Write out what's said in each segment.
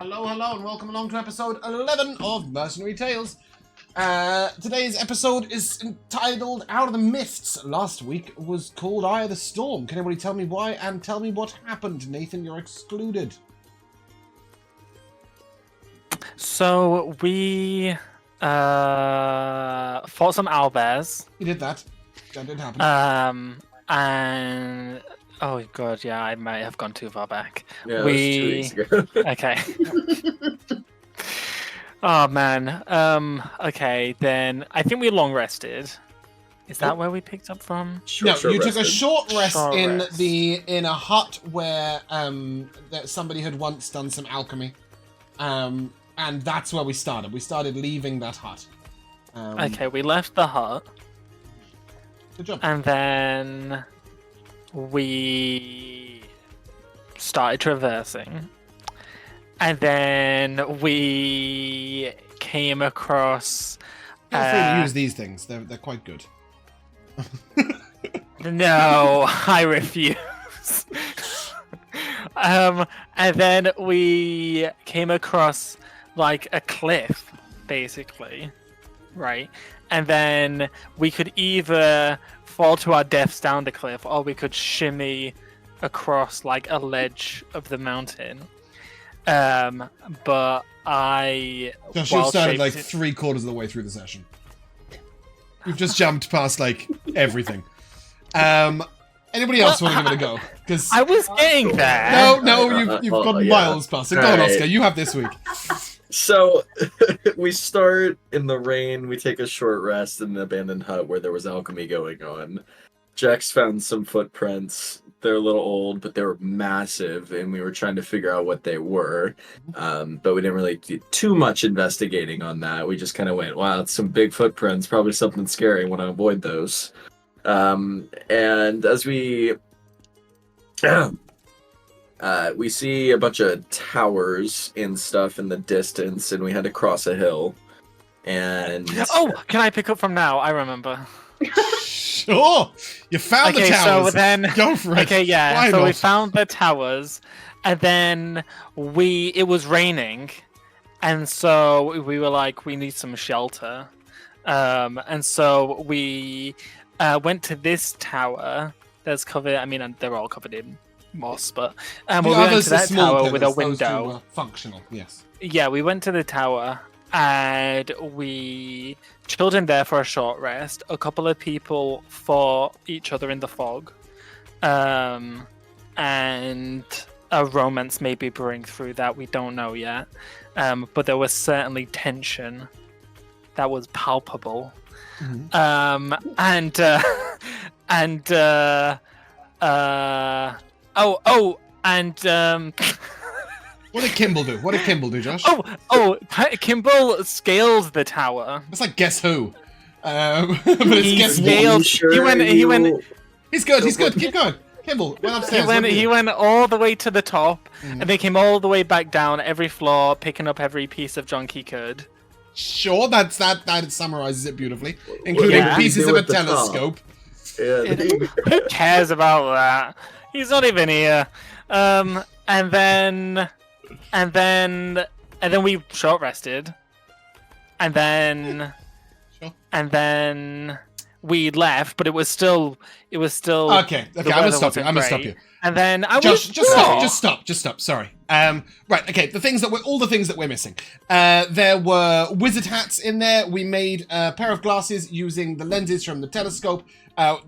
Hello, and welcome along to episode 11 of Mercenary Tales. Today's episode is entitled Out of the Mists. Last week was called Eye of the Storm. Can anybody tell me why and tell me what happened? Nathan, you're excluded. So we fought some owlbears. You did that. That did happen. And oh god, yeah, I might have gone too far back. Yeah, we... that was 2 weeks ago. Okay. Oh man. Okay, then I think we long rested. Is that where we picked up from? No, you took a short rest Short in rest. in a hut where that somebody had once done some alchemy. And that's where we started. We started leaving that hut. Okay, we left the hut. Good job. And then we started traversing. And then we came across... Feel free to use these things. They're quite good. No, I refuse. And then we came across like a cliff, basically, right? And then we could either fall to our deaths down the cliff, or we could shimmy across like a ledge of the mountain. But I... Josh, you've started like 3/4 of the way through the session. You've just jumped past like everything. Anybody else want to give it a go? Because I was getting there. No, you've gone miles past it. Go on, Oscar. You have this week. So, we start in the rain, we take a short rest in the abandoned hut where there was alchemy going on. Jax found some footprints. They're a little old, but they were massive, and we were trying to figure out what they were. But we didn't really do too much investigating on that. We just kind of went, wow, it's some big footprints, probably something scary, I want to avoid those. And as we see a bunch of towers and stuff in the distance, and we had to cross a hill. And oh, can I pick up from now? I remember. Sure, you found the towers. So then, go for it. Okay, yeah. Why so not? we found the towers, and then it was raining, and so we were like, we need some shelter, and so we went to this tower that's covered. I mean, they're all covered in moss, but we went to that tower with a window. Those two were functional, yes. Yeah, we went to the tower and we chilled in there for a short rest. A couple of people fought each other in the fog, and a romance may be brewing through that. We don't know yet, but there was certainly tension that was palpable. Mm-hmm. What did Kimball do? What did Kimball do, Josh? Kimball scaled the tower. It's like Guess Who. But it's Guess scaled. What? He went. He's good. Keep going. Kimball went upstairs. He went all the way to the top, and they came all the way back down every floor, picking up every piece of junk he could. Sure, that summarizes it beautifully, including pieces of a telescope. Yeah, Who cares about that? He's not even here. And then we short rested, and then we left, but it was still. Okay. I'm gonna stop you. And then just stop. Sorry. Right. Okay. All the things that we're missing. There were wizard hats in there. We made a pair of glasses using the lenses from the telescope.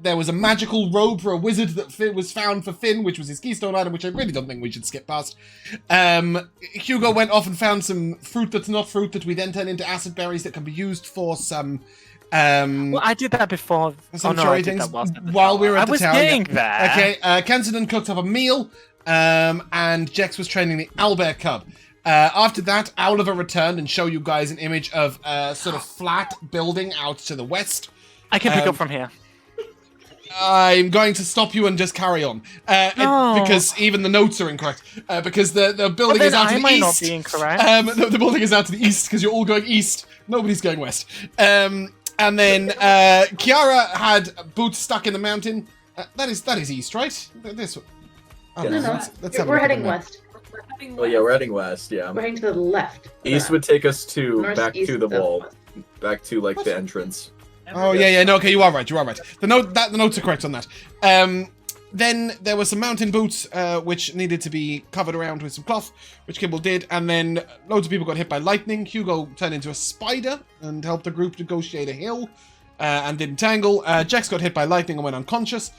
There was a magical robe for a wizard that was found for Finn, which was his keystone item, which I really don't think we should skip past. Hugo went off and found some fruit that's not fruit that we then turned into acid berries that can be used for some. Well, I did that before. I did that while we were at the tower. I was getting there. Okay, Kensington cooked up a meal, and Jex was training the owlbear cub. After that, Oliver returned and showed you guys an image of a sort of flat building out to the west. I can pick up from here. I'm going to stop you and just carry on. Because even the notes are incorrect. Because the building is out to the east. I might not be incorrect. The building is out to the east because you're all going east. Nobody's going west. And then Kiara had boots stuck in the mountain. That is east, right? This. No, we're heading west. heading Oh yeah, we're west. heading west. Yeah, We're heading to the left. east would take us to North, back east, to the wall, southwest. back to like the entrance. Oh yeah, no, okay, you are right. The notes are correct on that. Then there were some mountain boots, which needed to be covered around with some cloth, which Kimball did, and then loads of people got hit by lightning. Hugo turned into a spider and helped the group negotiate a hill, and didn't tangle. Jex got hit by lightning and went unconscious.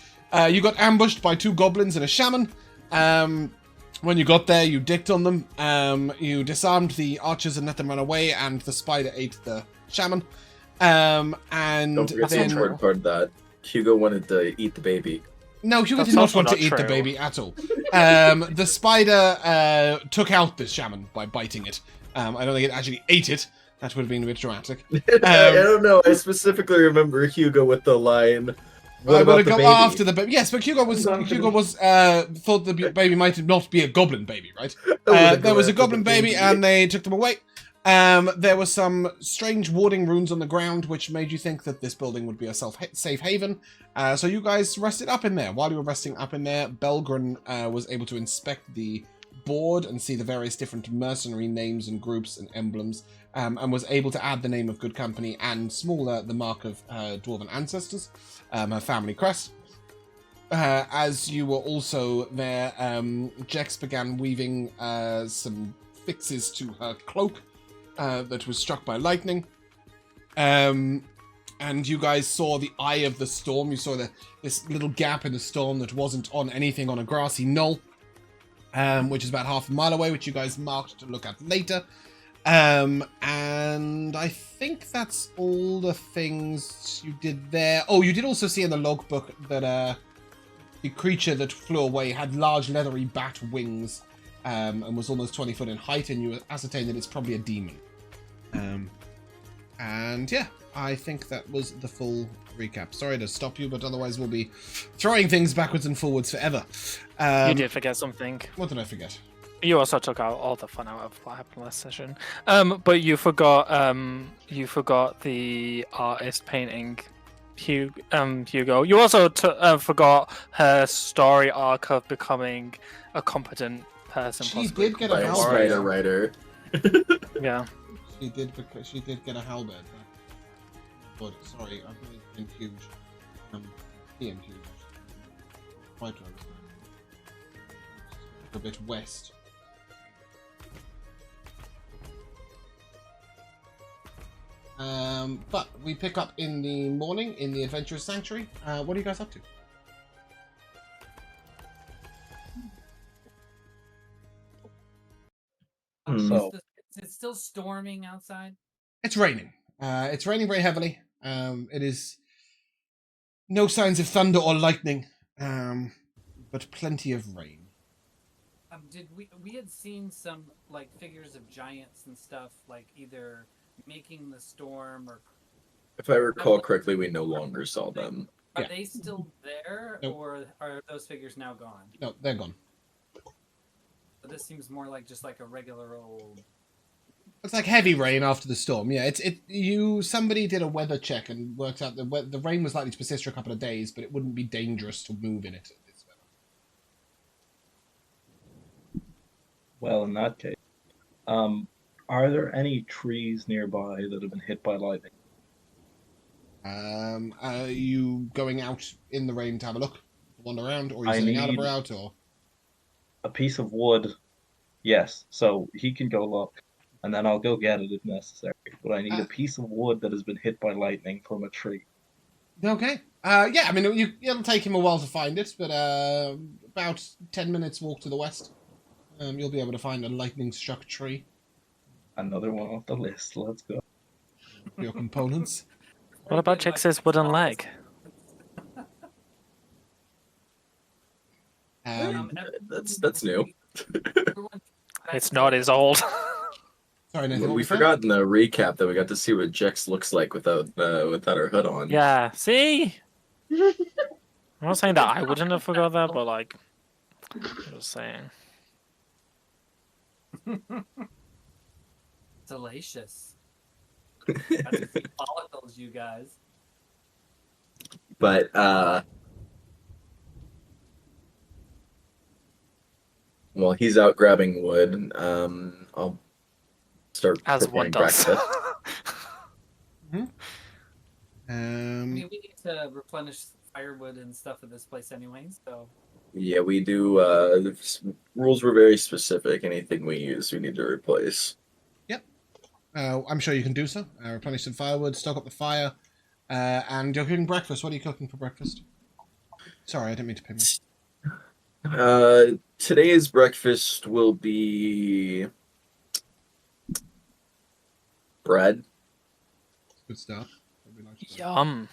You got ambushed by 2 goblins and a shaman. When you got there, you dicked on them. You disarmed the archers and let them run away, and the spider ate the shaman. And Don't forget the then... important part of that. Hugo wanted to eat the baby. No, Hugo That's did not also want to not eat the true. baby at all. The spider took out the shaman by biting it. I don't think it actually ate it. That would have been a bit dramatic. I don't know. I specifically remember Hugo with the line. What I about would the have baby? gone after the baby. Yes, but Hugo was Gone for thought the baby might not be a goblin baby, right? I would've There gone was a after goblin the baby, and they took them away. There were some strange warding runes on the ground, which made you think that this building would be a safe haven. So you guys rested up in there. While you were resting up in there, Belgren was able to inspect the board and see the various different mercenary names and groups and emblems, and was able to add the name of Good Company and smaller the mark of Dwarven ancestors, her family crest. As you were also there, Jex began weaving some fixes to her cloak that was struck by lightning. And you guys saw the eye of the storm. You saw this little gap in the storm that wasn't on anything on a grassy knoll, which is about half a mile away, which you guys marked to look at later. And I think that's all the things you did there. Oh, you did also see in the logbook that the creature that flew away had large leathery bat wings, and was almost 20 foot in height, and you ascertained that it's probably a demon. And yeah, I think that was the full recap. Sorry to stop you, but otherwise we'll be throwing things backwards and forwards forever. You did forget something. What did I forget? You also took out all the fun out of what happened last session. But you forgot the artist painting Hugo. You also forgot her story arc of becoming a competent person. She possibly did get a By a halberd. spider writer. Yeah. She did because she did get a halberd. But sorry, I've been huge. PM huge. Quite right. A bit west. But we pick up in the morning in the Adventurous Sanctuary. What are you guys up to? So- Is it still storming outside? It's raining. It's raining very heavily. It is no signs of thunder or lightning, but plenty of rain. Did we had seen some like figures of giants and stuff, like either making the storm or If I recall correctly, we no longer saw them. are Yeah. they still there, Nope. or are those figures now gone? No, they're gone. So this seems more like just like a regular old. It's like heavy rain after the storm. Yeah, somebody did a weather check and worked out that the rain was likely to persist for a couple of days, but it wouldn't be dangerous to move in it. This weather. Well, in that case, are there any trees nearby that have been hit by lightning? Are you going out in the rain to have a look, wander around, or are you I sitting out of need- her out, or? A piece of wood, yes. So he can go look, and then I'll go get it if necessary. But I need a piece of wood that has been hit by lightning from a tree. Okay. Yeah, I mean, it'll take him a while to find it, but about 10 minutes walk to the west. You'll be able to find a lightning-struck tree Another one off the list. Let's go. for your components. What about Jix's wooden leg? That's new. It's not as old. Sorry, Nathan. what We was that? forgot in the recap that we got to see what Jex looks like without her hood on. Yeah, see? I'm not saying that I wouldn't have forgot that, but like, just saying. Salacious. That's a few follicles, you guys. But While he's out grabbing wood, I'll start As one preparing does. breakfast. I Um, mean, we need to replenish firewood and stuff at this place anyway, so. Yeah, we do. The rules were very specific. Anything we use, we need to replace. I'm sure you can do so. Replenish some firewood, stoke up the fire, and you're cooking breakfast. What are you cooking for breakfast? Sorry, I didn't mean to pay me. Today's breakfast will be bread Good start. Nobody likes bread. Yum.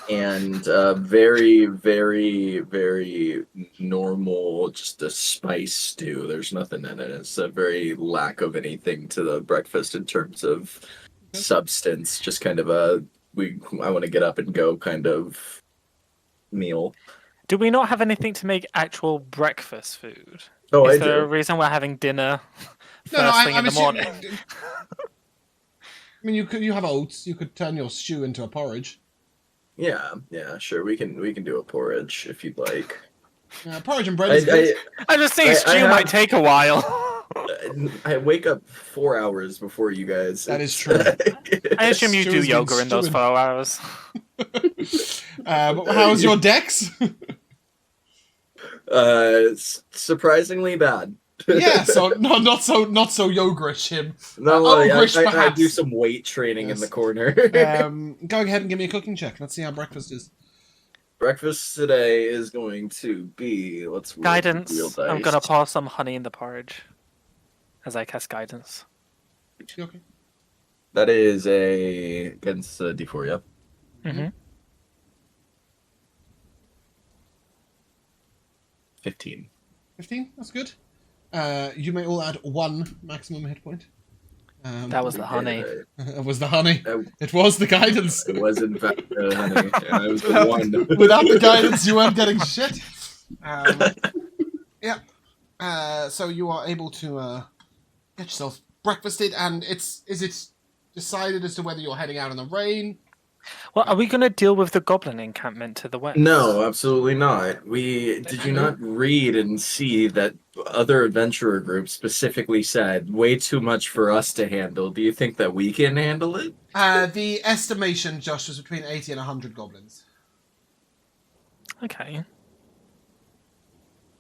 and very, very, very normal, just a spice stew. There's nothing in it. It's a very lack of anything to the breakfast in terms of substance. Just kind of I want to get up and go kind of meal. Do we not have anything to make actual breakfast food? Oh, Is I there a do. reason we're having dinner No, first thing I'm in the morning? assuming. I mean, you have oats. You could turn your stew into a porridge. Yeah, sure. We can do a porridge if you'd like. Porridge and bread is good. I just think I stew have- might take a while. I wake up 4 hours before you guys. Uh, That is true. I assume you Stew do has been yoga in those stewing. 4 hours. How's your dex? Surprisingly bad. Yeah, so not so yogurish him. No, ogreish, I perhaps. do some weight training in Yes. the corner. Go ahead and give me a cooking check. Let's see how breakfast is. Breakfast today is going to be let's roll Guidance. real dice. I'm gonna pour some honey in the porridge as I cast guidance. You okay? That is against D4, yeah. Mm-hmm. 15. 15. That's good. You may all add 1 maximum hit point. That was the honey. It was the honey. Uh, It was the guidance. It was in fact honey, and I was the one. Without the guidance, you weren't getting shit. Yeah. So you are able to get yourself breakfasted, and is it decided as to whether you're heading out in the rain? Well, are we gonna deal with the goblin encampment to the west? No, absolutely not. Did you not read and see that other adventurer groups specifically said way too much for us to handle? Do you think that we can handle it? The estimation, Josh, was between 80 and 100 goblins. Okay.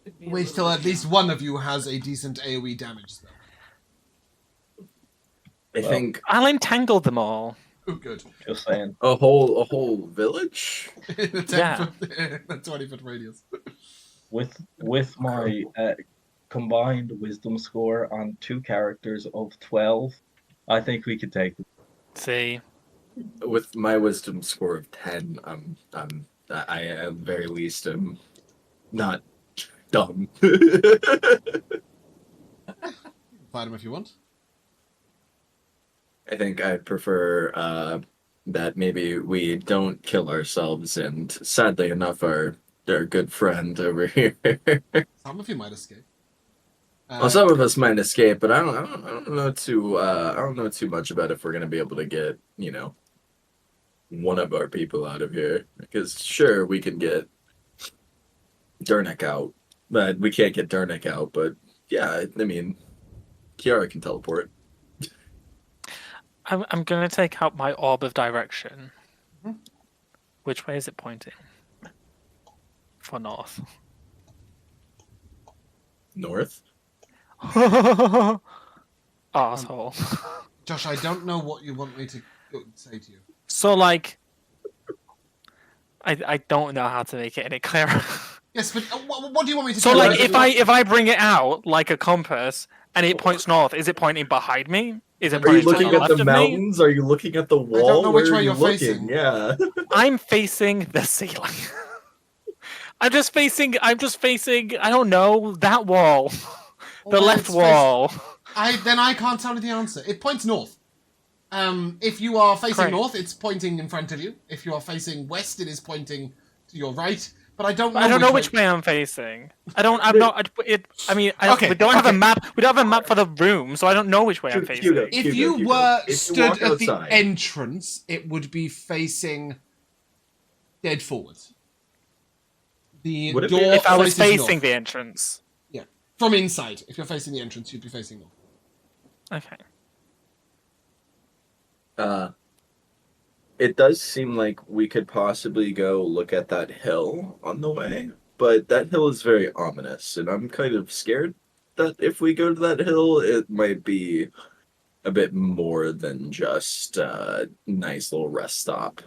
Could be a Wait little till at bit least one of you has a decent AoE damage, though. I think I'll entangle them all. Oh, good. Just saying. a whole village. In a 10 Yeah. foot, a 20-foot radius. With my combined wisdom score on 2 characters of 12, I think we could take them. See. With my wisdom score of 10, I at very least am not dumb. Fight him if you want. I think I'd prefer that maybe we don't kill ourselves, and sadly enough, our good friend over here. Some of you might escape. Well, some of us might escape, but I don't know too much about if we're gonna be able to get one of our people out of here. Because sure, we can get Durnick out, but we can't get Durnick out. But yeah, I mean, Kiara can teleport. I'm gonna take out my orb of direction. Mhm. Which way is it pointing? For north. North. Arsehole. Josh, I don't know what you want me to say to you. So like, I don't know how to make it any clearer. Yes, but what do you want me to So tell like, you? if I bring it out like a compass and it points north, is it pointing behind me? Is it Are you pointing to looking the at left the of me? mountains? Are you looking at the wall? don't know which Where way are you you're looking? facing. Yeah. I'm facing the ceiling. I'm just facing. I don't know, that wall, the Well, left it's wall. Then I can't tell you the answer. It points north. If you are facing Correct. north, it's pointing in front of you. If you are facing west, it is pointing to your right. But I don't know. I don't know which way I'm facing. I don't. I'm not. I mean, Okay, we don't have a okay. map. We don't have a map for the room, so I don't know which way I'm facing. Hugo. If Hugo, you Hugo, were if you stood walk at the outside- entrance, it would be facing dead forward. The Would it be door If I was faces facing north. the entrance. From inside. If you're facing the entrance, you'd be facing north. Okay. It does seem like we could possibly go look at that hill on the way, but that hill is very ominous, and I'm kind of scared that if we go to that hill, it might be a bit more than just a nice little rest stop.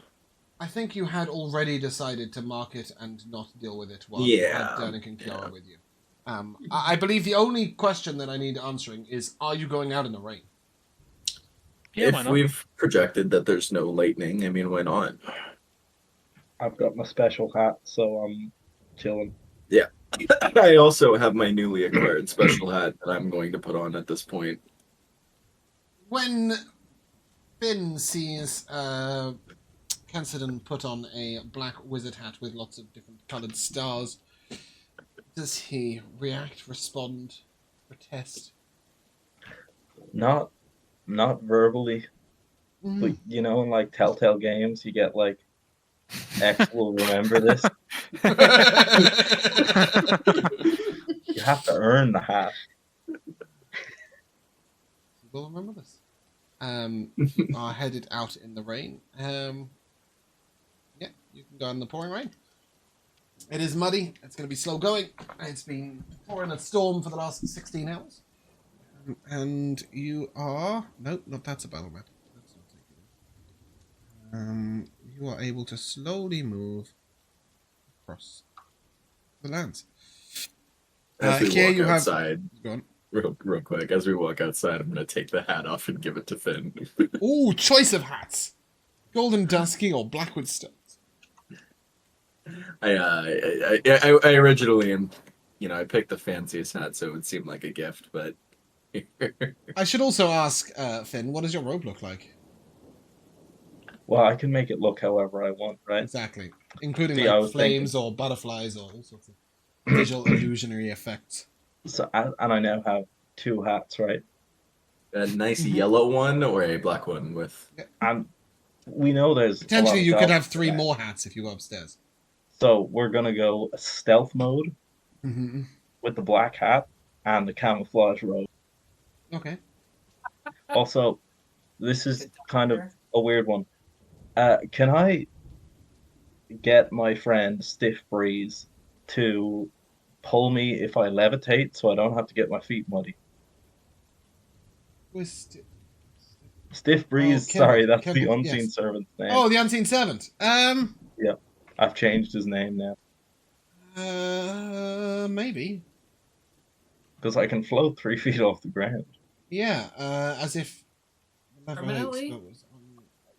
I think you had already decided to mark it and not deal with it while you had Dernick and Kiara with you. I believe the only question that I need answering is, are you going out in the rain? Yeah, why If not? we've projected that there's no lightning, I mean, why not? I've got my special hat, so I'm chilling. I also have my newly acquired special hat that I'm going to put on at this point. When Finn sees Kensidon put on a black wizard hat with lots of different coloured stars, does he react, respond, protest? Not verbally, but you know, in like Telltale games, you get like X will remember this. You have to earn the hat. We'll remember this. You are headed out in the rain. Yeah, you can go in the pouring rain. It is muddy. It's going to be slow going. It's been pouring a storm for the last 16 hours. And you are... No, not that's a battle map. That's not taken. You are able to slowly move across the lands. As we Here walk you outside, Go on. real quick, as we walk outside, I'm going to take the hat off and give it to Finn. Ooh, choice of hats. Golden Dusky or Blackwood Stones. I originally, I picked the fanciest hat, so it would seem like a gift, but... I should also ask, Finn, what does your robe look like? Well, I can make it look however I want, right? Exactly. Including See, I like was flames or butterflies or all sorts of visual illusionary effects. So, and I now have 2 hats, right? A nice yellow one or a black one with... And we know there's a lot Potentially of you could dogs have 3 around. more hats if you go upstairs. So we're gonna go stealth mode Mm-hmm. with the black hat and the camouflage robe. Okay. Also, this is kind of a weird one. Can I get my friend Stiff Breeze to pull me if I levitate so I don't have to get my feet muddy? Stiff Breeze, Kimball, sorry, that's the Kimball, unseen yes. servant's name. Oh, the Unseen Servant. Yeah, I've changed his name now. Maybe. Because I can float 3 feet off the ground. Yeah, as if... Permanently?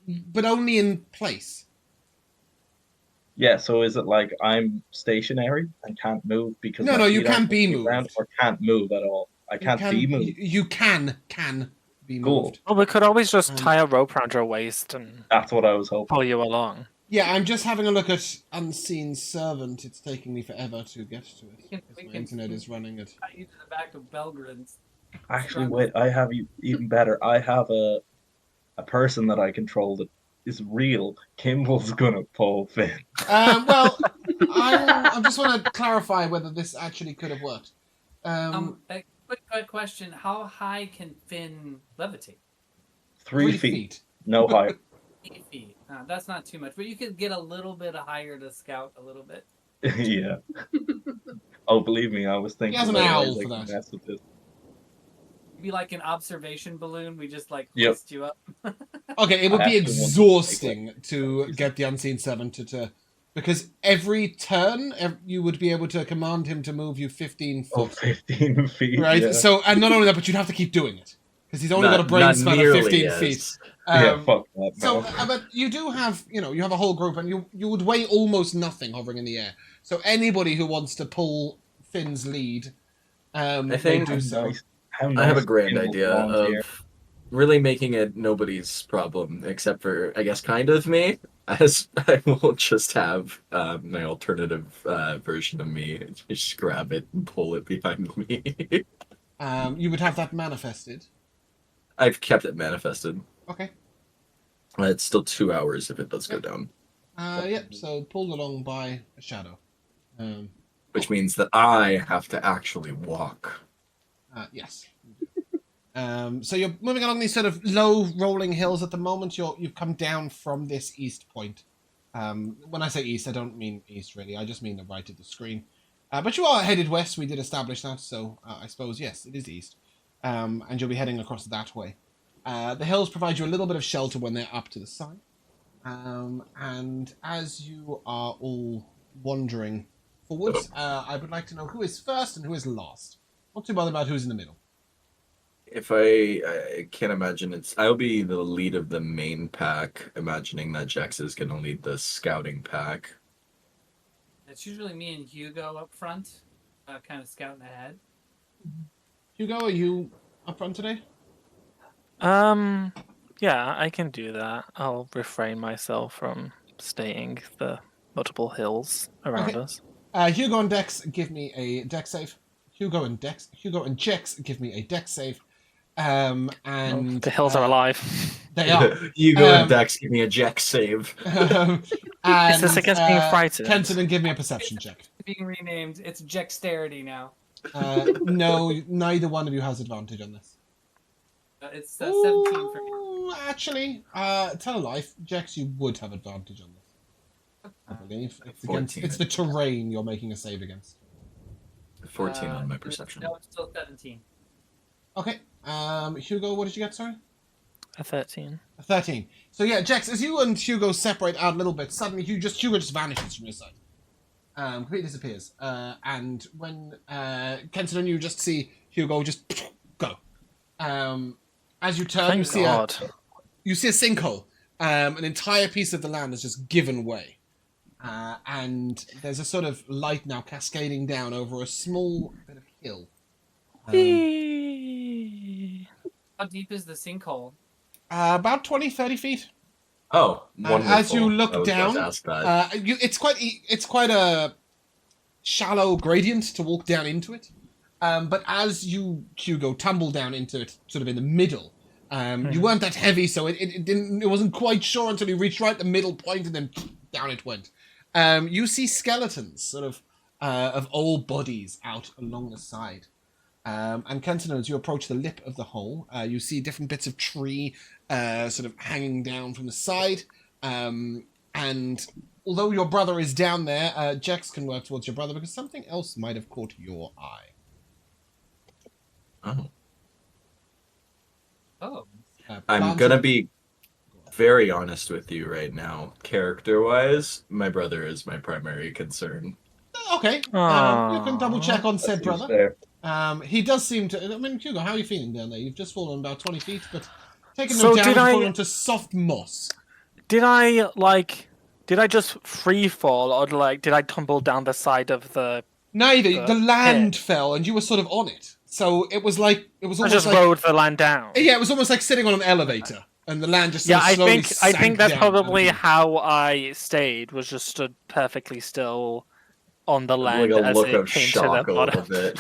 But only in place. Yeah, so is it like I'm stationary and can't move because No, my no, you feet can aren't be touching the ground, moved. or can't move at all? I can't be moved. You can be Cool. moved. Well, we could always just Um, tie a rope around your waist and That's what I was hoping. pull you along. Yeah, I'm just having a look at Unseen Servant. It's taking me forever to get to it. We Because my can- internet is running it. Tie you to the back of Belgrad's. Actually, wait, I have even better. I have a person that I control that is real. Kimball's gonna pull Finn. Well, I just want to clarify whether this actually could have worked. A quick question: how high can Finn levitate? 3 feet. No higher. 8 feet. That's not too much, but you could get a little bit higher to scout a little bit. Yeah. Oh, believe me, I was thinking. He has an about owl ways I for can that. mess with this. Be like an observation balloon. We just like Yep. hoist you up. Okay, it would I be actually want to exhausting take to get the Unseen Servant to... Because every turn, you would be able to command him to move you 15 Oh, foot. 15 feet. Right? Yeah. So, and not only that, but you'd have to keep doing it. Because he's only got a brain span of 15 feet. Yeah, fuck that. So, No. but you do have, you have a whole group, and you would weigh almost nothing hovering in the air. So anybody who wants to pull Finn's lead, I think may do so. How I have a nice grand Kimball idea volunteer. of really making it nobody's problem, except for, I guess, kind of me, as I will just have my alternative version of me just grab it and pull it behind me. You would have that manifested. I've kept it manifested. Okay. It's still 2 hours if it does go down. Yep. So pulled along by a shadow. Which means that I have to actually walk Yes. So you're moving along these sort of low rolling hills at the moment. You've come down from this east point. When I say east, I don't mean east really. I just mean the right of the screen. But you are headed west. We did establish that, so I suppose yes, it is east. And you'll be heading across that way. The hills provide you a little bit of shelter when they're up to the side. And as you are all wandering forwards, I would like to know who is first and who is last. Not too bothered about who's in the middle. If I can't imagine I'll be the lead of the main pack, imagining that Jax is gonna lead the scouting pack. It's usually me and Hugo up front, kind of scouting ahead. Hugo, are you up front today? Yeah, I can do that. I'll refrain myself from stating the multiple hills around us. Hugo and Dex, give me a Dex save. Hugo and Jex, give me a Dex save. And the hills are alive. They are. Hugo and Dex, give me a Jax save. And, Is this against being frightened? Kenton, and give me a perception check. Being renamed, it's Jexterity now. No, neither one of you has advantage on this. It's 17 for me. Actually, tell a lie, Jex, you would have advantage on this. I believe it's the terrain you're making a save against. 14 on my perception. No, it's still 17. Okay. Hugo, what did you get? Sorry. A 13. A 13. So yeah, Jex, as you and Hugo separate out a little bit, suddenly Hugo just vanishes from your sight. Completely disappears. And when Kenton and you just see Hugo just go. As you turn, you see a sinkhole. An entire piece of the land has just given way. And there's a sort of light now cascading down over a small bit of hill. How deep is the sinkhole? About 20, 30 feet. Oh, wonderful. As you look down, it's quite a shallow gradient to walk down into it. But as you, Hugo, tumble down into it, sort of in the middle, you weren't that heavy, so it wasn't quite sure until you reached right the middle point, and then down it went. You see skeletons, sort of old bodies out along the side. And Kenton, as you approach the lip of the hole, you see different bits of tree sort of hanging down from the side. And although your brother is down there, Jex can work towards your brother because something else might have caught your eye. Oh. I'm gonna be very honest with you right now. Character-wise, my brother is my primary concern. Okay. You can double check on said brother. Fair. He does seem to... I mean, Hugo, how are you feeling down there? You've just fallen about 20 feet, but taken no damage, fallen into soft moss. Did I just free fall, or did I tumble down the side of the... Neither. The land fell, and you were sort of on it. So it was like... I just rode the land down. Yeah, it was almost like sitting on an elevator, and the land just I slowly think that's down probably how I stayed, was just stood perfectly still on the land like a as look it of came shock to the bottom. a bit.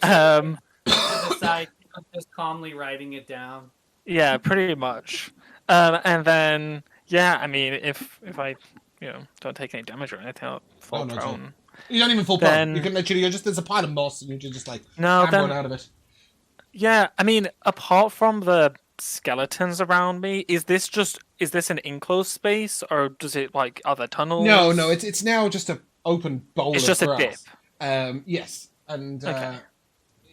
To the side, just calmly writing it down. Yeah, pretty much. And then, yeah, I mean, if I, don't take any damage or anything, I'll fall prone. You don't even fall prone. You can literally, there's a pile of moss, and you're just like, hammered out of it. Yeah, I mean, apart from the skeletons around me, is this an enclosed space, or does it like other tunnels? No, it's now just an open bowl of grass. It's just a dip. Yes, and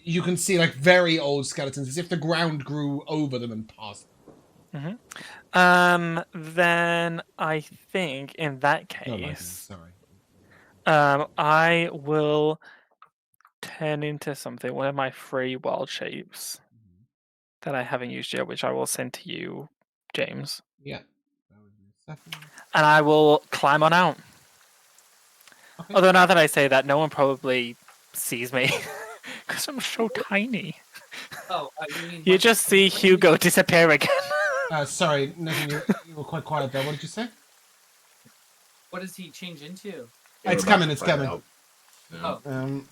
you can see like very old skeletons, as if the ground grew over them and past them. Then I think in that case, sorry. I will turn into something, one of my free wild shapes that I haven't used yet, which I will send to you, James. Yeah. And I will climb on out. Okay. Although now that I say that, no one probably sees me because I'm so tiny. Oh, you just see Hugo disappear again. Sorry, Nathan, you were quite quiet there. What did you say? What does he change into? It's coming. No. Oh.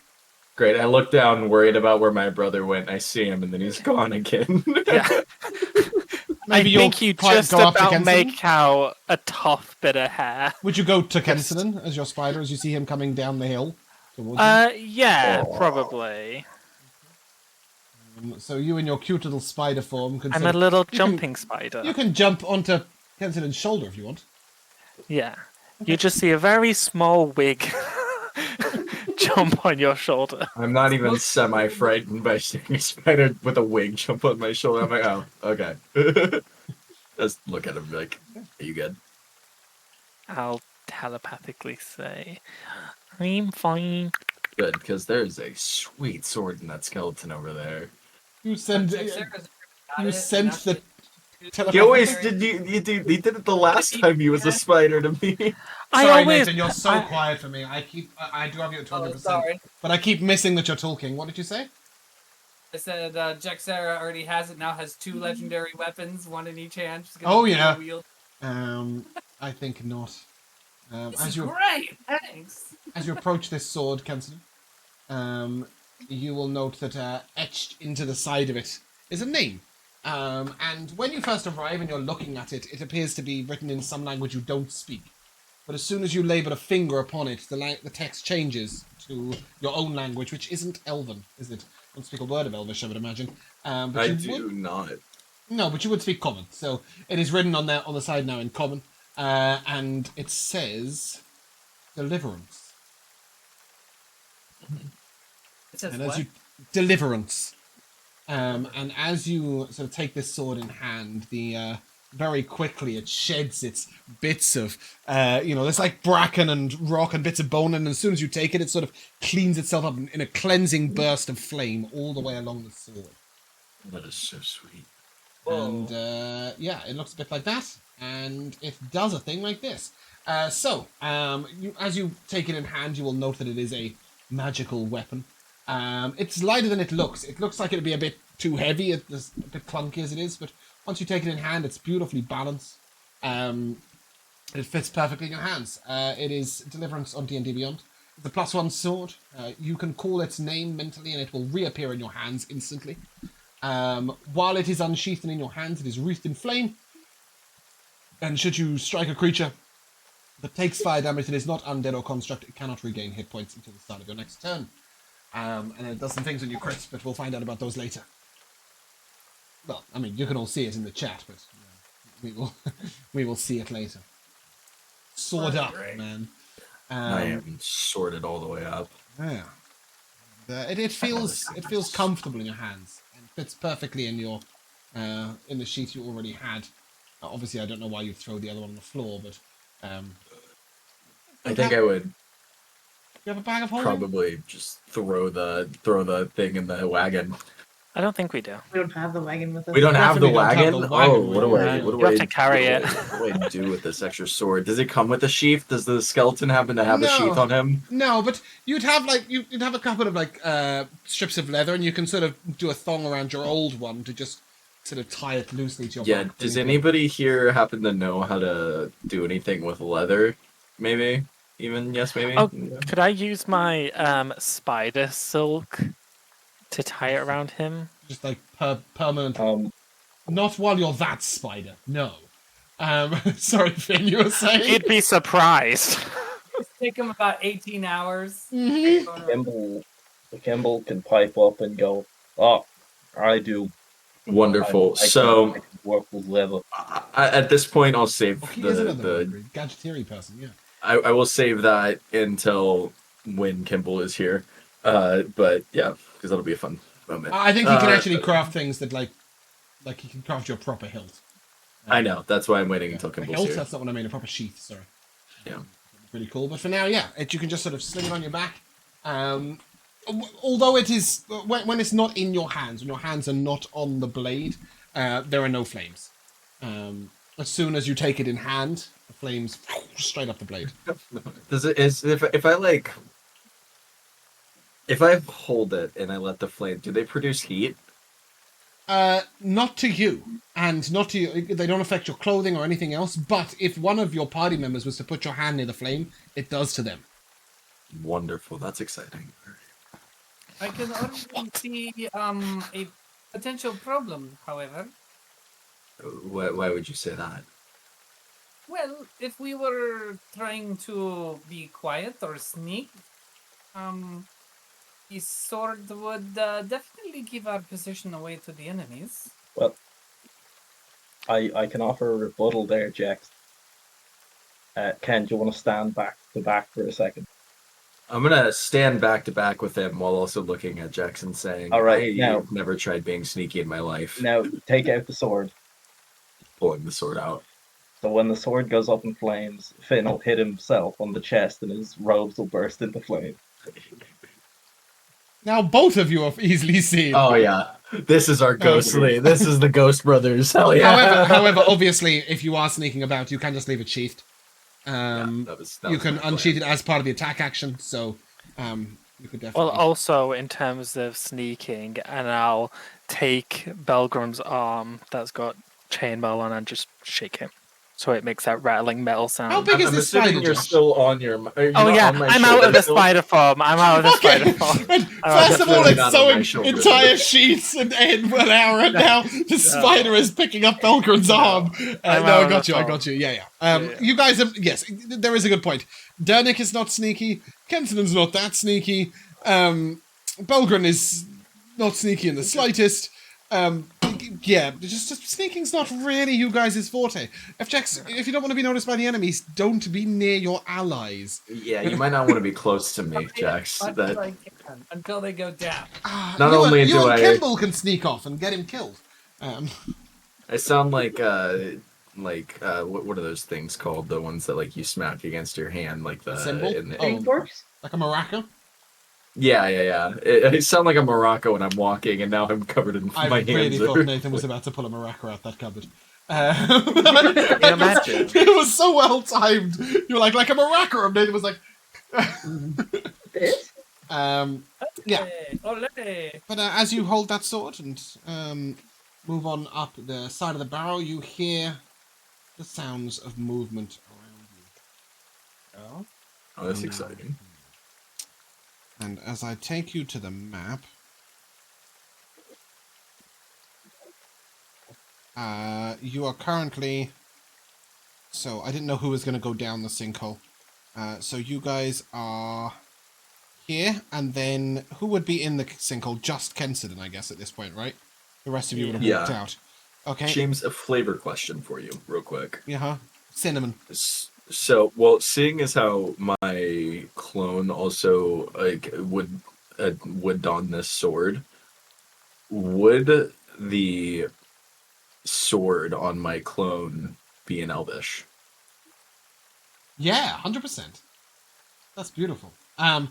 Great. I look down, worried about where my brother went. I see him, and then he's gone again. Yeah. I think you just about make out a tough bit of hair. Would you go to Kenton as your spider as you see him coming down the hill towards you? Yeah, probably. So you and your cute little spider form can. I'm sort a of- little you can- jumping spider. You can jump onto Kensington's shoulder if you want. Yeah. You just see a very small wig jump on your shoulder. I'm not even semi-frightened by seeing a spider with a wig jump on my shoulder. I'm like, oh, okay. Just look at him like, are you good? I'll telepathically say, I'm fine. Good, because there's a sweet sword in that skeleton over there. You send. You sent the He telepathic. always did. He did it the last time he was a spider to me. I Sorry, always. Nathan, you're so quiet for me. I do have you at 200%, sorry. but I keep missing that you're talking. What did you say? I said Jaxera already has it now. Has 2 legendary weapons, 1 in each hand. She's Oh, be yeah. wield. I think not. This As is you great. Thanks. as you approach this sword, Kenson, you will note that etched into the side of it is a name. And when you first arrive and you're looking at it, it appears to be written in some language you don't speak. But as soon as you label a finger upon it, the text changes to your own language, which isn't Elven, is it? Don't speak a word of Elvish, I would imagine. But I you do would, not. no, but you would speak Common. So it is written on the side now in Common, and it says Deliverance. It says And as what? you deliverance, and as you sort of take this sword in hand, the very quickly it sheds its bits of there's like bracken and rock and bits of bone, and as soon as you take it, it sort of cleans itself up in a cleansing burst of flame all the way along the sword. That is so sweet. And it looks a bit like that, and it does a thing like this. As you take it in hand, you will note that it is a magical weapon. It's lighter than it looks. It looks like it'd be a bit too heavy, a bit clunky as it is, but once you take it in hand, it's beautifully balanced. It fits perfectly in your hands. It is Deliverance on D&D Beyond. It's a +1 sword. You can call its name mentally, and it will reappear in your hands instantly. While it is unsheathed and in your hands, it is wreathed in flame. And should you strike a creature that takes fire damage that is not undead or construct, it cannot regain hit points until the start of your next turn. And it does some things when you crit, but we'll find out about those later. Well, I mean, you can all see it in the chat, but we will see it later. Sword up, Great. man. I am sorted all the way up. Yeah. It feels comfortable in your hands and fits perfectly in your in the sheet you already had. Obviously, I don't know why you throw the other one on the floor, but I think I would you have a bag of holding? probably just throw the thing in the wagon. I don't think we do. We don't have the wagon with us. We don't have the Definitely don't have wagon. the wagon Oh, with what do you. I? You What do have I? to carry it. What do I do with this extra sword? Does it come with a sheath? Does the skeleton happen to have a No. sheath on him? No, but you'd have a couple of strips of leather, and you can sort of do a thong around your old one to just sort of tie it loosely to your Yeah. back. Does anybody here happen to know how to do anything with leather? Maybe. Even yes, maybe. Oh, could I use my spider silk to tie it around him? Just like permanent. Um, Not while you're that spider. No. Sorry, Finn, you were saying. You'd be surprised. It's taken about 18 hours. Kimball can pipe up and go, oh, I do. Wonderful. I So can work with leather. at this point, I'll save He is another the gadgeteering person, yeah. I will save that until when Kimball is here. But yeah, because that'll be a fun moment. I think he can actually craft things that like he can craft you a proper hilt. I know. That's why I'm waiting until A Kimball's hilt? here. That's not what I mean. A proper sheath. Sorry. Yeah. Pretty cool. But for now, yeah, you can just sort of sling it on your back. Although it is when it's not in your hands, when your hands are not on the blade, there are no flames. As soon as you take it in hand, the flames straight up the blade. Does it is if I like if I hold it and I let the flame, do they produce heat? Not to you, and not to you. They don't affect your clothing or anything else. But if one of your party members was to put your hand near the flame, it does to them. Wonderful. That's exciting. I can already see a potential problem, however. Why would you say that? Well, if we were trying to be quiet or sneak, The sword would definitely give our position away to the enemies. Well, I can offer a rebuttal there, Jax. Ken, do you want to stand back to back for a second? I'm gonna stand back to back with him while also looking at Jackson, saying, All right, now- I've never tried being sneaky in my life. Now, take out the sword. Pulling the sword out. So when the sword goes up in flames, Finn will hit himself on the chest and his robes will burst into flame. Now both of you are easily seen. Oh yeah, this is our ghostly. This is the Ghost Brothers. Hell yeah. However, obviously, if you are sneaking about, you can just leave it sheathed. That You was can my plan. unsheath it as part of the attack action, so you could definitely. Well, also in terms of sneaking, and I'll take Belgrim's arm that's got chainmail on and just shake him, so it makes that rattling metal sound. How big is I'm this assuming spider, you're Josh? still on your. Oh yeah, I'm out of the spider form. I'm out of the Okay. spider form. And Oh, first of all, definitely it's not on my sewing shoulder. entire sheets and in 1 hour, and now the spider is picking up Belgren's arm. I'm No, out I of got the you. I form. got you. Yeah. Yeah. You guys have yes. There is a good point. Dernick is not sneaky. Kenton's not that sneaky. Belgren is not sneaky in the slightest. Yeah, just sneaking's not really you guys' forte. If you don't want to be noticed by the enemies, don't be near your allies. Yeah, you might not want to be close to me, Jax. Until That I can, until they go down. Not only you do and I- Kimball can sneak off and get him killed. I sound like what are those things called? The ones that like you smack against your hand, like the Symbol? in the- Oh. Force? Like a maraca. Yeah. I sound like a Morocco when I'm walking, and now I'm covered in I my really hands. thought are- Nathan was about to pull a maraca out that cupboard. Can you imagine? It was so well timed. You were like a maraca, and Nathan was like, This? yeah. Hey, ole. But as you hold that sword and move on up the side of the barrel, you hear the sounds of movement around you. Oh, that's exciting. And as I take you to the map, you are currently... So, I didn't know who was going to go down the sinkhole. So you guys are here, and then who would be in the sinkhole? Just Kensidon, I guess, at this point, right? The rest of you would have Yeah. walked out. Okay. James, a flavor question for you, real quick. Yeah, cinnamon. So, well, seeing as how my clone also would don this sword, would the sword on my clone be in Elvish? Yeah, 100%. That's beautiful. I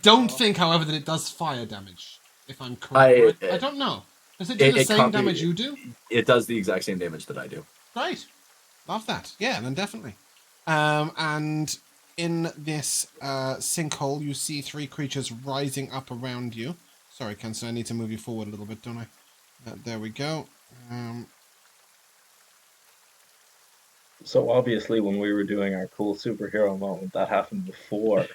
don't think, however, that it does fire damage. If I'm correct, I don't know. Does it do the same damage you do? It does the exact same damage that I do. Great. Love that. Yeah, then definitely. And in this sinkhole, you see 3 creatures rising up around you. Sorry, Kenzo, I need to move you forward a little bit, don't I? There we go. So obviously when we were doing our cool superhero moment, that happened before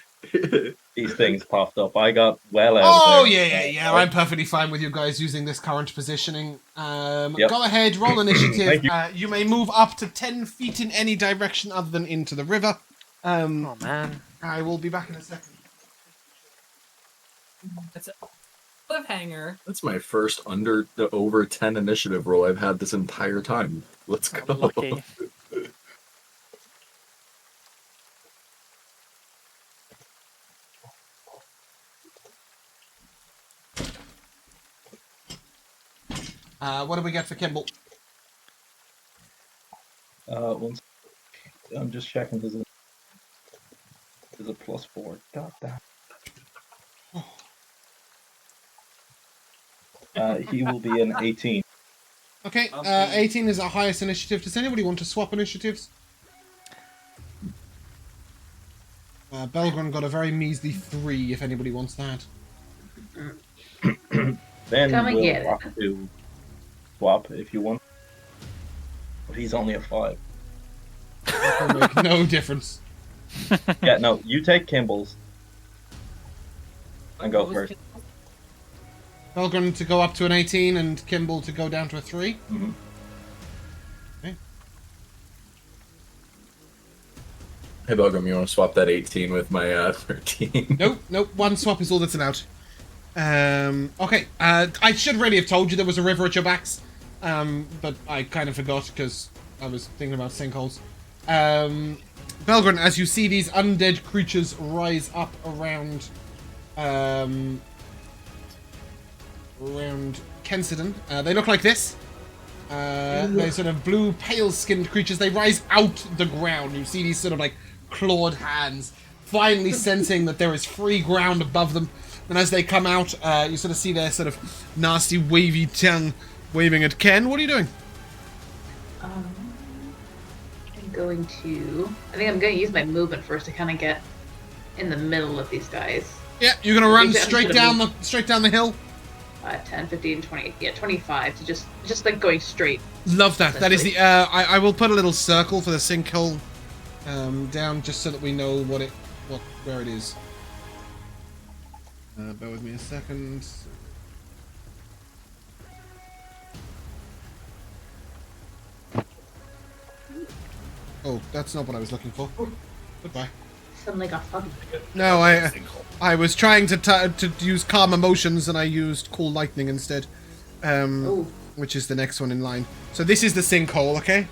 these things popped up. I got well out Oh, of there. yeah. I'm perfectly fine with you guys using this current positioning. Yep. Go ahead, roll initiative. Thank you. You may move up to 10 feet in any direction other than into the river. Oh man. I will be back in a second. It's a cliffhanger. That's my first over 10 initiative roll I've had this entire time. Let's go. Lucky. What do we get for Kimball? I'm just checking. There's a +4. God damn. He will be an 18. Okay, Okay. 18 is our highest initiative. Does anybody want to swap initiatives? Belgren got a very measly 3, if anybody wants that. Then Come and we'll get it. have to swap if you want. But he's only a 5. That will make no difference. Yeah, no, you take Kimball's and go What was first. it? Belgren to go up to an 18 and Kimball to go down to a 3. Mhm. Okay. Hey, Belgrim, you want to swap that 18 with my 13? Nope, one swap is all that's allowed. Okay. I should really have told you there was a river at your backs. But I kind of forgot because I was thinking about sinkholes. Belgrin, as you see these undead creatures rise up around Kensidon, they look like this. They're sort of blue, pale-skinned creatures. They rise out the ground. You see these sort of like clawed hands, finally sensing that there is free ground above them. And as they come out, you sort of see their sort of nasty, wavy tongue waving at Ken. What are you doing? I'm going to... I think I'm going to use my movement first to kind of get in the middle of these guys. Yeah, you're gonna run straight down the hill. 10, 15, 20, yeah, 25 to just like going straight. Love that. That is the. I will put a little circle for the sinkhole down just so that we know where it is. Bear with me a second. Oh, that's not what I was looking for. Goodbye. Suddenly got foggy. No, I was trying to use calm emotions and I used cool lightning instead. Which is the next one in line. So this is the sinkhole, okay?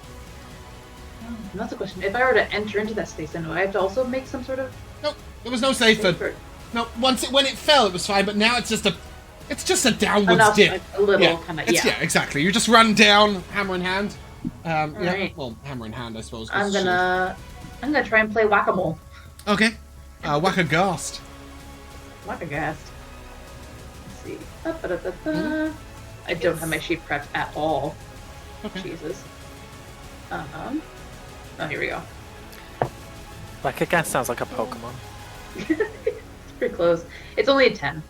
That's a question. If I were to enter into that space, then do I have to also make some sort of... Nope, there was no save for... No, when it fell, it was fine, but now it's just a downwards dip. Like a little kind of, yeah, exactly. You just run down, hammer in hand. Right. Well, hammer in hand, I suppose. I'm gonna try and play whack-a-mole. Okay. Whack-a-ghast. Whack-a-ghast. Let's see. I don't have my sheep prepped at all. Okay. Jesus. Oh, here we go. Like, again, sounds like a Pokemon. It's pretty close. It's only a 10.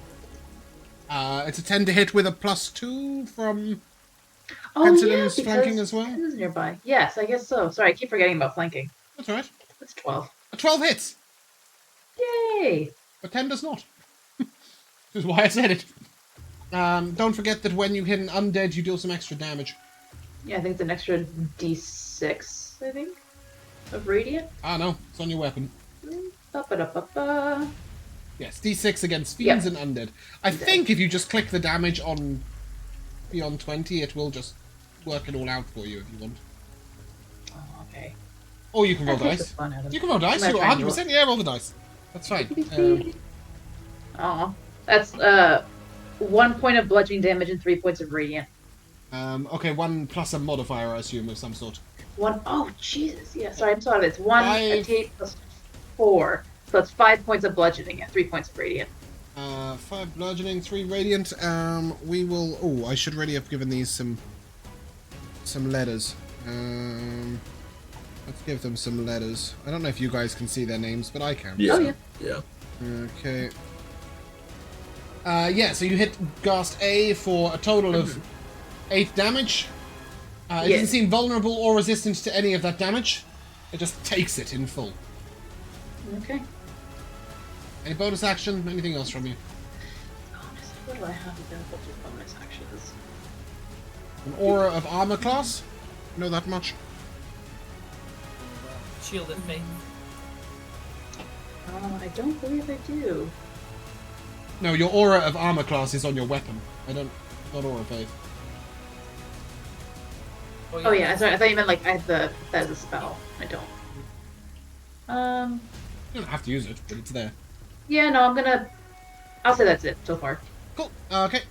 It's a 10 to hit with a +2 from Pensidon's flanking as well. Pensidon's nearby. Yes, I guess so. Sorry, I keep forgetting about flanking. That's alright. That's 12. A 12 hits! Yay! But 10 does not. Which is why I said it. Don't forget that when you hit an undead, you deal some extra damage. Yeah, I think it's an extra D6, I think, of radiant. Ah, no. It's on your weapon. Ba-ba-da-ba-ba. Yes, D6 against fiends and undead. I think if you just click the damage on beyond 20, it will just work it all out for you if you want. Oh, okay. Or you can roll dice. You can roll dice. You're 100%. Yeah, roll the dice. That's fine. Aw. That's 1 point of bludgeoning damage and 3 points of radiant. Okay, 1 plus a modifier, I assume, of some sort. 1. Oh, Jesus. Yeah, sorry, I'm sorry. It's 1 5. attack plus 4. So it's 5 points of bludgeoning and 3 points of radiant. 5 bludgeoning, 3 radiant. We will. Oh, I should really have given these some letters. Let's give them some letters. I don't know if you guys can see their names, but I can. Yeah. Oh, yeah. Yeah. Okay. Yeah, so you hit Ghast A for a total of 8 damage. It doesn't seem vulnerable or resistant to any of that damage. It just takes it in full. Okay. Any bonus action? Anything else from you? What do I have available for bonus actions? An aura of armor class? Know that much? Shield of Faith. I don't believe I do. No, your aura of armor class is on your weapon. Not aura of faith. Oh yeah, sorry, I thought you meant like I had that as a spell. I don't. You don't have to use it, but it's there. Yeah, no, I'll say that's it so far. Cool. Okay.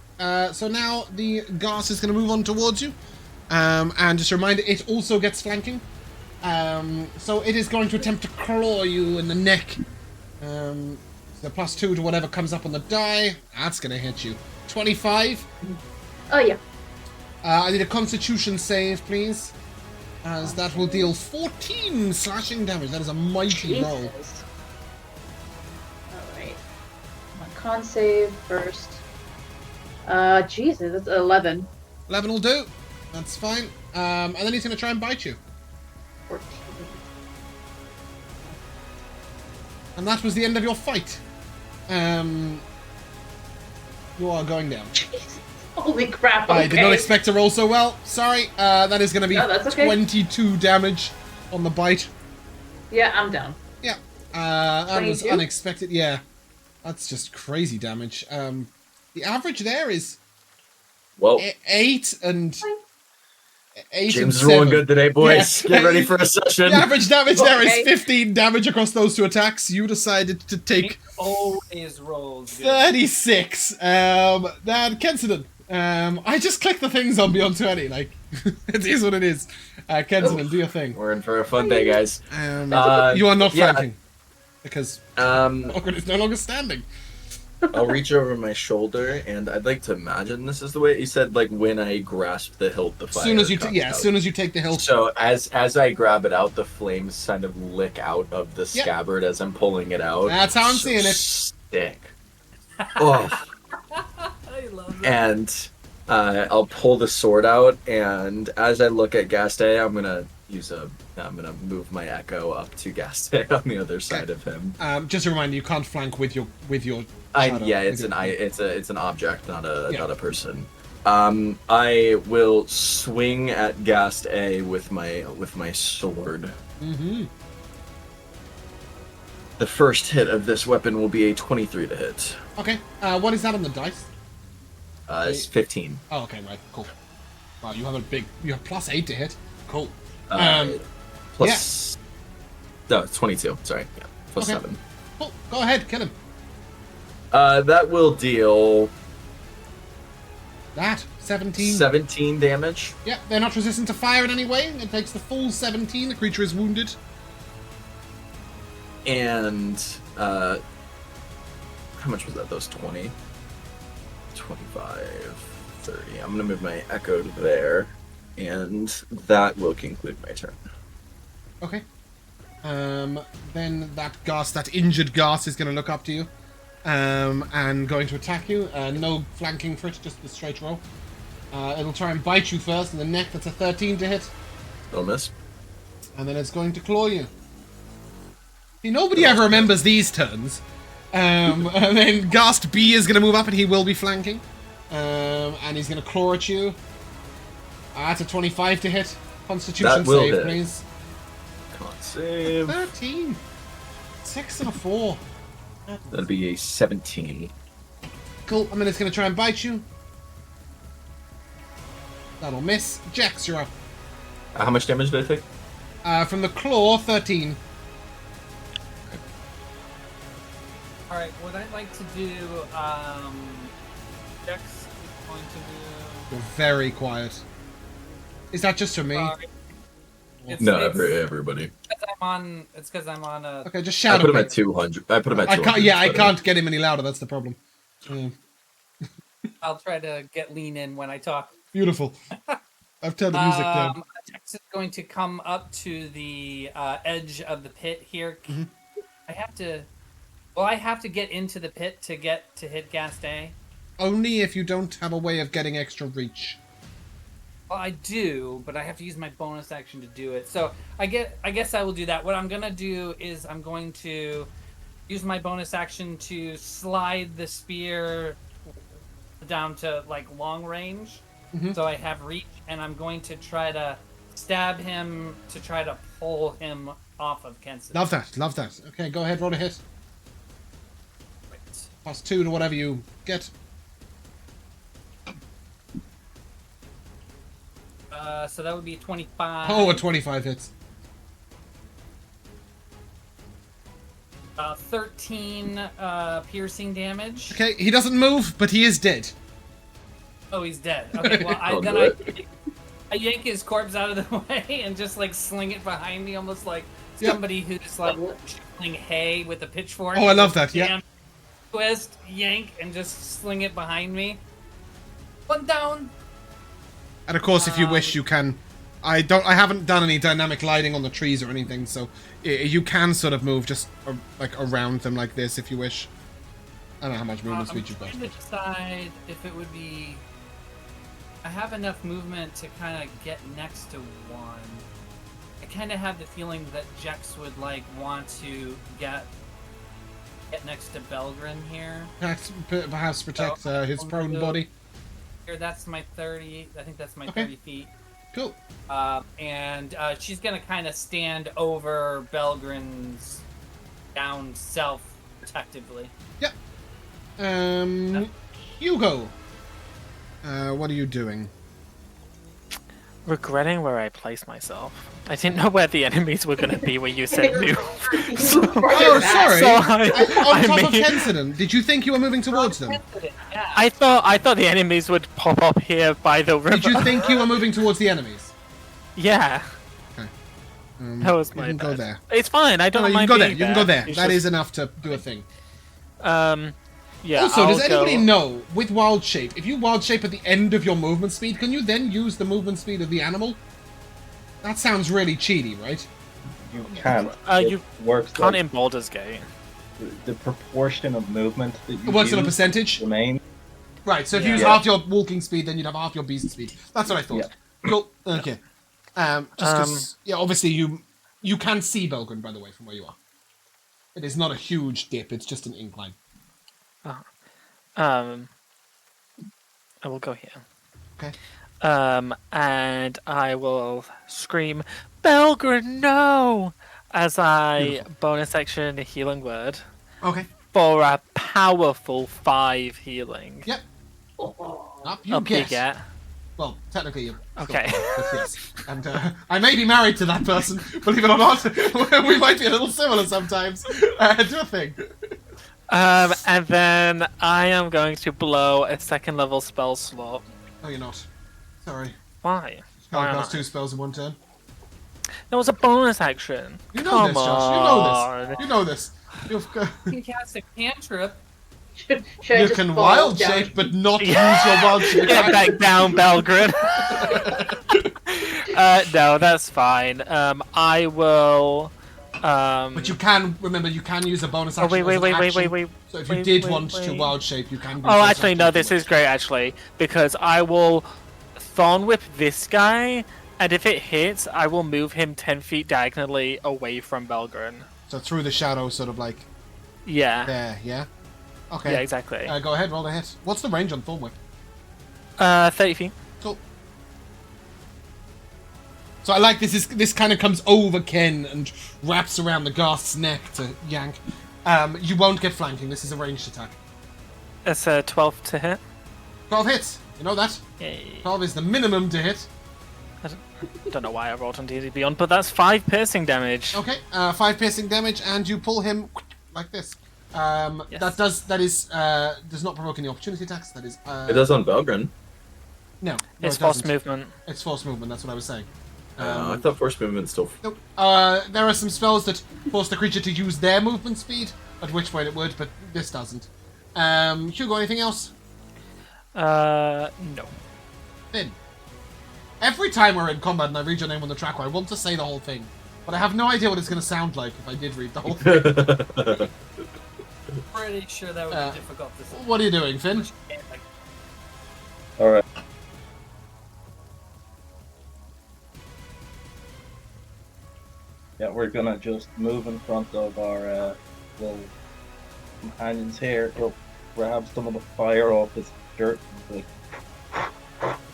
So now the Ghast is going to move on towards you. And just a reminder, it also gets flanking. So it is going to attempt to claw you in the neck. The +2 to whatever comes up on the die. That's going to hit you. 25. Oh yeah. I need a Constitution save, please. As that will deal 14 slashing damage. That is a mighty roll. Alright. My con save first. Jesus, that's 11. 11 will do. That's fine. And then he's going to try and bite you. 14. And that was the end of your fight. You are going down. Jesus. Holy crap, okay. I did not expect to roll so well. Sorry. That is going to be that's okay. 22 damage on the bite. Yeah, I'm down. Yeah. That was 22? unexpected. Yeah. That's just crazy damage. The average there is Well, 8 and 8 James and is rolling 7. good today, boys. Yeah. Get ready for a session. The average damage there is Okay. 15 damage across those 2 attacks. You decided to take Always rolls good. 36. Then Kensinan. I just clicked the things on Beyond 20. Like, it is what it is. Kensinan, do your thing. We're in for a fun day, guys. You are not yeah. flanking. Because Ogre is no longer standing. I'll reach over my shoulder, and I'd like to imagine this is the way you said, like when I grasp the hilt, the fire. As soon as you comes out. as soon as you take the hilt. So as I grab it out, the flames kind of lick out of the Yep. scabbard as I'm pulling it out. That's how I'm So seeing it. Stick. Oh. I love that. And I'll pull the sword out, and as I look at Gaste, I'm gonna move my echo up to Gaste on the other side of him. Just a reminder, you can't flank with your shadow. It's an object, not a person. I will swing at Gaste with my sword. Mm-hmm. The first hit of this weapon will be a 23 to hit. Okay. What is that on the dice? It's 15. Oh, okay, right, cool. Wow, you have +8 to hit. Cool. Plus. No, it's 22. Sorry, yeah, plus Okay. 7. Cool. Go ahead, kill him. That will deal That 17. 17 damage. Yeah, they're not resistant to fire in any way. It takes the full 17. The creature is wounded. And how much was that? Those 20, 25, 30. I'm gonna move my echo to there, and that will conclude my turn. Okay. Then that injured Gas is going to look up to you, and going to attack you. No flanking for it, just the straight roll. It'll try and bite you first in the neck. That's a 13 to hit, Don't miss. and then it's going to claw you. See, nobody ever remembers these turns. And then Ghast B is going to move up, and he will be flanking. And he's going to claw at you. That's a 25 to hit. Constitution That will save, hit. please. Con save. 13. 6 and a 4. That'll be a 17. Cool. And then it's going to try and bite you. That'll miss. Jax, you're up. How much damage did I take? From the claw, 13. Alright, what I'd like to do, Dex is going to do... You're very quiet. Is that just for me? Sorry. It's- No, it's- everybody. It's because I'm on a... Okay, just I shout put him at at 200. I put him at I 200. can't. Yeah, I but, can't get him any louder. That's the problem. Yeah. I'll try to get lean in when I talk. Beautiful. I've turned the music down. Dex is going to come up to the edge of the pit here. Mhm. I have to... Well, I have to get into the pit to hit Gaste. Only if you don't have a way of getting extra reach. Well, I do, but I have to use my bonus action to do it. So I guess I will do that. What I'm gonna do is I'm going to use my bonus action to slide the spear down to like long range, Mhm. so I have reach, and I'm going to try to stab him to try to pull him off of Kenson. Love that. Love that. Okay, go ahead. Roll a hit. Right. +2 to whatever you get. So that would be 25. Oh, a 25 hits. 13 piercing damage. Okay, he doesn't move, but he is dead. Oh, he's dead. Okay, well, I'll do I yank his corpse out of the way and just like sling it behind me, almost like Yep. somebody who's like shoveling hay with a pitchfork. Oh, I love that. Yeah. Jam, twist, yank, and just sling it behind me. One down. And of course, if you wish, you can. I haven't done any dynamic lighting on the trees or anything, so you can sort of move just like around them like this if you wish. I don't know how much movement speed you've got. I'm trying to decide if it would be. I have enough movement to kind of get next to one. I kind of have the feeling that Jex would like want to get next to Belgrin here. Perhaps protect his I'll prone move. body. Here, that's my 30. I think that's my Okay. 30 feet. Cool. And she's gonna kind of stand over Belgrin's down self protectively. Yep. Hugo. What are you doing? Regretting where I placed myself. I didn't know where the enemies were going to be when you said move. Oh, sorry. So On top of made- Tensidon, did you think you were moving towards them? Yeah. I thought the enemies would pop up here by the river. Did you think you were moving towards the enemies? Yeah. That was you my can go bad. there. It's fine. I No, don't no, you can mind go there. being You can go there. It's That just- is enough to do a thing. Yeah. Also, I'll does anybody go- know, with Wild Shape, if you Wild Shape at the end of your movement speed, can you then use the movement speed of the animal? That sounds really cheaty, right? You can't. You works can't like in Baldur's Gate. the proportion of movement that you It works on a use percentage? remains. Right, so if you use Yeah. half your walking speed, then you'd have half your beast speed. That's what I thought. Cool. Okay. Just 'cause, yeah, obviously you can see Belgrin, by the way, from where you are. It is not a huge dip, it's just an incline. I will go here. Okay. And I will scream, Belgrin, no! As I Beautiful. bonus action healing word Okay. for a powerful 5 healing. Yep. Up you Up you get. get. Well, technically you're still Okay. fine, but yes. And I may be married to that person, believe it or not. We might be a little similar sometimes. Do a thing. And then I am going to blow a 2nd level spell slot. No, you're not. Sorry. Why? Can't Why cast not? 2 spells in one turn. That was a bonus action. You know Come this, Josh. You know on. this. You know this. You've got... You can cast a cantrip. Should I You just can fall wild down? shape, but not use your wild shape. Get back down, Belgrin. No, that's fine. I will. But you can, remember, you can use a bonus Oh, action. wait. So if you did want to wait. wild shape, you can do Oh, bonus actually, action no, if you this wish. is great, actually. Because I will Thorn Whip this guy, and if it hits, I will move him 10 feet diagonally away from Belgrin. So through the shadow, sort of like Yeah. there, yeah? Okay. Yeah, exactly. Go ahead, roll the hit. What's the range on Thorn Whip? 30 feet. Cool. So I like this kind of comes over Ken and wraps around the ghast's neck to yank. You won't get flanking, this is a ranged attack. It's a 12 to hit. 12 hits, you know that? Yay. 12 is the minimum to hit. Don't know why I rolled on D&D Beyond, but that's 5 piercing damage. Okay, 5 piercing damage, and you pull him like this. Yes. Does not provoke any opportunity attacks. That is. It does on Belgrin. No, It's it force doesn't. movement. It's force movement. That's what I was saying. I thought force movement still. Nope. There are some spells that force the creature to use their movement speed, at which point it would, but this doesn't. Hugo, anything else? No. Finn. Every time we're in combat and I read your name on the track, I want to say the whole thing, but I have no idea what it's going to sound like if I did read the whole thing. Pretty sure that would be difficult to say. What are you doing, Finn? Like, All right. Yeah, we're gonna just move in front of our little companions here. We'll grab some of the fire off his shirt like,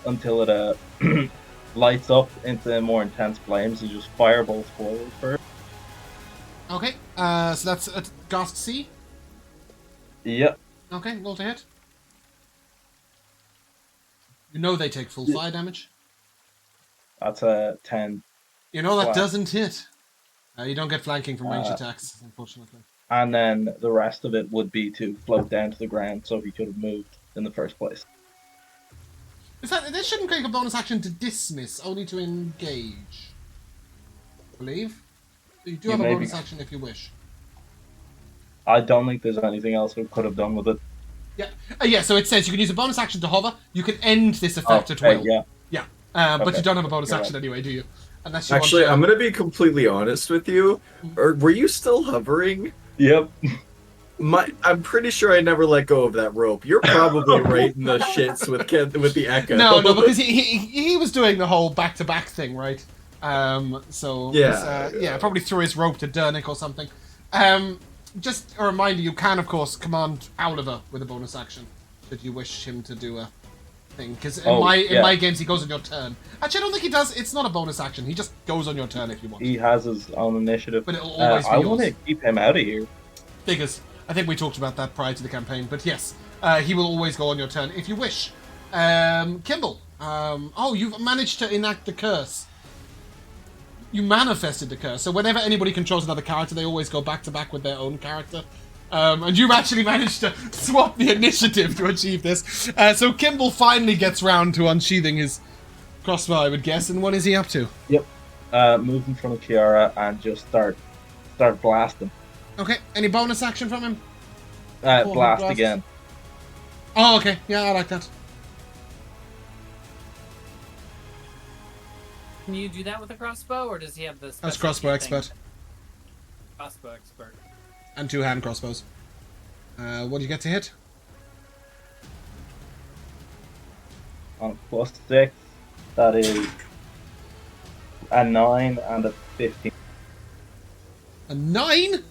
until it lights up into more intense flames and just fireballs forward first. Okay, so that's at Ghast C. Yep. Okay, roll to hit. You know they take full fire damage. That's a 10. You know that Wow. doesn't hit. You don't get flanking from ranged attacks, unfortunately. And then the rest of it would be to float down to the ground so he could have moved in the first place. This shouldn't take a bonus action to dismiss, only to engage. I believe. You do You have a may bonus be- action if you wish. I don't think there's anything else we could have done with it. Yeah, yeah. So it says you can use a bonus action to hover. You can end this effect at Okay, will. yeah. Yeah, but Okay. you don't have a bonus You're action right. anyway, do you? Unless you Actually, want to... I'm gonna be completely honest with you. Or were you still hovering? Yep. I'm pretty sure I never let go of that rope. You're probably right in the shits with the echo. No, because he was doing the whole back-to-back thing, right? So Yeah. probably threw his rope to Dernick or something. Just a reminder, you can of course command Oliver with a bonus action should you wish him to do a thing. Because in my games he goes on your turn. Actually, I don't think he does. It's not a bonus action. He just goes on your turn if you want. He has his own initiative. But it'll always be I yours. want to keep him out of here. Figures. I think we talked about that prior to the campaign, but yes. He will always go on your turn if you wish. Kimball. Oh, you've managed to enact the curse. You manifested the curse. So whenever anybody controls another character, they always go back to back with their own character. And you've actually managed to swap the initiative to achieve this. So Kimball finally gets round to unsheathing his crossbow, I would guess. And what is he up to? Yep. Move in front of Kiara and just start blasting. Okay. Any bonus action from him? Blast again. Oh, okay. Yeah, I like that. Can you do that with a crossbow, or does he have this? That's crossbow expert. Crossbow expert. And 2-hand crossbows. What do you get to hit? On a +6, that is a 9 and a 15. A 9?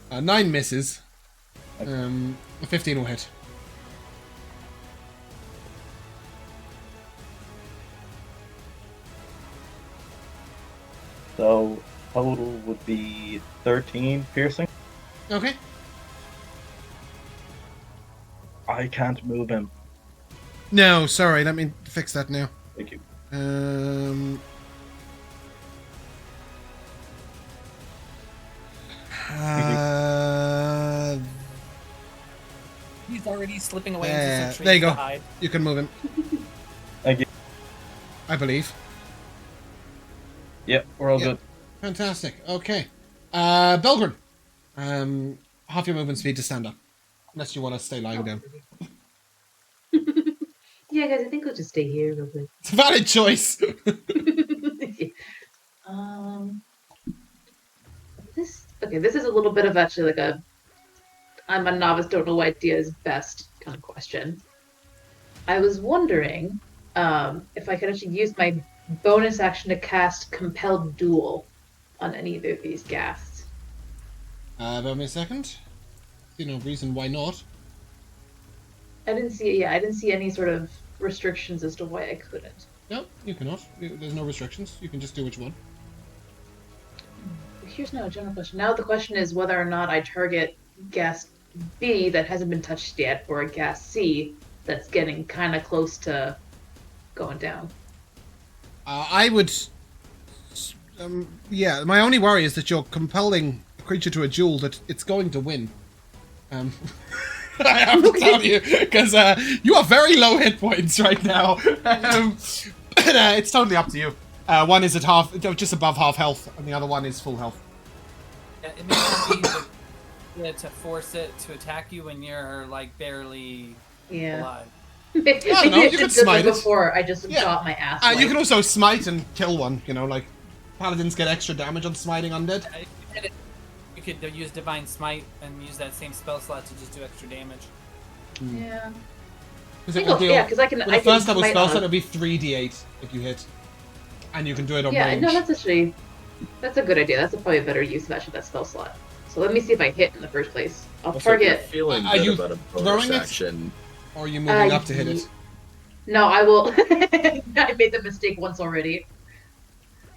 A 9 misses. Okay. A 15 will hit. So total would be 13 piercing. Okay. I can't move him. No, sorry. Let me fix that now. Thank you. He's already slipping away into some trees there you to go. hide. You can move him. Thank you. I believe. Yep, we're all Yeah. good. Fantastic. Okay. Belgrin. Half your movement speed to stand up. Unless you want to stay lying down. Yeah, guys, I think I'll just stay here real quick. It's a valid choice. This is a little bit of actually like a I'm a novice, don't know what idea is best kind of question. I was wondering if I could actually use my bonus action to cast Compelled Duel on any of these ghasts. Bear me a second. See no reason why not. I didn't see any sort of restrictions as to why I couldn't. No, you cannot. There's no restrictions. You can just do what you want. Here's now a general question. Now the question is whether or not I target ghast B that hasn't been touched yet, or a ghast C that's getting kind of close to going down. I would... yeah, my only worry is that you're compelling a creature to a duel that it's going to win. I have to tell you, because you are very low hit points right now. It's totally up to you. One is at just above half health, and the other one is full health. Yeah, it may not be to force it to attack you when you're like barely alive. Maybe know, I you should could do smite it it. before I just Yeah. got my ass. You can also smite and kill one, you know, like paladins get extra damage on smiting undead. You could use Divine Smite and use that same spell slot to just do extra damage. Yeah. Because I can. with I the first can level smite spell on slot, a- it'll be 3d8 if you hit. And you can do it on Yeah, range. no, that's a good idea. That's probably a better use of actually that spell slot. So let me see if I hit in the first place. I'll Also, if you're target. feeling Are good you about a bonus throwing it? action. Or are you moving up to hit it? No, I will. I made the mistake once already.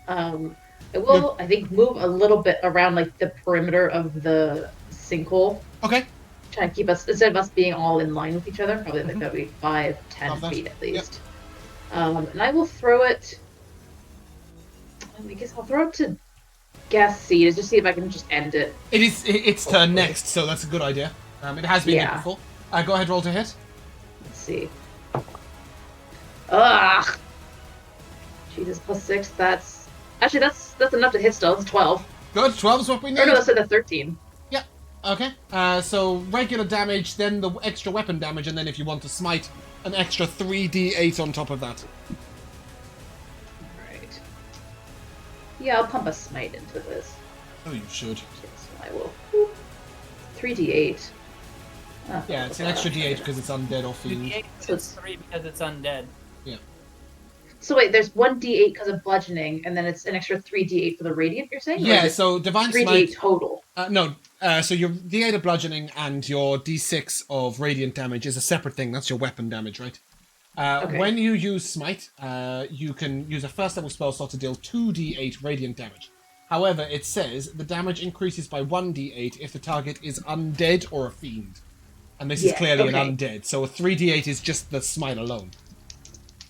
I will, I think, move a little bit around like the perimeter of the sinkhole. Okay. Try and keep us, instead of us being all in line with each other, probably like that'll be 5, 10 Love that. feet at least. And I will throw it. I guess I'll throw it to gas seed just see if I can just end it. It's turn next, so that's a good idea. It has been hit before. Go ahead, roll to hit. Let's see. Ugh. Jesus, +6. That's actually that's enough to hit still. It's 12. Good, 12 is what we need. Or no, that's a 13. Yeah. Okay. So regular damage, then the extra weapon damage, and then if you want to smite, an extra 3d8 on top of that. Right. Yeah, I'll pump a smite into this. Oh, you should. Yes, I will. 3d8. Oh, Yeah, it's an extra d8 because it's undead or fiend. So it's 3 because it's undead. Yeah. So wait, there's 1d8 because of bludgeoning, and then it's an extra 3d8 for the radiant, you're saying? Or Yeah, is it so Divine 3d8 Smite... total. No, so your d8 of bludgeoning and your d6 of radiant damage is a separate thing. That's your weapon damage, right? Okay. When you use Smite, you can use a first level spell slot to deal 2d8 radiant damage. However, it says the damage increases by 1d8 if the target is undead or a fiend. And this is clearly okay. an undead, so a 3d8 is just the smite alone.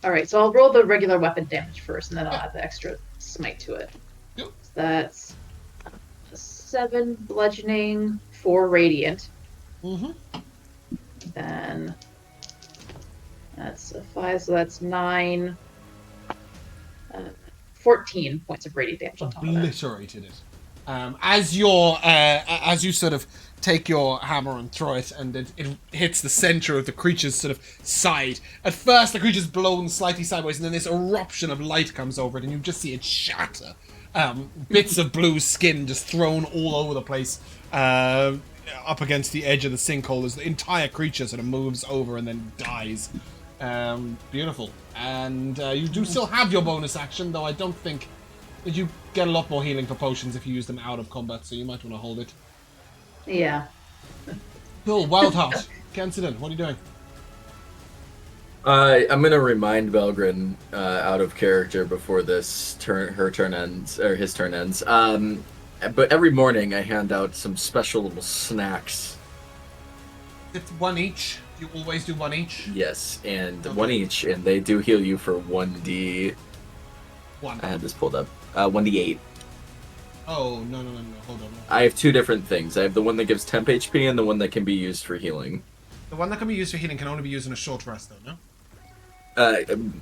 All right, so I'll roll the regular weapon damage first, and then I'll add the extra smite to it. Yep. So that's 7 bludgeoning, 4 radiant. Mm-hmm. Then that's a 5, so that's 9. 14 points of radiant damage on top of that. Obliterated it. As you sort of take your hammer and throw it, and it hits the center of the creature's sort of side. At first, the creature's blown slightly sideways, and then this eruption of light comes over it, and you just see it shatter. Bits of blue skin just thrown all over the place, up against the edge of the sinkhole as the entire creature sort of moves over and then dies. Beautiful. And you do still have your bonus action, though I don't think that you get a lot more healing for potions if you use them out of combat, so you might want to hold it. Yeah. Cool. Wild Heart. Kensidon, what are you doing? I'm gonna remind Belgrin out of character before this his turn ends. But every morning I hand out some special little snacks. It's one each. You always do one each? Yes, and Okay. one each, and they do heal you for 1d. One. I had this pulled up. 1d8. Oh, no. Hold on. I have two different things. I have the one that gives temp HP and the one that can be used for healing. The one that can be used for healing can only be used in a short rest, though, no?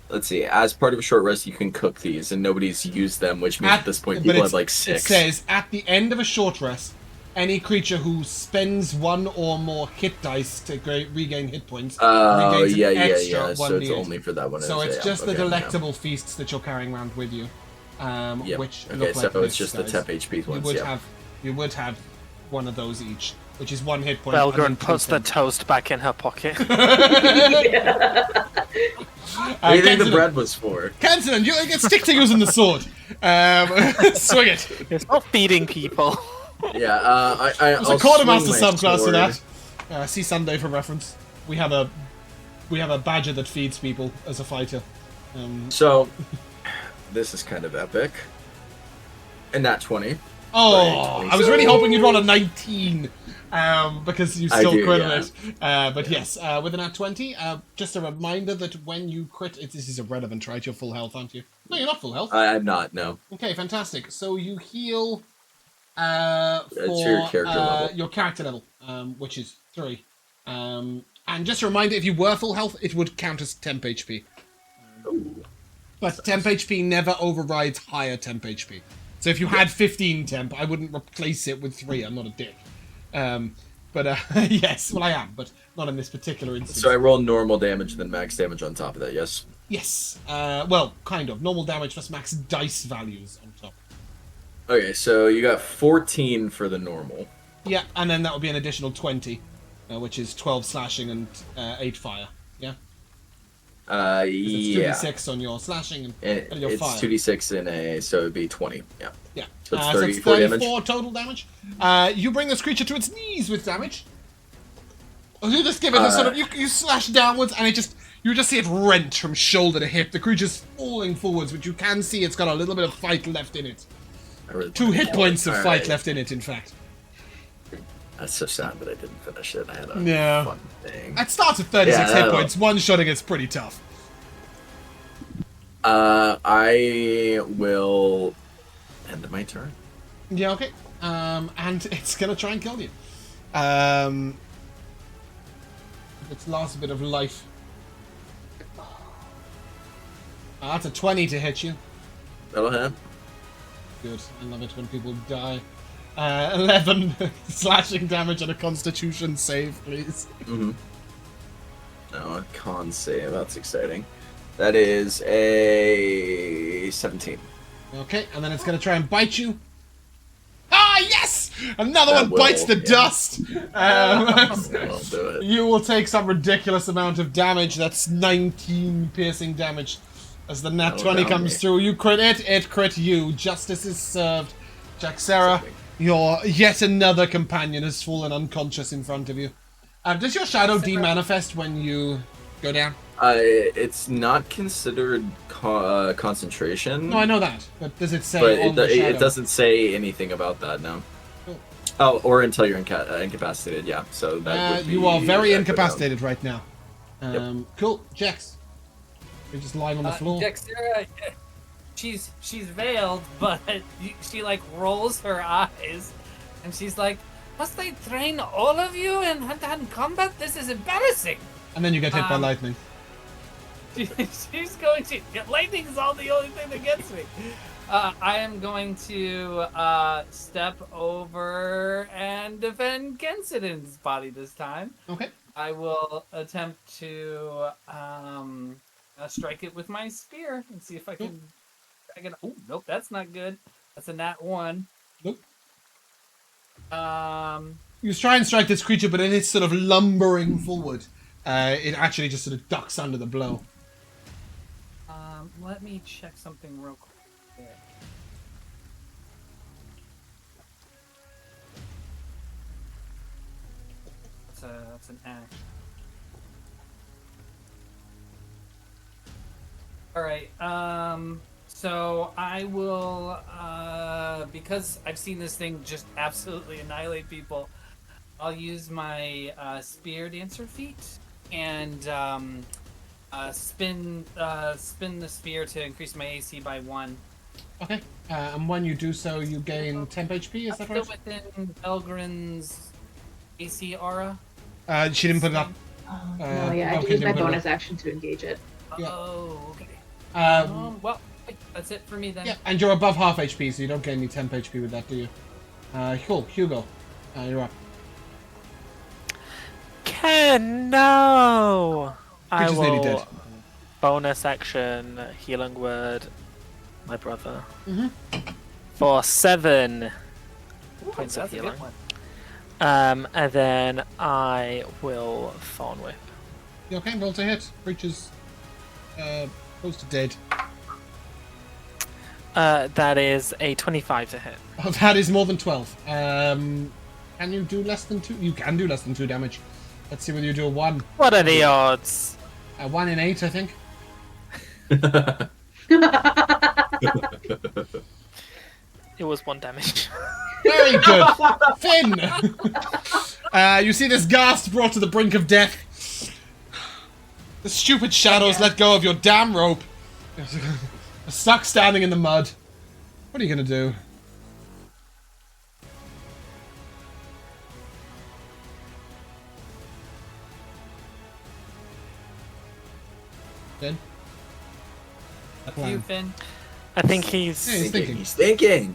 Let's see. As part of a short rest, you can cook these, and nobody's used them, which means at this point people have like 6. It says, at the end of a short rest, any creature who spends 1 or more hit dice to regain hit points regains an extra So it's 1d8. only for that one. So it's yeah, just the okay, delectable feasts that you're carrying around with you. Yep. Which Okay, look like so it's this, just the guys. temp HP ones. You would have one of those each, which is 1 hit point. Belgrin and then puts 2 the temp. toast back in her pocket. What do you think the Kensidon, bread was for? Kensidon, you get stick to using the sword. Swing it. It's not feeding people. Yeah, There's a quartermaster subclass to that. See Sunday for reference. We have a badger that feeds people as a fighter. So, this is kind of epic. And that 20. Oh, I was really hoping you'd roll a 19, because you still do, critted it. But yes, with an at 20, just a reminder that when you crit, this is irrelevant, right? You're full health, aren't you? No, you're not full health. I'm not, no. Okay, fantastic. So you heal It's for your character level. your character level, which is 3. And just a reminder, if you were full health, it would count as temp HP. But temp HP never overrides higher temp HP. So if you had 15 temp, I wouldn't replace it with 3. I'm not a dick. Yes, well I am, but not in this particular instance. So I roll normal damage, then max damage on top of that, yes? Yes. Well, kind of. Normal damage plus max dice values on top. Okay, so you got 14 for the normal. Yeah, and then that would be an additional 20, which is 12 slashing and 8 fire. Yeah? Yeah. It's 2d6 on your slashing and your It's fire. 2d6 in a, so it'd be 20, yeah. Yeah. So it's So 34 it's damage. 34 total damage. You bring this creature to its knees with damage. You just give it a sort of... You slash downwards and you just see it rent from shoulder to hip. The creature's falling forwards, but you can see it's got a little bit of fight left in it. I really 2 wanna hit kill points it. of All fight right. left in it, in fact. That's so sad that I didn't finish it. I had a Yeah. fun thing. It starts at 36 Yeah, hit that'll- points. One-shotting it's pretty tough. I will end my turn. Yeah, okay. And it's gonna try and kill you. Its last bit of life. That's a 20 to hit you. That'll hit. Good. I love it when people die. 11 slashing damage and a constitution save, please. Mm-hmm. No, a con save. That's exciting. That is a 17. Okay, and then it's gonna try and bite you. Ah, yes! Another That one will, bites the yeah. dust! I'll do it. You will take some ridiculous amount of damage. That's 19 piercing damage. As the nat That'll 20 down comes me. through, you crit it crit you. Justice is served. Jaxera, your yet another companion has fallen unconscious in front of you. Does your shadow de-manifest when you go down? It's not considered concentration. No, I know that. But does it say But on the shadow? it doesn't say anything about that, no. Oh, or until you're incapacitated. Yeah. So that would be, you are very that incapacitated right now. Yep. Cool, Jax. You're just lying on the floor. Dexterra, she's veiled, but she like rolls her eyes, and she's like, "Must I train all of you in hand-to-hand combat? This is embarrassing." And then you get hit by lightning. She's going to. Lightning is all the only thing that gets me. I am going to step over and defend Kensidin's body this time. Okay. I will attempt to strike it with my spear and see if I can. Oh, nope, that's not good. That's a nat 1. Nope. You try and strike this creature, but it is sort of lumbering forward. It actually just sort of ducks under the blow. Let me check something real quick. That's an action. All right. So I will, because I've seen this thing just absolutely annihilate people. I'll use my spear dancer feat and spin the spear to increase my AC by 1. Okay. And when you do so, you gain temp HP. Is that right? Still within Belgrin's AC aura. She didn't put it up. No, yeah, I have to use my bonus action to engage it. Yeah. Oh, okay. Well, that's it for me then. Yeah, and you're above half HP, so you don't gain any temp HP with that, do you? Cool. Hugo, you're up. Ken, no! I Creature's nearly will dead. bonus action healing word my brother Mm-hmm. for 7 Ooh, points of that's a good healing. one. And then I will Thorn Whip. You okay? Roll to hit. Creature's close to dead. That is a 25 to hit. Oh, that is more than 12. Can you do less than 2? You can do less than 2 damage. Let's see whether you do a 1. What are the odds? 1 in 8, I think. It was 1 damage. Very good. Finn! You see this ghast brought to the brink of death. The stupid shadows let go of your damn rope. You're stuck standing in the mud. What are you going to do? Finn? Up to you, Finn. I think he's... Yeah, he's thinking. He's thinking.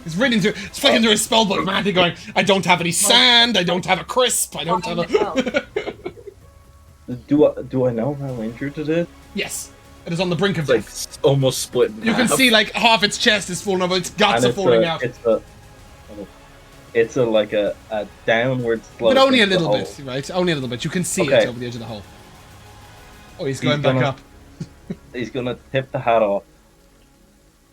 He's reading through. He's flicking through his spellbook, man. He's going, I don't have any sand. I don't have a crisp. I don't have a. Do I know how injured it is? Yes, it is on the brink of Like death. almost split in You can half. see like half its chest is falling over. Its guts And are falling out, It's like a downward slope. but only a into the little hole. bit, right? Only a little bit. You can see Okay. it over the edge of the hole. Oh, he's going back gonna- up. He's gonna tip the hat off.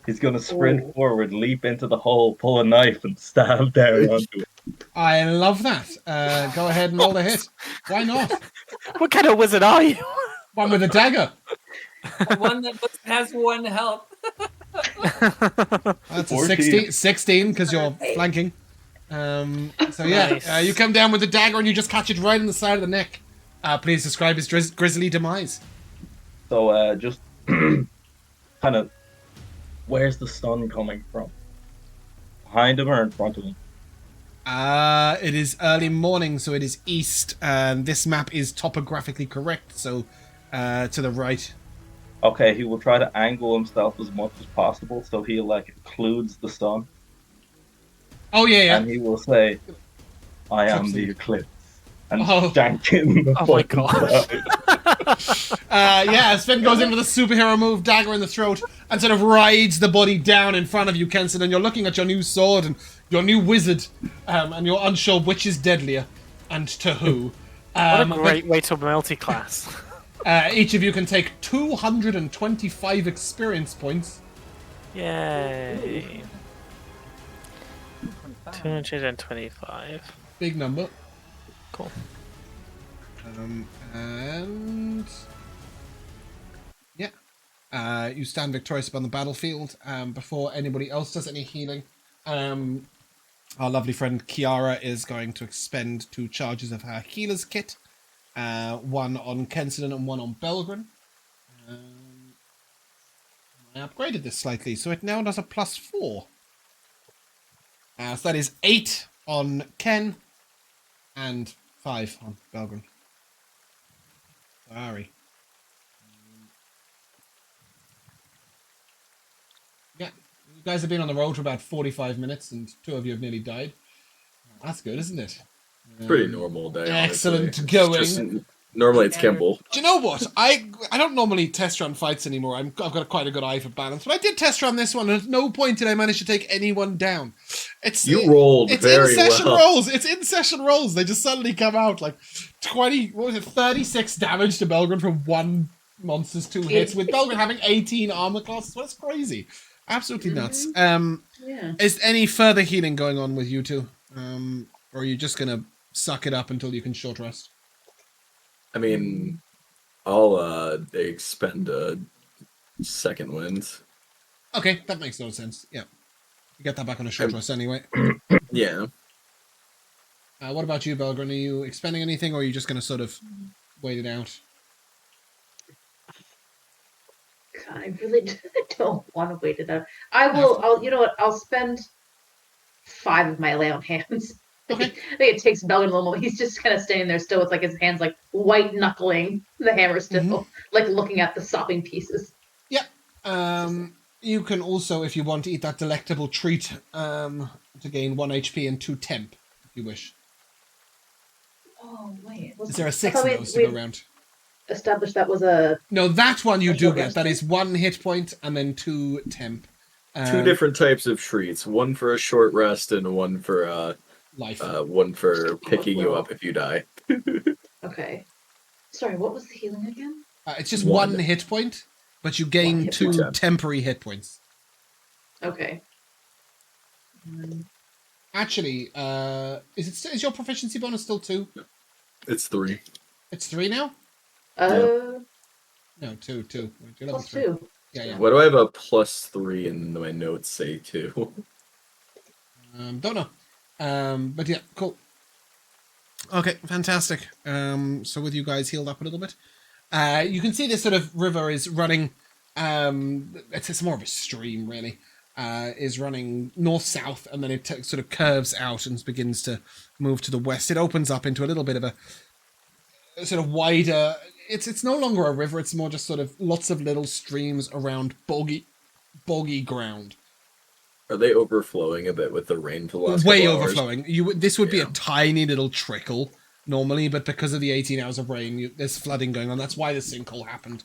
He's gonna sprint forward, leap into the hole, pull a knife, and stab down onto it. I love that. Go ahead and roll the hit. Why not? What kind of wizard are you? One with a dagger. One that has 1 health. That's a 14. 16 because you're flanking. So yeah, Nice. you come down with the dagger and you just catch it right in the side of the neck. Please describe his grisly demise. So just kind of, where's the sun coming from? Behind him or in front of him? It is early morning, so it is east, and this map is topographically correct, so to the right. Okay, he will try to angle himself as much as possible so he like includes the sun, Oh yeah, and he will say, "I am the eclipse," and Oh. jank in the Oh my fucking God. side. yeah. Sven goes in with a superhero move, dagger in the throat, and sort of rides the body down in front of you, Kenson. And you're looking at your new sword and your new wizard, and you're unsure which is deadlier and to who. What a great way to multi-class. Each of you can take 225 experience points. Yay. 225. Big number. Cool. And yeah, you stand victorious upon the battlefield before anybody else does any healing. Our lovely friend Kiara is going to expend 2 charges of her healer's kit. One on Kenson and one on Belgren. I upgraded this slightly, so it now does a +4. So that is 8 on Ken and 5 on Belgren. Sorry. Yeah, you guys have been on the road for about 45 minutes, and 2 of you have nearly died. That's good, isn't it? Pretty normal day. Excellent honestly. going. Just, normally it's Kimball. Do you know what? I don't normally test run fights anymore. I've got quite a good eye for balance, but I did test run this one, and at no point did I manage to take anyone down. You rolled very well. It's in-session rolls. It's in-session rolls. They just suddenly come out like 36 damage to Belgren from 1 monster's 2 hits, with Belgren having 18 armor classes. Well, that's crazy. Absolutely nuts. Yeah. Is any further healing going on with you two? Or are you just going to suck it up until you can short rest? I mean, I'll expend a second wind. Okay, that makes no sense. Yeah. You get that back on a short rest anyway. Yeah. What about you, Belgren? Are you expending anything, or are you just going to sort of wait it out? God, I really don't want to wait it out. I'll, you know what? I'll spend 5 of my lay on hands. Okay. I think it takes Belgren a little moment. He's just kind of standing there still with like his hands like white knuckling the hammer still, like looking at the sopping pieces. Yeah. You can also, if you want, eat that delectable treat to gain 1 HP and 2 temp, if you wish. Oh wait, Is there a 6 of those to go around? Established that was a... No, that one you do get. That resting? is 1 hit point and then 2 temp. 2 different types of treats. One for a short rest and one for Life. one for picking you up if you die. Okay. Sorry, what was the healing again? It's just 1. 1 hit point, but you gain hit 2 point. temporary hit points. Okay. Actually, is your proficiency bonus still 2? It's 3. It's 3 now? Uh, No, 2. You're level plus 3. 2. Yeah. Why do I have a +3 and my notes say 2? Don't know. But yeah, cool. Okay, fantastic. So with you guys healed up a little bit, you can see this sort of river is running. It's more of a stream, really. Is running north-south, and then it sort of curves out and begins to move to the west. It opens up into a little bit of a sort of wider. It's no longer a river. It's more just sort of lots of little streams around boggy ground. Are they overflowing a bit with the rain for the last Way couple hours? overflowing. This would be a tiny little trickle normally, but because of the 18 hours of rain, there's flooding going on. That's why the sinkhole happened.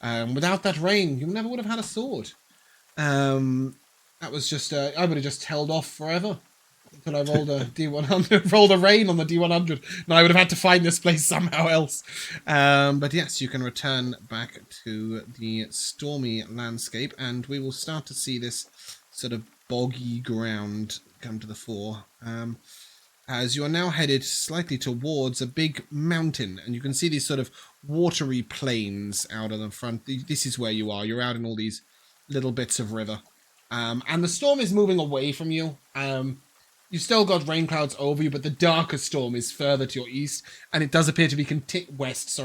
Without that rain, you never would have had a sword. That was just I would have just held off forever until I rolled a D100, rolled a rain on the D100. And I would have had to find this place somehow else. But yes, you can return back to the stormy landscape, and we will start to see this sort of boggy ground come to the fore. As you are now headed slightly towards a big mountain, and you can see these sort of watery plains out on the front. This is where you are. You're out in all these little bits of river. And the storm is moving away from you. You still got rain clouds over you, but the darker storm is further to your east, and it does appear to be west,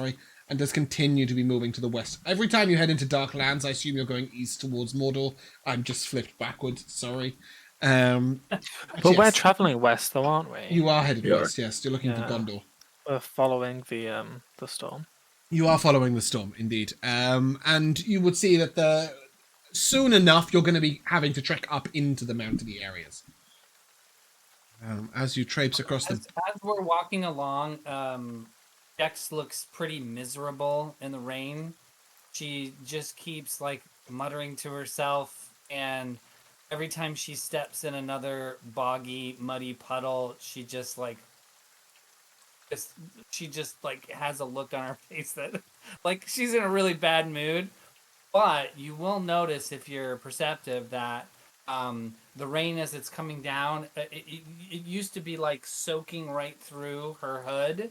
and does continue to be moving to the west. Every time you head into Dark Lands, I assume you're going east towards Mordor. I'm just flipped backwards, sorry. But yes, we're traveling west, though, aren't we? You are headed west, yes. You're looking for Gondor. We're following the storm. You are following the storm, indeed. And you would see that soon enough, you're going to be having to trek up into the mountainy areas. As you traipse across As we're walking along, Dex looks pretty miserable in the rain. She just keeps like muttering to herself, and every time she steps in another boggy, muddy puddle, she just has a look on her face that like she's in a really bad mood. But you will notice, if you're perceptive, that the rain, as it's coming down, it used to be like soaking right through her hood.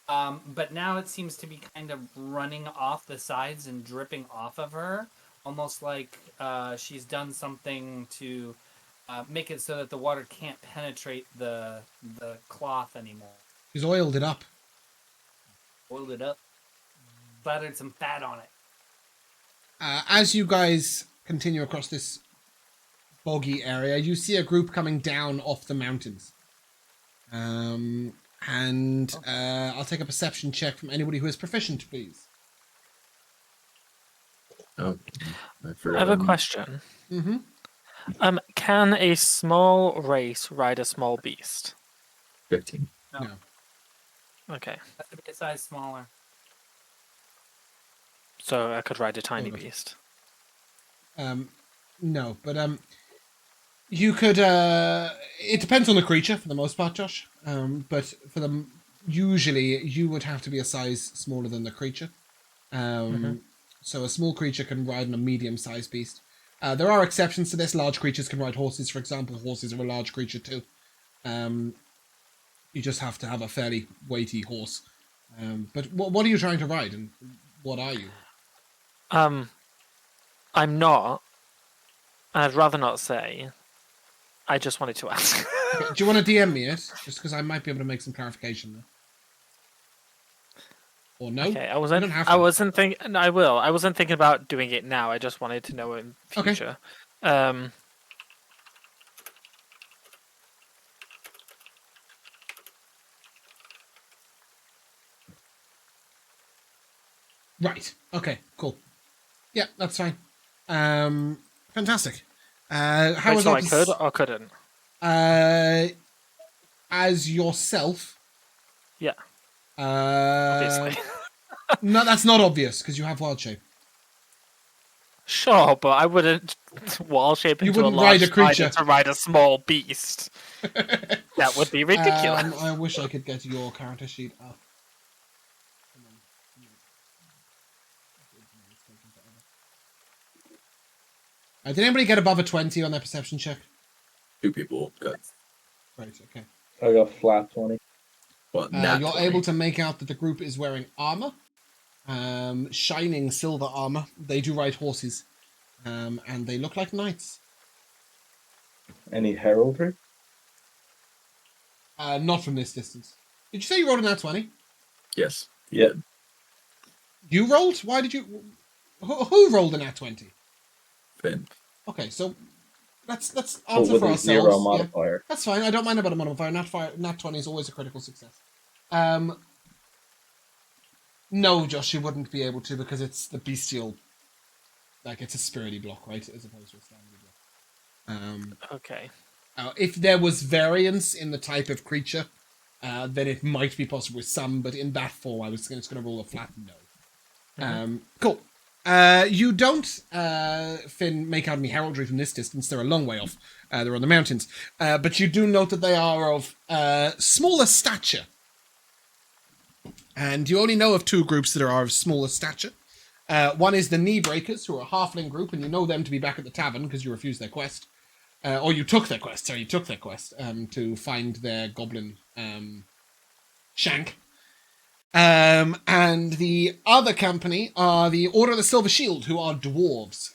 But now it seems to be kind of running off the sides and dripping off of her, almost like she's done something to make it so that the water can't penetrate the cloth anymore. He's oiled it up. Oiled it up, buttered some fat on it. As you guys continue across this boggy area, you see a group coming down off the mountains. And I'll take a perception check from anybody who is proficient, please. Oh, I have a question. Mm-hmm. Can a small race ride a small beast? 15. No. Okay, Has to be a size smaller. so I could ride a tiny Sort of. beast. No, but you could. It depends on the creature for the most part, Josh. But for them, usually you would have to be a size smaller than the creature. So a small creature can ride on a medium-sized beast. There are exceptions to this. Large creatures can ride horses, for example. Horses are a large creature too. You just have to have a fairly weighty horse. But what are you trying to ride, and what are you? I'm not. I'd rather not say. I just wanted to ask. Okay, do you want to DM me it? Just because I might be able to make some clarification there. Or no? Okay, I You wasn't. don't have I to. wasn't thinking. No, I will. I wasn't thinking about doing it now. I just wanted to know in Okay. future. Right. Okay. Cool. Yeah, that's fine. Fantastic. How Wait, was so that? I could or couldn't? As yourself. Yeah. Uh, Obviously. no, that's not obvious because you have wild shape. Sure, but I wouldn't wall shape You into a wouldn't large ride a creature. spider to ride a small beast. That would be ridiculous. I wish I could get your character sheet up. Did anybody get above a 20 on their perception check? 2 people got Right, okay. I got flat 20. You're able to make out that the group is wearing armor. Shining silver armor. They do ride horses. And they look like knights. Any heraldry? Not from this distance. Did you say you rolled a nat 20? Yes. Yeah. You rolled? Why did you... Who rolled a nat 20? Finn. Okay, so let's But answer with for a ourselves. 0 Yeah, modifier. that's fine. I don't mind about a modifier. Nat 20 is always a critical success. No, Josh, you wouldn't be able to because it's the bestial... Like, it's a spirity block, right? As opposed to a standard block. Okay. If there was variance in the type of creature, then it might be possible with some, but in that form, I was just going to roll a flat no. Cool. You don't, Finn, make out any heraldry from this distance. They're a long way off. They're on the mountains. But you do note that they are of smaller stature. And you only know of 2 groups that are of smaller stature. One is the Knee Breakers, who are a halfling group, and you know them to be back at the tavern because you refused their quest. Or you took their quest, to find their goblin shank. And the other company are the Order of the Silver Shield, who are dwarves.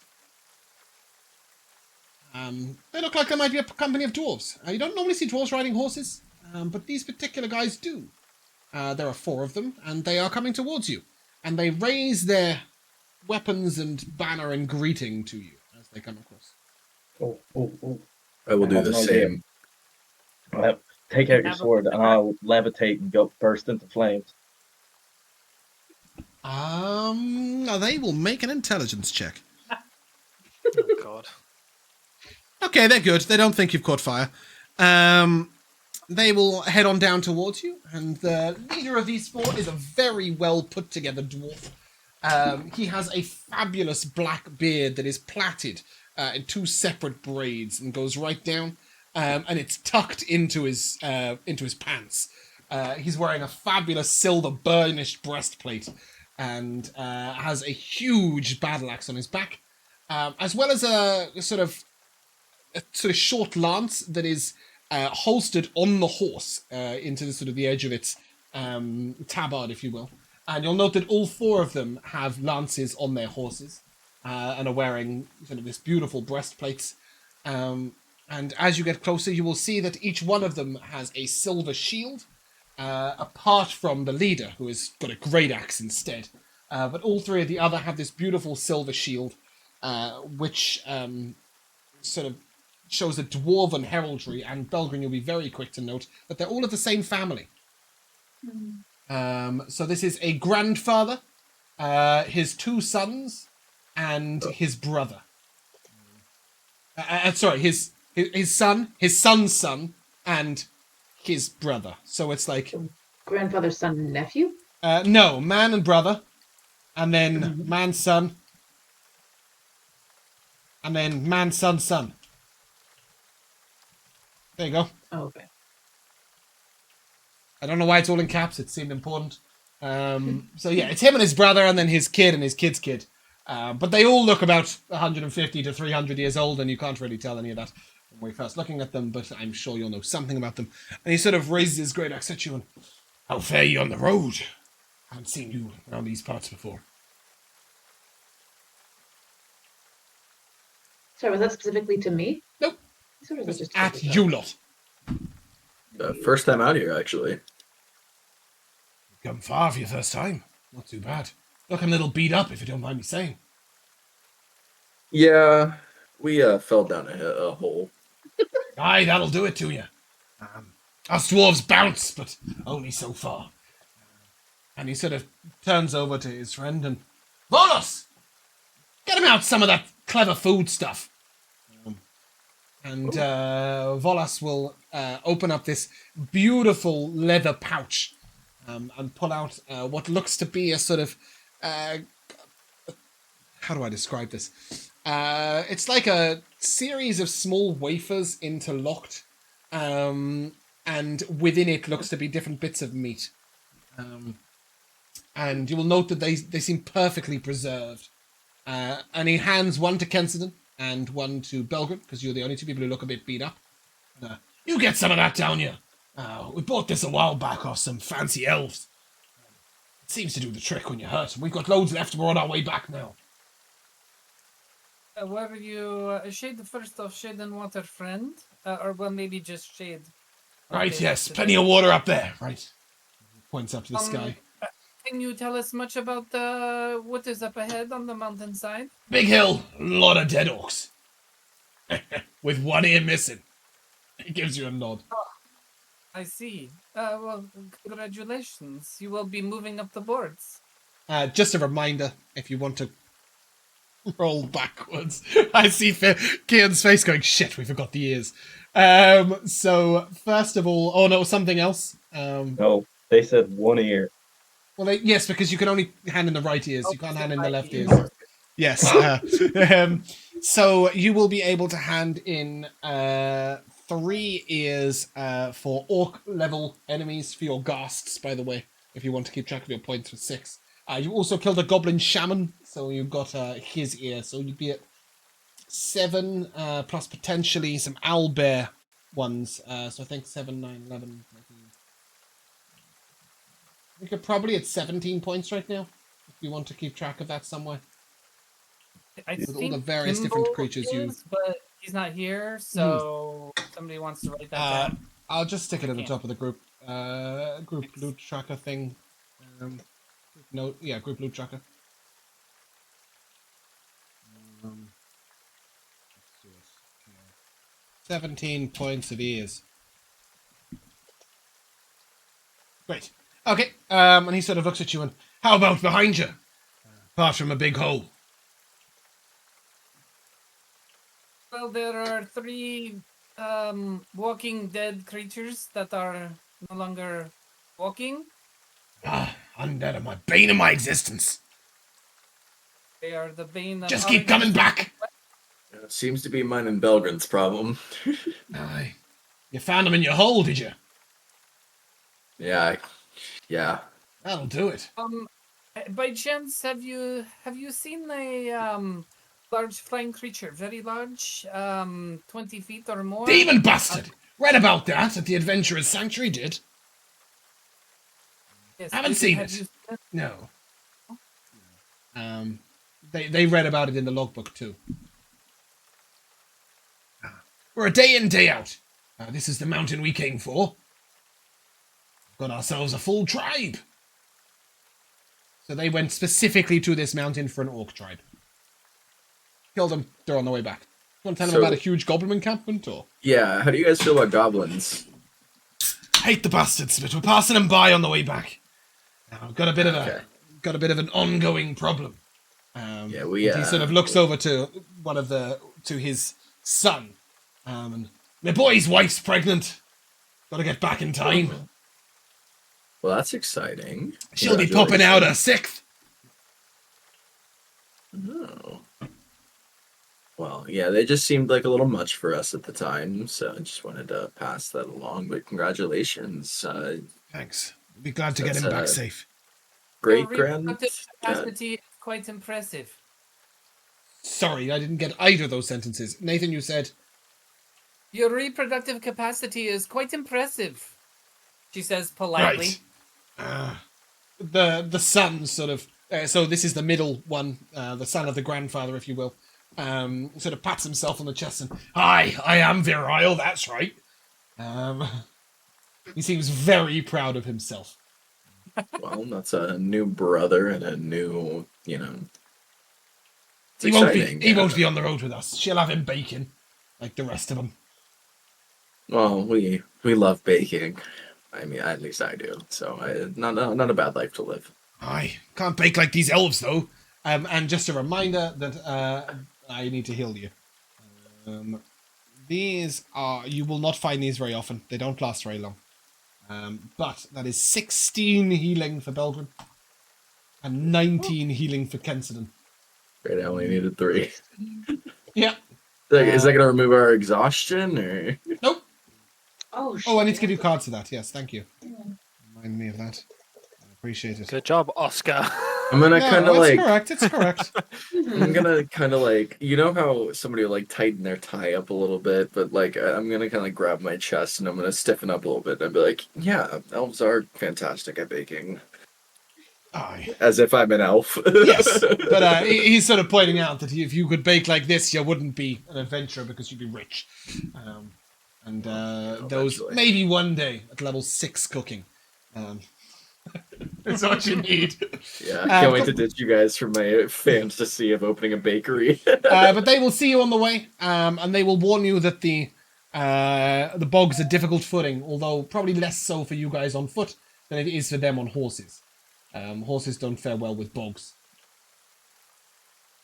They look like they might be a company of dwarves. You don't normally see dwarves riding horses, but these particular guys do. There are 4 of them, and they are coming towards you. And they raise their weapons and banner in greeting to you as they come across. Oh. I will do have the no same. Take out your sword and I'll levitate and go burst into flames. They will make an intelligence check. Oh God. Okay, they're good. They don't think you've caught fire. They will head on down towards you, and the leader of these 4 is a very well put together dwarf. He has a fabulous black beard that is plaited in 2 separate braids and goes right down, and it's tucked into his pants. He's wearing a fabulous silver burnished breastplate and has a huge battle axe on his back, as well as a sort of short lance that is holstered on the horse into the sort of the edge of its tabard, if you will. And you'll note that all 4 of them have lances on their horses and are wearing sort of this beautiful breastplates. And as you get closer, you will see that each one of them has a silver shield, apart from the leader, who has got a great axe instead. But all three of the other have this beautiful silver shield, which sort of shows a dwarven heraldry. And Belgrin, you'll be very quick to note that they're all of the same family. So this is a grandfather, his two sons, and his brother. Sorry, his son, his son's son, and his brother. So it's like Grandfather, son, nephew? no, man and brother, and then man, son, and then man, son, son. There you go. Oh, okay. I don't know why it's all in caps. It seemed important. So yeah, it's him and his brother, and then his kid and his kid's kid. But they all look about 150 to 300 years old, and you can't really tell any of that when we're first looking at them, but I'm sure you'll know something about them. And he sort of raises his great axe at you and, how fare you on the road? I haven't seen you around these parts before. Sorry, was that specifically to me? Nope. Sort of just At you lot. First time out here, actually. Come far for your first time. Not too bad. Looking a little beat up, if you don't mind me saying. Yeah, we fell down a hole. Aye, that'll do it to you. Us dwarves bounce, but only so far. And he sort of turns over to his friend and... Volos! Get him out some of that clever food stuff. And Volas will open up this beautiful leather pouch and pull out what looks to be a sort of... how do I describe this? It's like a series of small wafers interlocked, and within it looks to be different bits of meat. And you will note that they seem perfectly preserved. And he hands one to Kensidon and one to Belgrin, because you're the only two people who look a bit beat up. You get some of that down you. We bought this a while back off some fancy elves. It seems to do the trick when you're hurt. We've got loads left, and we're on our way back now. Were you shade first off, shade and water, friend? Or well, maybe just shade. Right, Okay, yes, that's plenty of water up there. Right. He points up to the Um, sky. Can you tell us much about what is up ahead on the mountainside? Big hill, a lot of dead orcs. With one ear missing. He gives you a nod. I see. Well, congratulations. You will be moving up the boards. Just a reminder, if you want to roll backwards. I see Kian's face going, shit, we forgot the ears. So, first of all, oh no, something else. No, they said one ear. Well, yes, because you can only hand in the right ears. You can't hand in the left ears. Yes. So you will be able to hand in 3 ears for orc level enemies for your ghasts, by the way, if you want to keep track of your points with 6. You also killed a goblin shaman, so you've got his ear. So you'd be at 7, plus potentially some owlbear ones. So I think 7, 9, 11, 13. I think you're probably at 17 points right now, if you want to keep track of that somewhere. I With all think the various different Kimbo creatures is, but he's not here, so somebody wants to write that down. I'll just stick it at the can't. top of the group group loot tracker thing. No, yeah, group loot tracker. Let's do it. 17 points of ears. Great. Okay, and he sort of looks at you and, how about behind you? Apart from a big hole. Well, there are 3 walking dead creatures that are no longer walking. Ah, undead are my bane of my existence. They are the bane of Just our keep coming existence. back. Seems to be mine and Belgrin's problem. Aye. You found them in your hole, did you? Yeah. That'll do it. By chance, have you seen a large flying creature, very large, 20 feet or more? Demon bastard! Read about that at the Adventurer's Sanctuary, did? Yes, Haven't seen have it. you seen it? No. They read about it in the logbook too. We're a day in, day out. This is the mountain we came for. Got ourselves a full tribe. So they went specifically to this mountain for an orc tribe. Killed them. They're on their way back. You want to tell them about a huge goblin encampment, or? Yeah, how do you guys feel about goblins? Hate the bastards, but we're passing them by on the way back. Now, I've got a bit of an ongoing problem. He sort of looks over to his son. And my boy's wife's pregnant. Got to get back in time. Well, that's exciting. She'll be popping out a sixth. Oh. Well, yeah, they just seemed like a little much for us at the time, so I just wanted to pass that along. But congratulations. Thanks. Be glad to get him back safe. Great Your grand. reproductive capacity is quite impressive. Sorry, I didn't get either of those sentences. Nathan, you said? Your reproductive capacity is quite impressive, she says politely. Right. The son sort of... so this is the middle one, the son of the grandfather, if you will. Sort of pats himself on the chest and, "Hi, I am virile, that's right." He seems very proud of himself. Well, that's a new brother and a new, He won't be on the road with us. She'll have him baking, like the rest of them. Well, we love baking. I mean, at least I do. So, not a bad life to live. Aye, can't bake like these elves though. And just a reminder that I need to heal you. These are... You will not find these very often. They don't last very long. But that is 16 healing for Belgrin. And 19 healing for Kensidon. Great, I only needed 3. Yeah. Is that going to remove our exhaustion, or...? Nope. Oh, Oh, I need to give you cards for that. Yes, thank you. Remind me of that. I appreciate it. Good job, Oscar. I'm gonna kind of like... It's correct. I'm gonna kind of like... You know how somebody will like tighten their tie up a little bit, but like I'm gonna kind of like grab my chest and I'm gonna stiffen up a little bit and I'll be like, yeah, elves are fantastic at baking. Aye. As if I'm an elf. Yes, but he's sort of pointing out that if you could bake like this, you wouldn't be an adventurer because you'd be rich. Those maybe one day at level 6 cooking. That's what you need. Yeah, I can't wait to ditch you guys for my fantasy of opening a bakery. But they will see you on the way, and they will warn you that the bogs are difficult footing, although probably less so for you guys on foot than it is for them on horses. Horses don't fare well with bogs.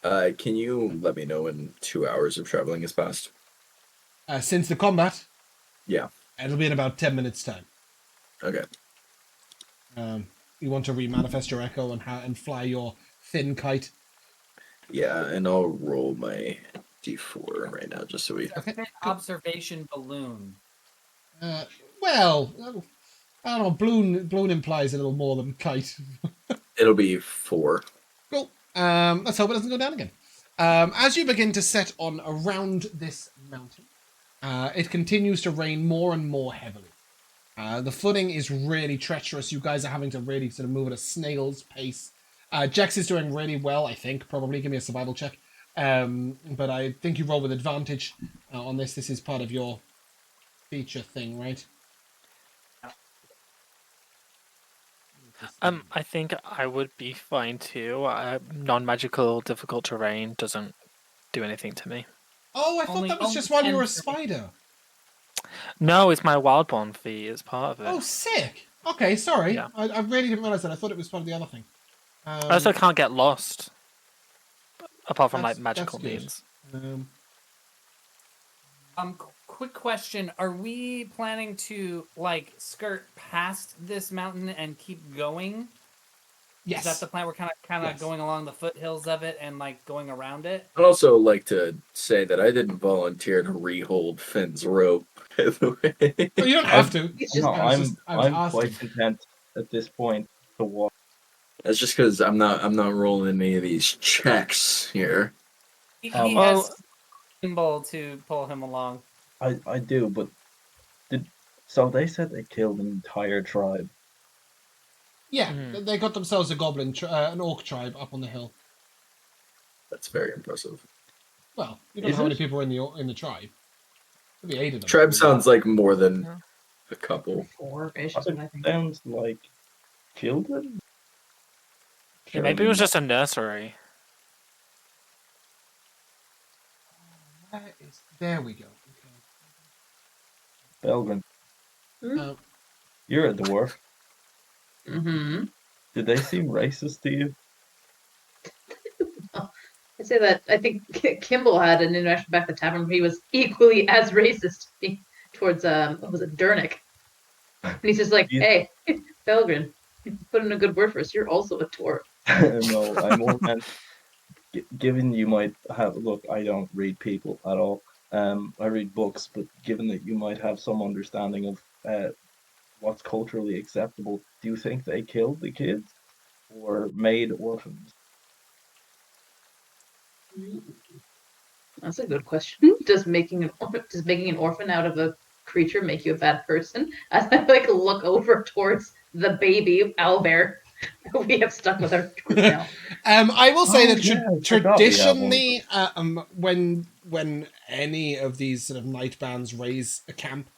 Can you let me know when 2 hours of traveling has passed? Since the combat? Yeah. It'll be in about 10 minutes' time. Okay. You want to remanifest your echo and fly your thin kite? Yeah, and I'll roll my d4 right now just so we... Okay. Observation balloon. Well, I don't know. Balloon implies a little more than kite. It'll be 4. Cool. Let's hope it doesn't go down again. As you begin to set on around this mountain, it continues to rain more and more heavily. The footing is really treacherous. You guys are having to really sort of move at a snail's pace. Jex is doing really well, I think. Probably give me a survival check. But I think you roll with advantage on this. This is part of your feature thing, right? I think I would be fine too. Non-magical difficult terrain doesn't do anything to me. Oh, I thought that was just while you were a spider. No, it's my Wildborn fee as part of it. Oh, sick. Okay, sorry. Yeah. I really didn't realize that. I thought it was part of the other thing. I also can't get lost, apart from like That's magical good. means. Quick question: are we planning to like skirt past this mountain and keep going? Yes. Is that the plan? We're kind of Yes. going along the foothills of it and like going around it. I'd also like to say that I didn't volunteer to rehold Finn's rope, by the way. No, you don't have to. It's No, just I was I'm asking. quite content at this point to walk. That's just because I'm not rolling any of these checks here. He Well- has symbol to pull him along. I do, but so they said they killed an entire tribe. Yeah, Mhm. they got themselves a goblin, an orc tribe up on the hill. That's very impressive. Well, you don't know Is how many it? people are in the tribe. Could be 8 of them. Tribe sounds like more than a couple. 4-ish is It what I think. sounds like children. Yeah, maybe it was just a nursery. There we go. Belgrin, Hmm? Okay. you're a dwarf. Mm-hmm. Did they seem racist to you? I'd say that I think Kimball had an interaction back at the tavern where he was equally as racist towards what was it, Dernick. And he's just like, You- hey, Belgrin, put in a good word for us. You're also a dwarf. No, I more meant given you might have look. I don't read people at all. I read books, but given that you might have some understanding of what's culturally acceptable, do you think they killed the kids or made orphans? That's a good question. Does making an orphan out of a creature make you a bad person? As I like look over towards the baby owlbear we have stuck with our group now. I will say Oh, that yeah, I forgot we have one of traditionally, when any of these sort of night bands raise a camp,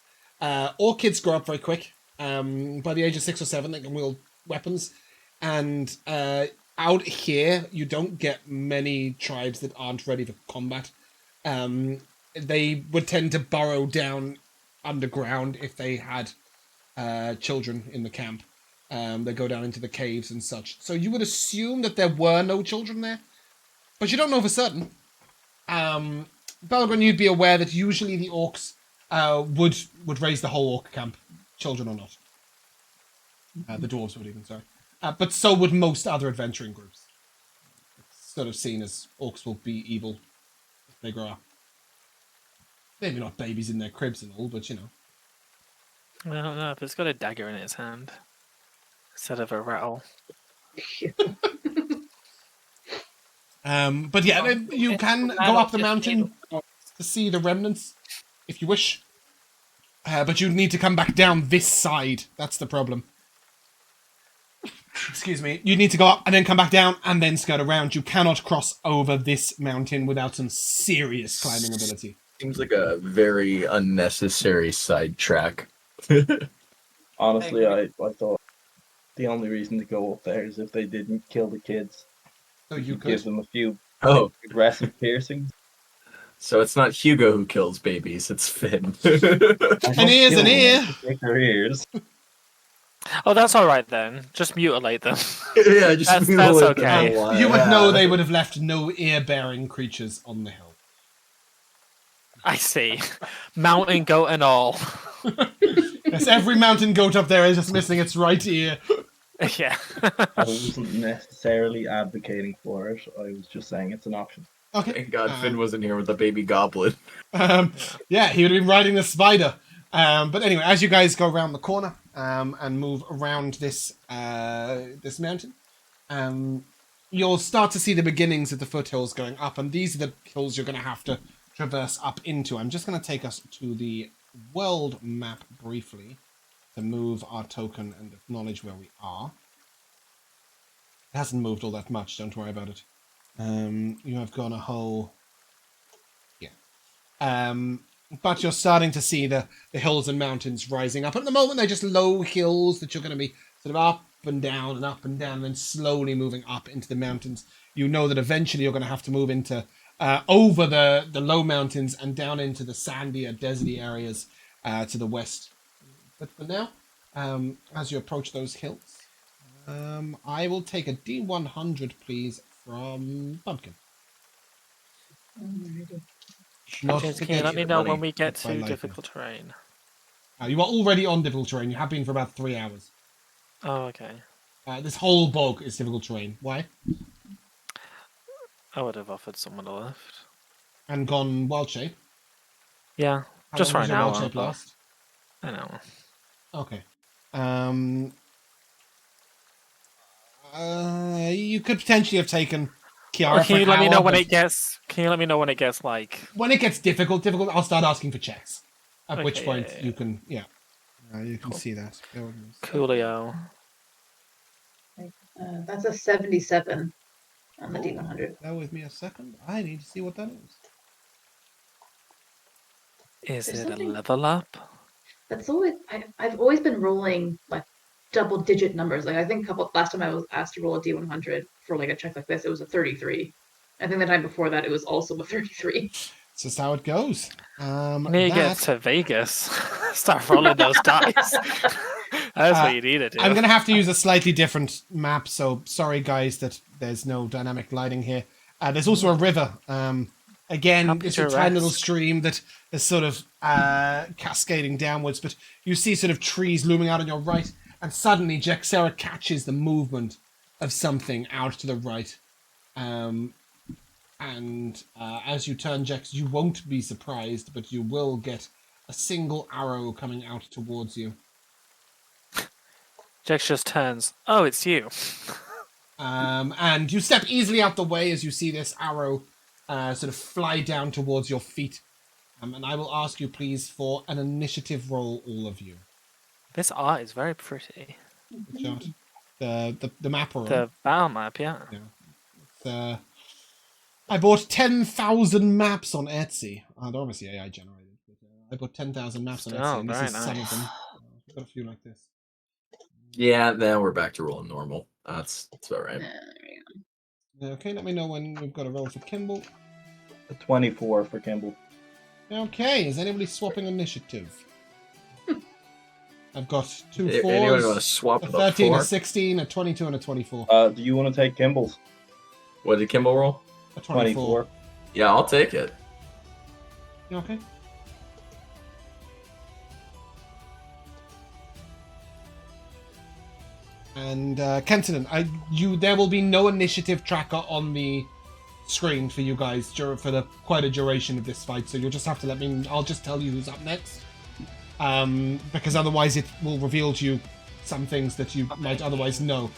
all kids grow up very quick. By the age of 6 or 7, they can wield weapons, and out here you don't get many tribes that aren't ready for combat. They would tend to burrow down underground if they had children in the camp. They go down into the caves and such. So you would assume that there were no children there, but you don't know for certain. Belgrin, you'd be aware that usually the orcs would raise the whole orc camp, children or not. The dwarves would even, sorry. But so would most other adventuring groups. It's sort of seen as orcs will be evil if they grow up. Maybe not babies in their cribs and all, but you know. I don't know if it's got a dagger in its hand instead of a rattle. But yeah, then you can go up the mountain to see the remnants if you wish. But you need to come back down this side. That's the problem. Excuse me. You need to go up and then come back down and then skirt around. You cannot cross over this mountain without some serious climbing ability. Seems like a very unnecessary sidetrack. Honestly, I thought the only reason to go up there is if they didn't kill the kids. So you Give could. them a few Oh, aggressive piercings. so it's not Hugo who kills babies, it's Finn. An ear's an ear. Take their ears. Oh, that's all right then. Just mutilate them. Yeah, just That's mutilate them okay. a lot, You would yeah. know they would have left no ear-bearing creatures on the hill. I see. Mountain goat and all. Yes, every mountain goat up there is just missing its right ear. Yeah. I wasn't necessarily advocating for it. I was just saying it's an option. Okay. Thank God Finn wasn't here with the baby goblin. Yeah, he would have been riding the spider. But anyway, as you guys go around the corner and move around this this mountain, you'll start to see the beginnings of the foothills going up, and these are the hills you're going to have to traverse up into. I'm just going to take us to the world map briefly to move our token and acknowledge where we are. It hasn't moved all that much, don't worry about it. You have gone a whole... Yeah. But you're starting to see the hills and mountains rising up. At the moment, they're just low hills that you're going to be sort of up and down, and then slowly moving up into the mountains. You know that eventually you're going to have to move into over the low mountains and down into the sandier, deserty areas to the west. But for now, as you approach those hills, I will take a D100, please, from Pumpkin. Not James, to can you get let me you know money when we get by to lightning. difficult terrain? You are already on difficult terrain. You have been for about 3 hours. Oh, okay. This whole bog is difficult terrain. Why? I would have offered someone a lift. And gone wild shape. Yeah, How just for long does an your wild hour. shape but- last? I know. Okay. You could potentially have taken Kiara Or for can you an let me hour, know when but it gets? Can you let me know when it gets like? when it gets difficult, I'll start asking for checks. At which Okay, point yeah. you can, you can Cool. see that. Coolio. That's a 77 on the Oh, D100. bear with me a second. I need to see what that is. Is There's it a something- level up? That's always I've always been rolling like double-digit numbers. Like I think last time I was asked to roll a D100 for like a check like this, it was a 33. I think the time before that it was also a 33. It's just how it goes. When you get That to Vegas, start rolling those dice. That's what you need to do. I'm gonna have to use a slightly different map. So sorry, guys, that there's no dynamic lighting here. There's also a river. Again, it's a tiny little picturesque. stream that is sort of cascading downwards, but you see sort of trees looming out on your right, and suddenly Jexera catches the movement of something out to the right. And as you turn, Jex, you won't be surprised, but you will get a single arrow coming out towards you. Jex just turns. Oh, it's you. And you step easily out the way as you see this arrow sort of fly down towards your feet. And I will ask you, please, for an initiative roll, all of you. This art is very pretty. Good shot. The map roll. The battle map, yeah. I bought 10,000 maps on Etsy. They're obviously AI generated. But, I bought 10,000 maps on Etsy, and this very is some of nice. them. I've got a few like this. Yeah, then we're back to rolling normal. That's all right. Okay, let me know when we've got a roll for Kimball. A 24 for Kimball. Okay, is anybody swapping initiative? I've got two Anyone want to fours, swap a the 13, a 4? 16, a 22, and a 24. Do you want to take Kimball's? What did Kimball roll? A 24. 24. Yeah, I'll take it. You okay? And Kenton, there will be no initiative tracker on the screen for you guys for quite a duration of this fight, so you'll just have to let me. I'll just tell you who's up next, because otherwise it will reveal to you some things that you might otherwise not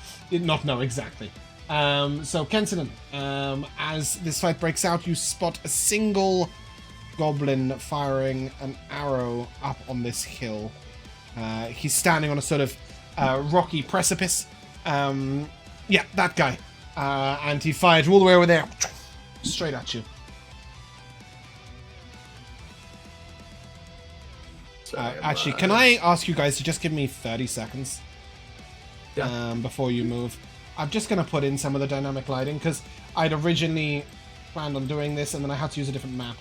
know exactly. So Kenton, as this fight breaks out, you spot a single goblin firing an arrow up on this hill. He's standing on a sort of rocky precipice. Yeah, that guy. And he fired all the way over there, straight at you. Actually, can I ask you guys to just give me 30 seconds? Yeah. Before you move. I'm just going to put in some of the dynamic lighting, because I'd originally planned on doing this, and then I had to use a different map.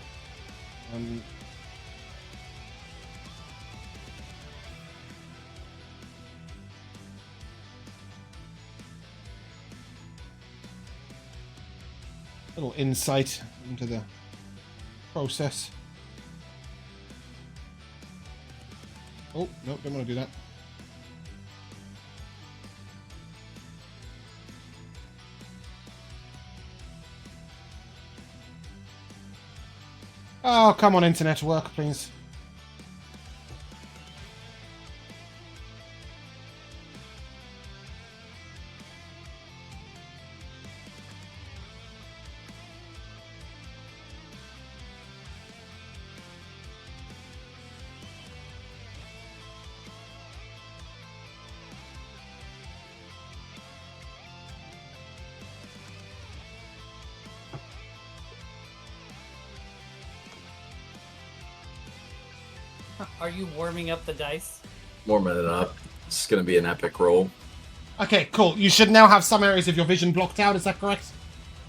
Little insight into the process. Oh, no, don't want to do that. Oh, come on, internet, work, please. Are you warming up the dice? Warming it up. It's gonna be an epic roll. Okay, cool. You should now have some areas of your vision blocked out, is that correct?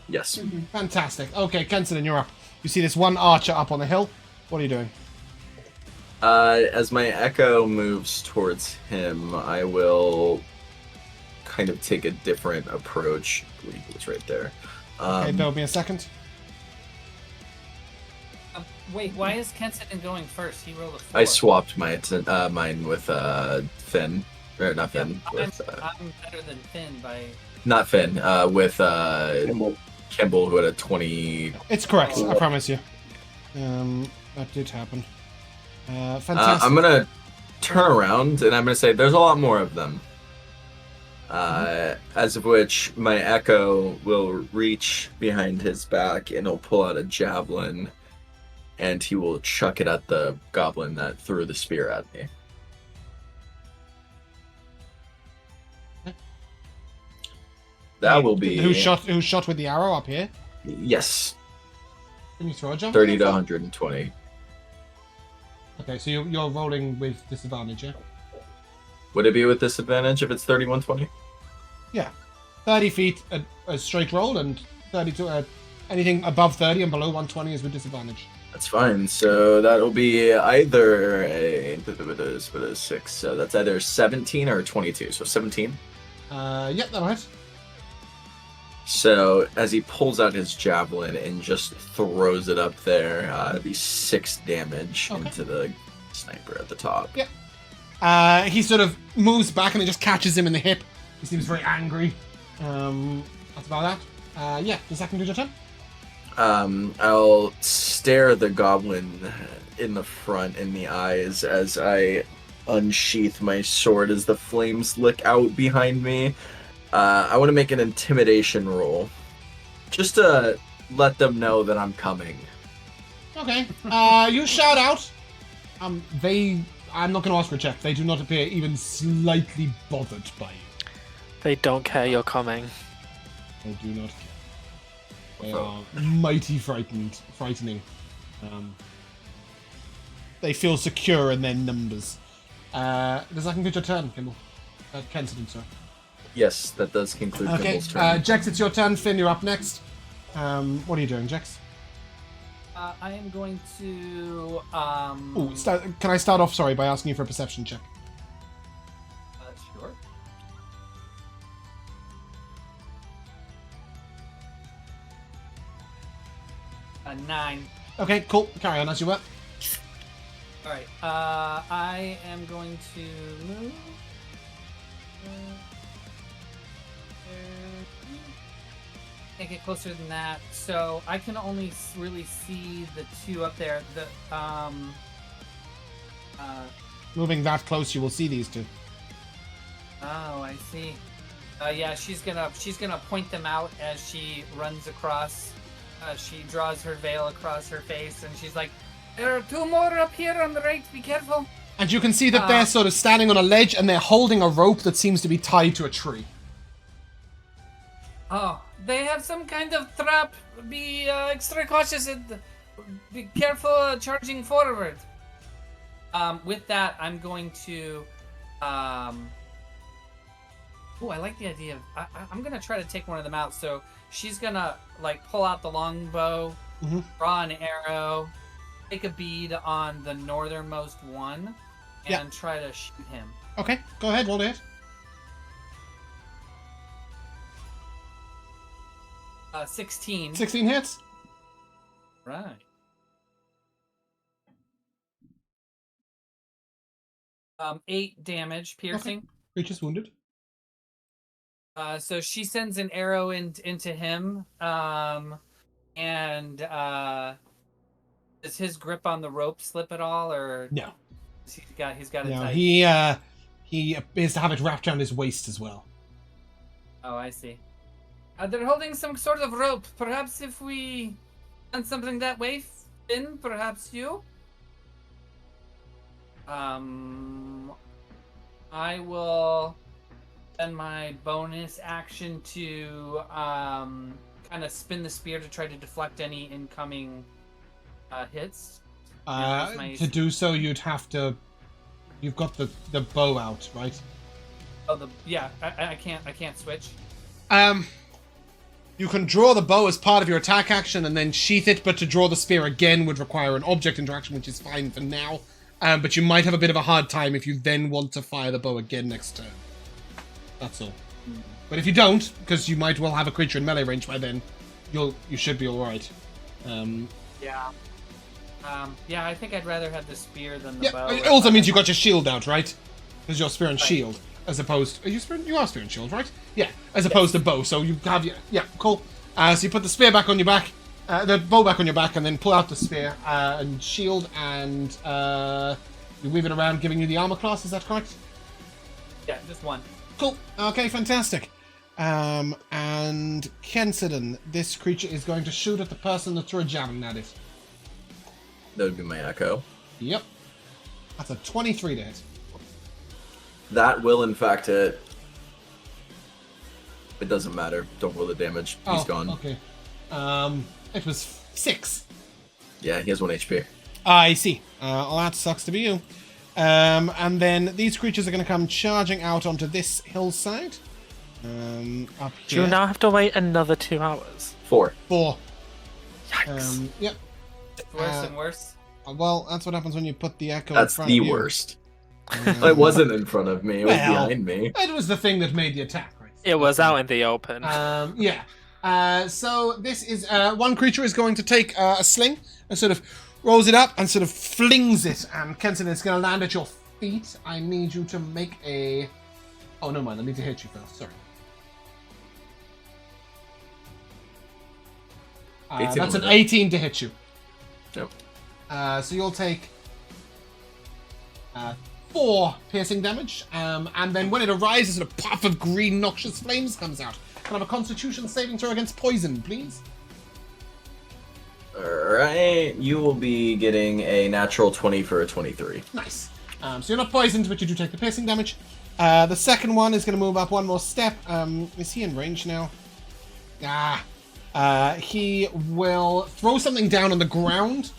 Yes. Fantastic. Okay, Kenton, you're up. You see this one archer up on the hill. What are you doing? As my echo moves towards him, I will kind of take a different approach. I believe it's right there. Okay, bear with me a second. Wait, why is Kenton going first? He rolled a 4. I swapped mine with Finn. Or not Finn. With, I'm better than Finn by... not Finn. With Kimball. Kimball, who had a 20. It's correct, I promise you. That did happen. Fantastic. I'm gonna turn around and I'm gonna say there's a lot more of them. As of which my echo will reach behind his back and he'll pull out a javelin and he will chuck it at the goblin that threw the spear at me. That will be Who shot with the arrow up here? yes, Can you throw a jump? 30 to 120. Okay, so you're rolling with disadvantage, yeah? Would it be with disadvantage if it's 3120? Yeah. 30 feet a straight roll, and 32 anything above 30 and below 120 is with disadvantage. That's fine. So that'll be either a 6. So that's either 17 or 22. So 17. Yep, that'll hit. So as he pulls out his javelin and just throws it up there, it'll be 6 damage Okay. into the sniper at the top. Yep. He sort of moves back and it just catches him in the hip. He seems very angry. That's about that. Yeah, the second creature turn. I'll stare the goblin in the front in the eyes as I unsheath my sword as the flames lick out behind me. I want to make an intimidation roll, just to let them know that I'm coming. Okay. You shout out. I'm not going to ask for a check. They do not appear even slightly bothered by you. They don't care you're coming. They do not care. They are mighty frightening. They feel secure in their numbers. The second creature turn, Kimball. Kenton, sorry. Yes, that does conclude Okay, Kimball's turn. Jex, it's your turn. Finn, you're up next. What are you doing, Jex? I am going to. Can I start off, sorry, by asking you for a perception check? Sure. A 9. Okay, cool. Carry on as you were. All right. I am going to move. Make it closer than that, so I can only really see the two up there. Moving that close, you will see these two. Oh, I see. Yeah, she's gonna point them out as she runs across. She draws her veil across her face, and she's like, "There are 2 more up here on the right. Be careful." And you can see that they're sort of standing on a ledge, and they're holding a rope that seems to be tied to a tree. Oh, they have some kind of trap. Be extra cautious and be careful charging forward. With that, I'm going to. Oh, I like the idea of. I'm gonna try to take one of them out. So she's gonna like pull out the longbow, draw an arrow, take a bead on the northernmost one, and try to shoot him. Okay, go ahead, roll it. 16. 16 hits. Right. Um, 8 damage, piercing. Okay. Creature's wounded. So she sends an arrow into him. And does his grip on the rope slip at all, or No. he's got it No, tight? he appears to have it wrapped around his waist as well. Oh, I see. They're holding some sort of rope. Perhaps if we done something that way, Finn, perhaps you? I will spend my bonus action to kind of spin the spear to try to deflect any incoming hits. To do so, you'd have to. You've got the bow out, right? Oh, I can't switch. You can draw the bow as part of your attack action and then sheath it, but to draw the spear again would require an object interaction, which is fine for now. But you might have a bit of a hard time if you then want to fire the bow again next turn. That's all. But if you don't, because you might well have a creature in melee range by then, you should be all right. Yeah. I think I'd rather have the spear than the bow. It also means you got your shield out, right? Because you're spear and shield, as opposed. You are spear and shield, right? Yeah, as opposed to bow. So you have your cool. So you put the spear back on your back, the bow back on your back, and then pull out the spear and shield, and you weave it around, giving you the armor class. Is that correct? Yeah, just one. Cool. Okay, fantastic. And Kensidon, this creature is going to shoot at the person that threw a javelin at it. That would be my echo. Yep. That's a 23 to hit. That will, in fact, hit. It doesn't matter. Don't roll the damage. He's gone. Okay. It was 6. Yeah, he has 1 HP. I see. Well, that sucks to be you. And then these creatures are going to come charging out onto this hillside. Up Do here. you now have to wait another 2 hours? 4. 4. Yikes. Yep. It's worse and worse. Well, that's what happens when you put the echo That's in front the of you. worst. It wasn't in front of me. It was Well, behind me. It was the thing that made the attack, right? It was out in the open. Yeah. So this is one creature is going to take a sling and sort of rolls it up and sort of flings it. And Kenton, it's going to land at your feet. I need you to make a. Oh no, mind. I need to hit you first. Sorry. 18 that's an was it? 18 to hit you. Yep. So you'll take 4 piercing damage, and then when it arises, a puff of green noxious flames comes out. Can I have a Constitution saving throw against poison, please? Alright, you will be getting a natural 20 for a 23. Nice. So you're not poisoned, but you do take the piercing damage. The second one is going to move up one more step. Is he in range now? He will throw something down on the ground.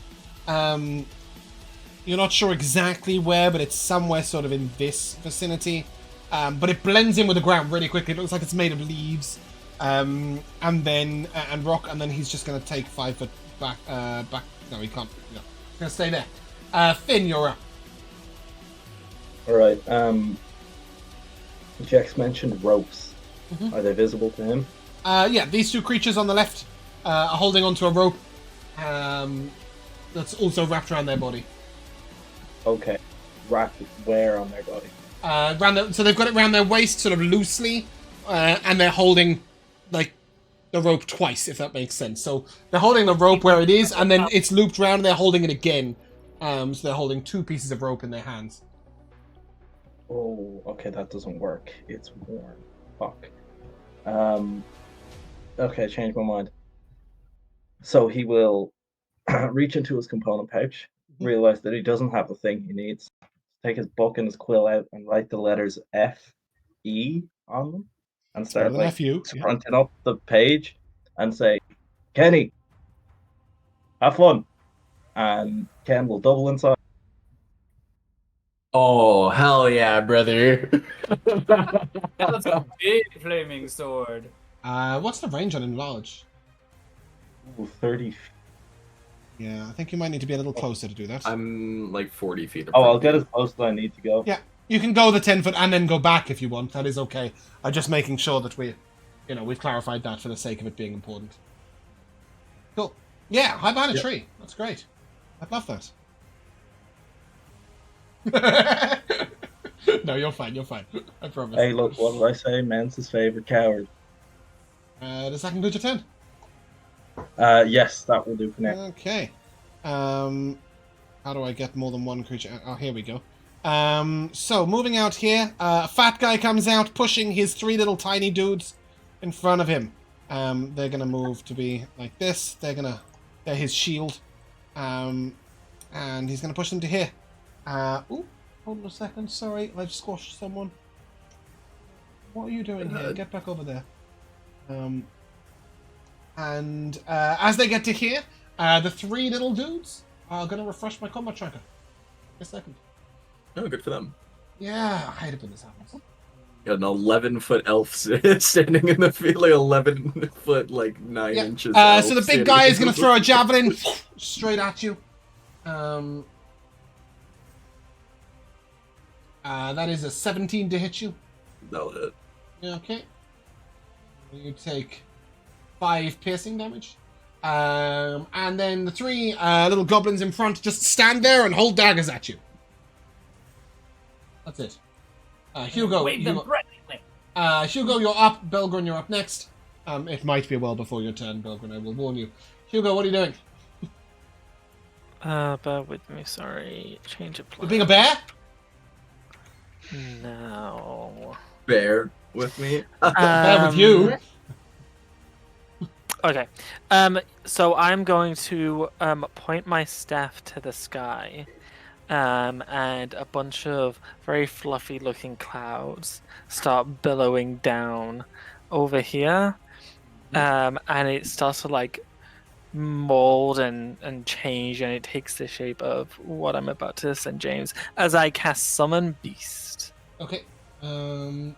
You're not sure exactly where, but it's somewhere sort of in this vicinity. But it blends in with the ground really quickly. It looks like it's made of leaves, and rock. And then he's just going to take 5 foot back. No, he can't. No, he's going to stay there. Finn, you're up. All right. Jax mentioned ropes. Mhm. Are they visible to him? Yeah, these 2 creatures on the left are holding onto a rope that's also wrapped around their body. Okay. Wrapped where on their body? So they've got it around their waist, sort of loosely, and they're holding like the rope twice, if that makes sense. So they're holding the rope where it is, and then it's looped around, and they're holding it again. So they're holding 2 pieces of rope in their hands. Oh, okay, that doesn't work. It's worn. Fuck. Okay, changed my mind. So he will reach into his component pouch, realize that he doesn't have the thing he needs, take his book and his quill out and write the letters F-E on them, and start like F-U, fronting up the page and say, Kenny, have fun. And Ken will double inside. Oh, hell yeah, brother. That's a big flaming sword. What's the range on Enlarge? Ooh, 30. Yeah, I think you might need to be a little closer to do that. I'm like 40 feet Oh, apart. I'll get as close as I need to go. Yeah, you can go the 10 foot and then go back if you want. That is okay. I'm just making sure that we've clarified that for the sake of it being important. Cool. Yeah, hide behind a tree. That's great. I'd love that. No, you're fine. You're fine. I promise. Hey, look, what did I say? Men's his favorite coward. Does that conclude your turn? Yes, that will do for now. Okay. How do I get more than one creature? Oh, here we go. So moving out here, a fat guy comes out, pushing his 3 little tiny dudes in front of him. They're gonna move to be like this. They're his shield. And he's gonna push them to here. Ooh, hold on a second. Sorry, I just squashed someone. What are you doing here? Get back over there. And as they get to here, the 3 little dudes are going to refresh my combat tracker. A second. Oh, good for them. Yeah, I hate it when this happens. Got an 11-foot elf standing in the field, like 11-foot, like 9 inches. Elf So the big standing guy in is going to the- throw a javelin straight at you. That is a 17 to hit you. That'll hit. Okay. You take 5 piercing damage. And then the 3 little goblins in front just stand there and hold daggers at you. That's it. Hugo, Wave them threateningly. Hugo, you're up. Belgrin, you're up next. It might be well before your turn, Belgrin, I will warn you. Hugo, what are you doing? Bear with me, sorry. Change of You're plan. being a bear? No. Bear with me. Bear with you. Okay. So I'm going to point my staff to the sky, and a bunch of very fluffy-looking clouds start billowing down over here, and it starts to like mold and change, and it takes the shape of what I'm about to send James as I cast Summon Beast. Okay. Can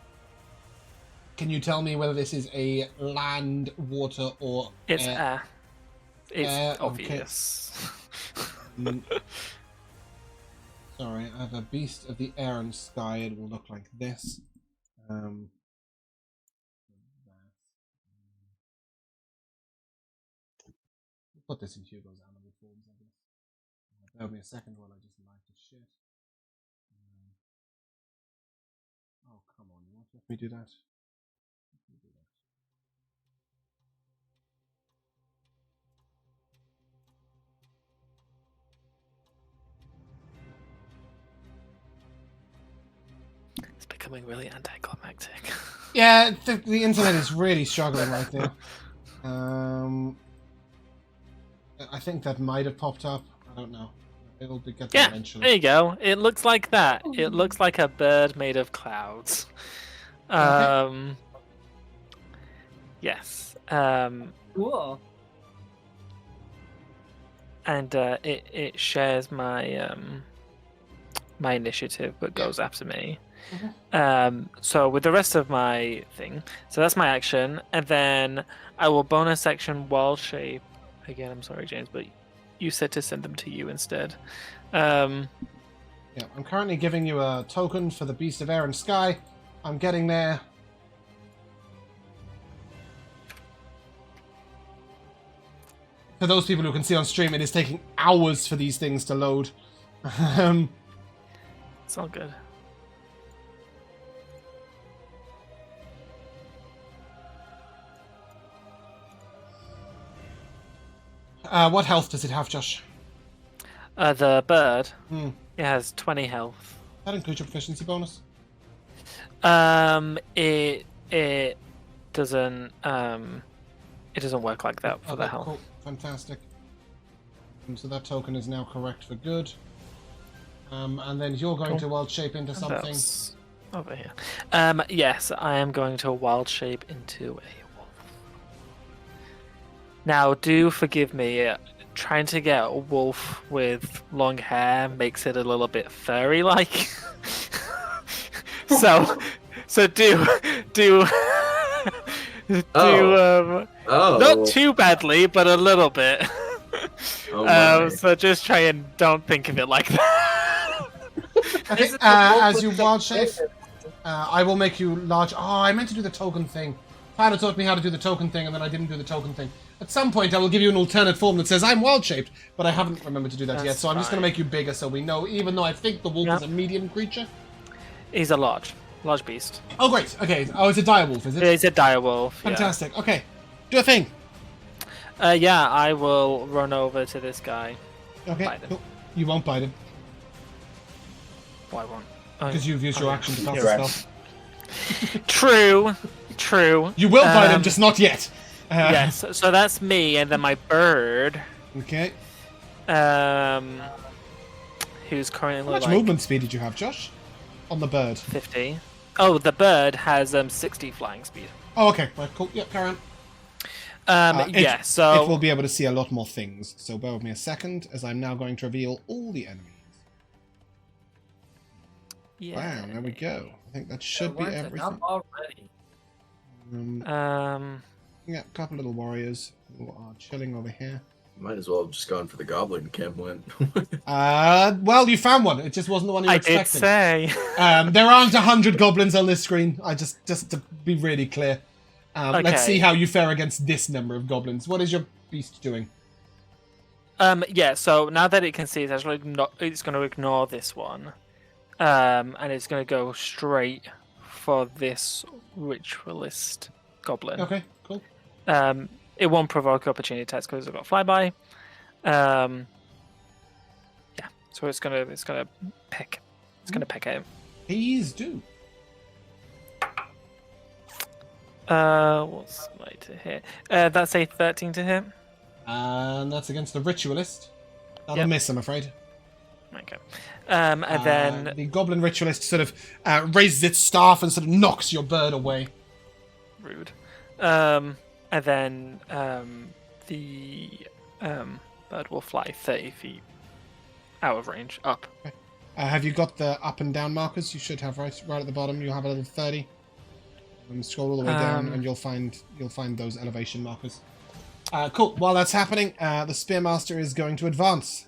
you tell me whether this is a land, water, or It's air? air. It's Air, okay. obvious. Sorry, I have a beast of the air and sky. It will look like this. Put this in Hugo's animal forms, I guess. Bear with me a second while I just light the shit. Oh, come on. You won't let me do that? Let me do that. It's becoming really anticlimactic. Yeah, the internet is really struggling right now. I think that might have popped up. I don't know. It'll get there Yeah, eventually. there you go. It looks like that. It looks like a bird made of clouds. Yes. Cool. And it shares my my initiative, but goes after me. So with the rest of my thing, so that's my action, and then I will bonus action wild shape. Again, I'm sorry, James, but you said to send them to you instead. Yeah, I'm currently giving you a token for the Beast of Air and Sky. I'm getting there. For those people who can see on stream, it is taking hours for these things to load. It's all good. What health does it have, Josh? The bird, Hmm. it has 20 health. That includes your proficiency bonus? It doesn't work like that for the health. Cool. Fantastic. So that token is now correct for good. And then you're going to wild shape into something. That's over here. Yes, I am going to wild shape into a wolf. Now, do forgive me. Trying to get a wolf with long hair makes it a little bit furry-like. so do not too badly, but a little bit. So just try and don't think of it like that. Okay, as you wild shape, I will make you large. Oh, I meant to do the token thing. Tyler taught me how to do the token thing, and then I didn't do the token thing. At some point, I will give you an alternate form that says I'm wild shaped, but I haven't remembered to do that yet. So I'm just going to make you bigger, so we know. Even though I think the wolf is a medium creature, he's a large beast. Oh, great. Okay. Oh, it's a dire wolf, is it? It's a dire wolf. Fantastic. Okay, do a thing. Yeah, I will run over to this guy. Okay. Cool. You won't bite him Why won't? because you've used your action to cast the spell. True. You will bite him, just not yet. Yes, so that's me, and then my bird. Okay. Who's currently How much movement speed did you have, Josh? On the bird. 50. Oh, the bird has 60 flying speed. Oh, okay. Right, cool. Yeah, carry on. So it will be able to see a lot more things. So bear with me a second, as I'm now going to reveal all the enemies. Yeah. Wow, there we go. I think that should be everything. Already. Yeah, a couple little warriors who are chilling over here. Might as well have just gone for the goblin encampment. Well, you found one. It just wasn't the one you were expecting. I did say. There aren't 100 goblins on this screen. Just to be really clear. Okay. Let's see how you fare against this number of goblins. What is your beast doing? Yeah. So now that it can see, it's actually it's going to ignore this one, and it's going to go straight for this ritualist goblin. Okay, cool. It won't provoke opportunity attacks because it's got flyby. Yeah, so it's gonna peck. It's gonna peck at him. Please do. What's my to hit? That's a 13 to hit. And that's against the ritualist. That'll miss, I'm afraid. Okay. And then the goblin ritualist sort of raises its staff and sort of knocks your bird away. Rude. And then the bird will fly 30 feet out of range, up. Have you got the up and down markers? You should have right at the bottom. You have a little 30. And scroll all the way down, and you'll find those elevation markers. Cool. While that's happening, the Spearmaster is going to advance.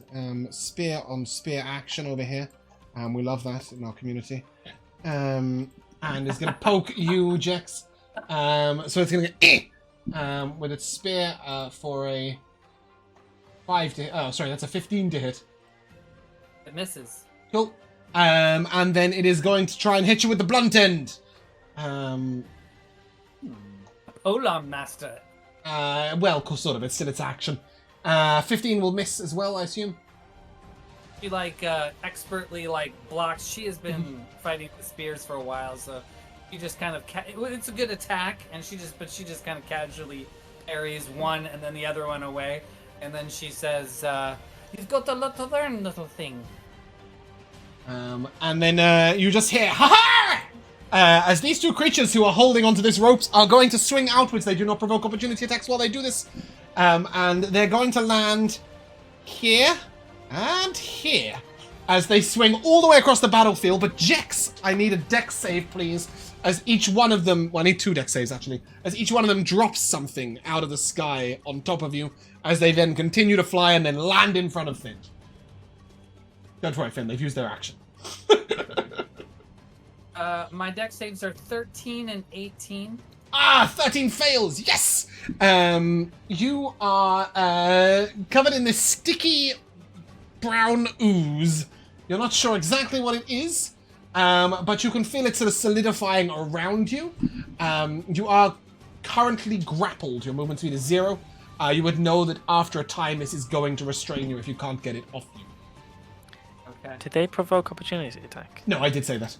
Spear on spear action over here. We love that in our community. And is going to poke you, Jex. So it's going to get with its spear for a 5 to. Oh, sorry, that's a 15 to hit. It misses. Cool. And then it is going to try and hit you with the blunt end. Hola, master. Well, sort of. It's still its action. 15 will miss as well, I assume. She expertly blocks. She has been fighting the spears for a while, so she just kind of it's a good attack, and she just kind of casually parries one and then the other one away, and then she says, "You've got a lot to learn, little thing." And then you just hear "Ha ha!" As these two creatures who are holding onto this ropes are going to swing outwards. They do not provoke opportunity attacks while they do this, and they're going to land here. And here, as they swing all the way across the battlefield. But Jex, I need a dex save, please. As each one of them, well, I need 2 dex saves, actually. As each one of them drops something out of the sky on top of you, as they then continue to fly and then land in front of Finn. Don't worry, Finn, they've used their action. My dex saves are 13 and 18. 13 fails, yes! You are covered in this sticky brown ooze. You're not sure exactly what it is, but you can feel it sort of solidifying around you. You are currently grappled. Your movement speed is 0. You would know that after a time this is going to restrain you if you can't get it off you. Okay. Did they provoke opportunity attack? No, I did say that.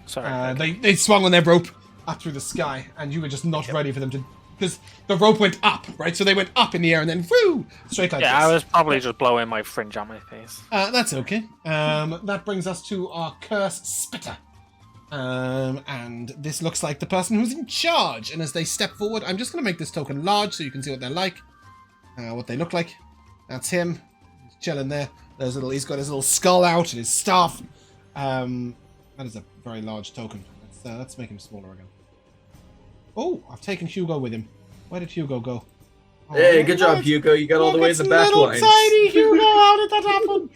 Sorry. Okay. They swung on their rope up through the sky, and you were just not ready for them to... Because the rope went up, right? So they went up in the air and then whoo! Straight like this. Yeah, I was probably just blowing my fringe on my face. That's okay. That brings us to our Curse Spitter. And this looks like the person who's in charge. And as they step forward, I'm just going to make this token large so you can see what they're like. What they look like. That's him. He's chilling there. He's got his little skull out and his staff. That is a very large token. Let's make him smaller again. Oh, I've taken Hugo with him. Where did Hugo go? Oh, Hey, good job, Hugo. You got all the way in the back little lines. tiny Hugo, how did that happen?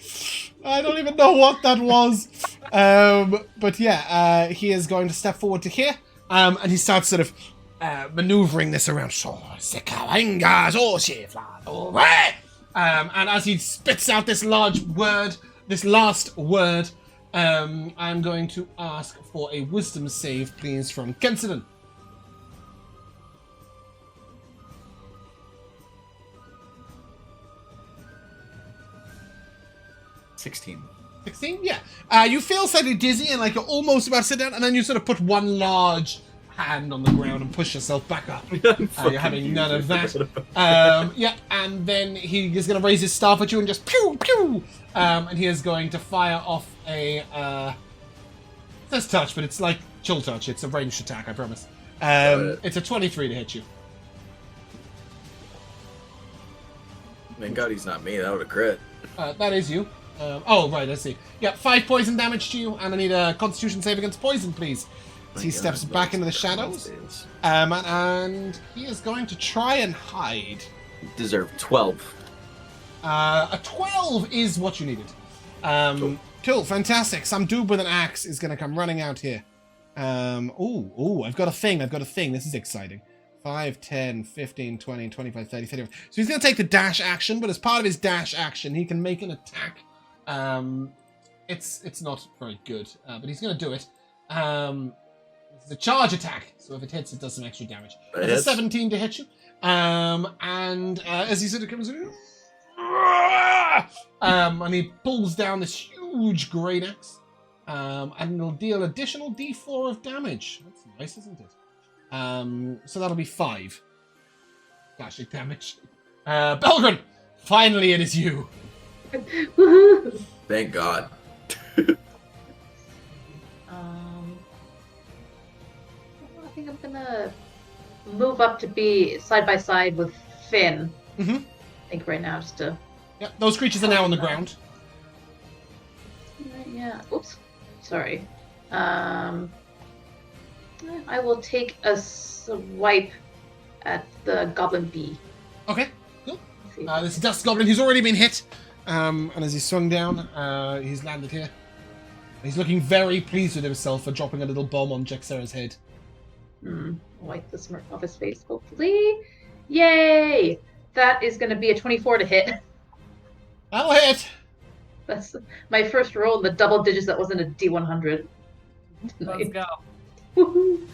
I don't even know what that was. But yeah, he is going to step forward to here, and he starts sort of maneuvering this around. And as he spits out this last word, I'm going to ask for a wisdom save, please, from Kensidon. 16. 16? Yeah. You feel slightly dizzy and like you're almost about to sit down, and then you sort of put one large hand on the ground and push yourself back up. You're having none of that. Yeah, and then he is going to raise his staff at you and just pew, pew! And he is going to fire off a... it says touch, but it's like chill touch. It's a ranged attack, I promise. It's a 23 to hit you. Thank God he's not me. That would have crit. That is you. Oh, right, I see. Yeah, 5 poison damage to you, and I need a constitution save against poison, please. As he steps back into the shadows. And he is going to try and hide. Deserve 12. A 12 is what you needed. Cool, fantastic. Some dude with an axe is going to come running out here. Ooh, I've got a thing. This is exciting. 5, 10, 15, 20, 25, 30, 35. So he's going to take the dash action, but as part of his dash action, he can make an attack. It's not very good, but he's going to do it. It's a charge attack, so if it hits, it does some extra damage. It's a 17 to hit you. And as he sort of comes in, and he pulls down this huge great axe, and it'll deal additional d4 of damage. That's nice, isn't it? So that'll be 5 slashing damage. Belgrin, finally it is you. Thank God. I think I'm gonna move up to be side by side with Finn. Mm-hmm. think right now just to. Yep, those creatures are now on the ground. Yeah. Oops. Sorry. I will take a swipe at the goblin bee. Okay, cool. Let's see. This dust goblin, he's already been hit. And as he swung down, he's landed here. He's looking very pleased with himself for dropping a little bomb on Jexera's head. Wipe the smirk off his face, hopefully. Yay! That is going to be a 24 to hit. That'll hit! That's my first roll in the double digits that wasn't a D100. Let's go. Woohoo!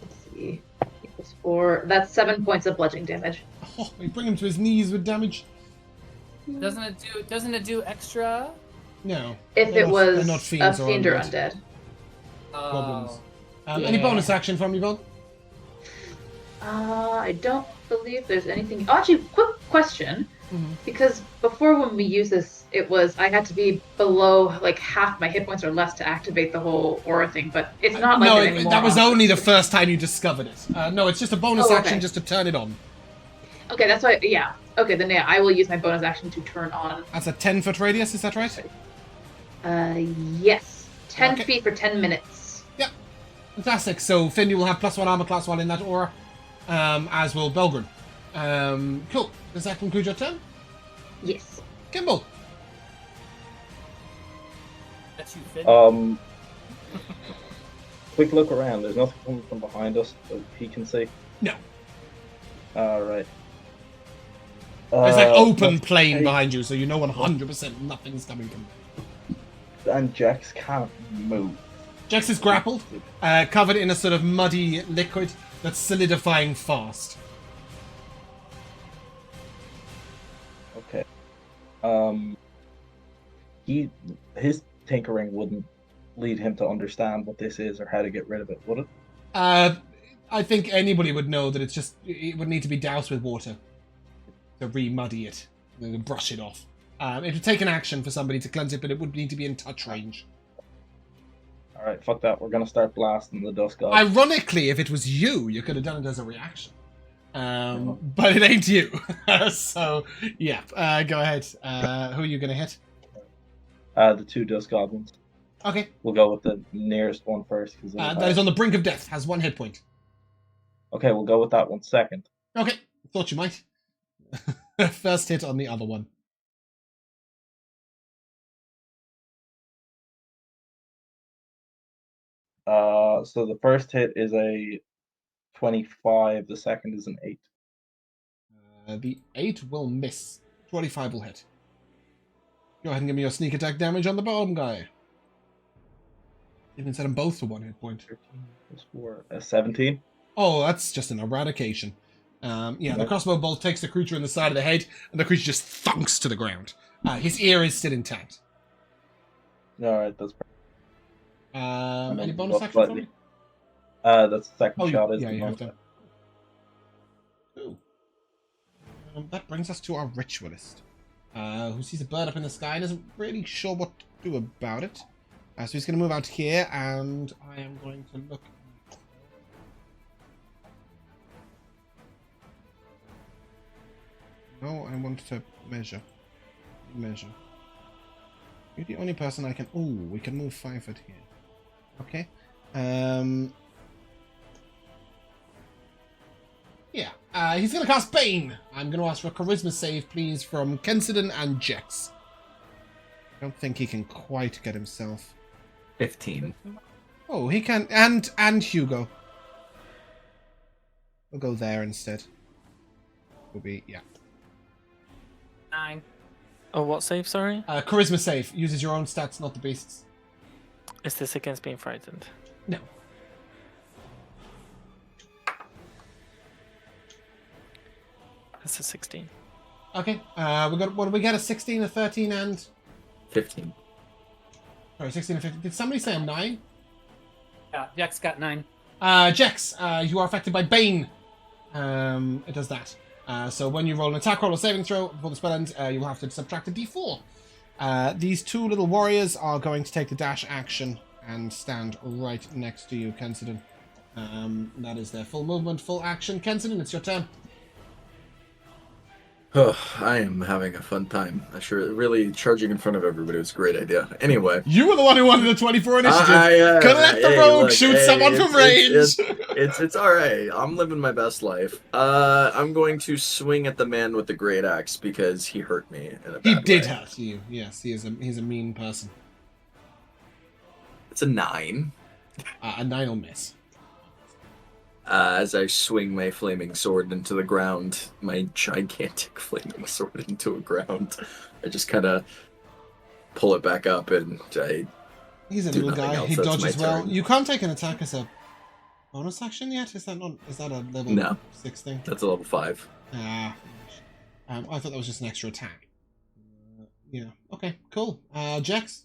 Let's see. Equals 4. That's 7 points of bludgeoning damage. Oh, we bring him to his knees with damage. Doesn't it do extra? No. If they're it not- was they're not a fiends or fiend or undead. undead. Goblins. Oh. Any Yeah. bonus action from you, Bob? I don't believe there's anything. Oh, actually, quick question. Because before when we used this, it was I had to be below like half my hit points or less to activate the whole aura thing, but it's not like No, that anymore. that was only the first time you discovered it. No, it's just a bonus Oh, okay. action just to turn it on. Okay, that's why. Yeah. Okay, then yeah, I will use my bonus action to turn on. That's a 10-foot radius, is that right? Yes, 10 Okay. feet for 10 minutes. Yep. Fantastic. So Finn, you will have +1 armor class 1 in that aura, as will Belgrin. Cool. Does that conclude your turn? Yes. Kimball. That's you, Finn. Quick look around. There's nothing coming from behind us that he can see. No. Alright. There's like open let's plain take- behind you, so you know 100% nothing's coming from there. And Jax can't move. Jex is grappled, covered in a sort of muddy liquid that's solidifying fast. Okay. His tinkering wouldn't lead him to understand what this is or how to get rid of it, would it? I think anybody would know that it would need to be doused with water to re-muddy it, and then brush it off. It would take an action for somebody to cleanse it, but it would need to be in touch range. Alright, fuck that. We're gonna start blasting the dust goblin. Ironically, if it was you could have done it as a reaction. But it ain't you. So, yeah, go ahead. Who are you going to hit? The two dust goblins. Okay. We'll go with the nearest one first. That is on the brink of death, has 1 hit point. Okay, we'll go with that one second. Okay, thought you might. First hit on the other one. So the first hit is a 25, the second is an 8. The 8 will miss. 25 will hit. Go ahead and give me your sneak attack damage on the bottom guy. You can set them both to 1 hit point. 13 plus 4, 17. Oh, that's just an eradication. The crossbow bolt takes the creature in the side of the head, and the creature just thunks to the ground. His ear is still intact. Alright, that's perfect. Any bonus action for me? That's the second Oh, shot. Is yeah, the you have bonus. to. Ooh. That brings us to our ritualist, who sees a bird up in the sky and isn't really sure what to do about it. So he's going to move out here, and I am going to look. No, I want to measure. You're the only person I can. Ooh, we can move 5 foot here. Okay. Yeah. He's going to cast Bane. I'm going to ask for a charisma save, please, from Kensidon and Jex. I don't think he can quite get himself. 15. Oh, he can. And Hugo. We'll go there instead. Will be, yeah. 9. Oh, what save, sorry? Charisma save. Uses your own stats, not the beast's. Is this against being frightened? No. That's a 16. Okay. We got, what did we get? A 16, a 13, and... 15. Sorry, 16 and 15. Did somebody say a 9? Yeah, Jack's got 9. Jex, you are affected by Bane. It does that. So when you roll an attack roll or saving throw before the spell ends, you will have to subtract a d4. These two little warriors are going to take the dash action and stand right next to you, Kensidon. That is their full movement, full action. Kensidon, it's your turn. Oh, I am having a fun time. I sure really charging in front of everybody was a great idea. Anyway, You were the one who wanted the 24 initiative. Could let the hey, rogue look, shoot hey, someone from range. it's all right. I'm living my best life. I'm going to swing at the man with the great axe because he hurt me in a He bad did way. hurt you. Yes, he's a mean person. It's a 9. A 9 will miss. As I swing my flaming sword into the ground, my gigantic flaming sword into a ground, I just kind of pull it back up and I He's a do little nothing guy. else. He That's dodges my well. turn. You can't take an attack as a bonus action yet. Is that a level No. 6 thing? That's a level 5. Ah. I thought that was just an extra attack. Yeah. Okay. Cool. Jax.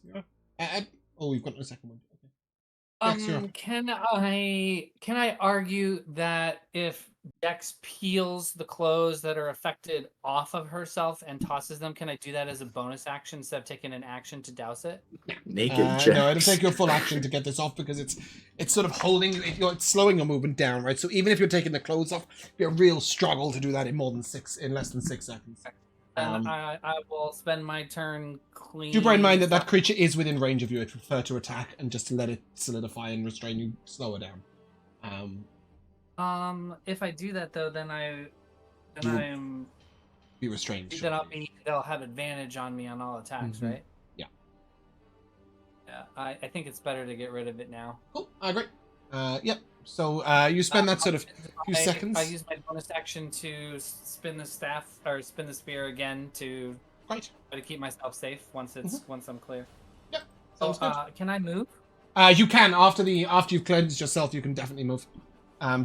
Oh, we've got a second one. Okay. Jax, you're up. Can I argue that if Dex peels the clothes that are affected off of herself and tosses them, can I do that as a bonus action instead of taking an action to douse it? Naked Jax. No, it'll take your full action to get this off because it's sort of holding, it's slowing your movement down, right? So even if you're taking the clothes off, it'd be a real struggle to do that in less than 6 seconds. And I will spend my turn clean. Do bear in mind that creature is within range of you. I'd prefer to attack and just to let it solidify and restrain you, slow it down. If I do that though, then You- I'm Be restrained. then they'll have advantage on me on all attacks, Mhm. right? Yeah. Yeah, I think it's better to get rid of it now. Cool. I agree. Yep. So you spend that sort of few seconds. I use my bonus action to spin the staff or spin the spear again to Right. try to keep myself safe once I'm clear. Yep. So Sounds good. can I move? You can after you've cleansed yourself. You can definitely move.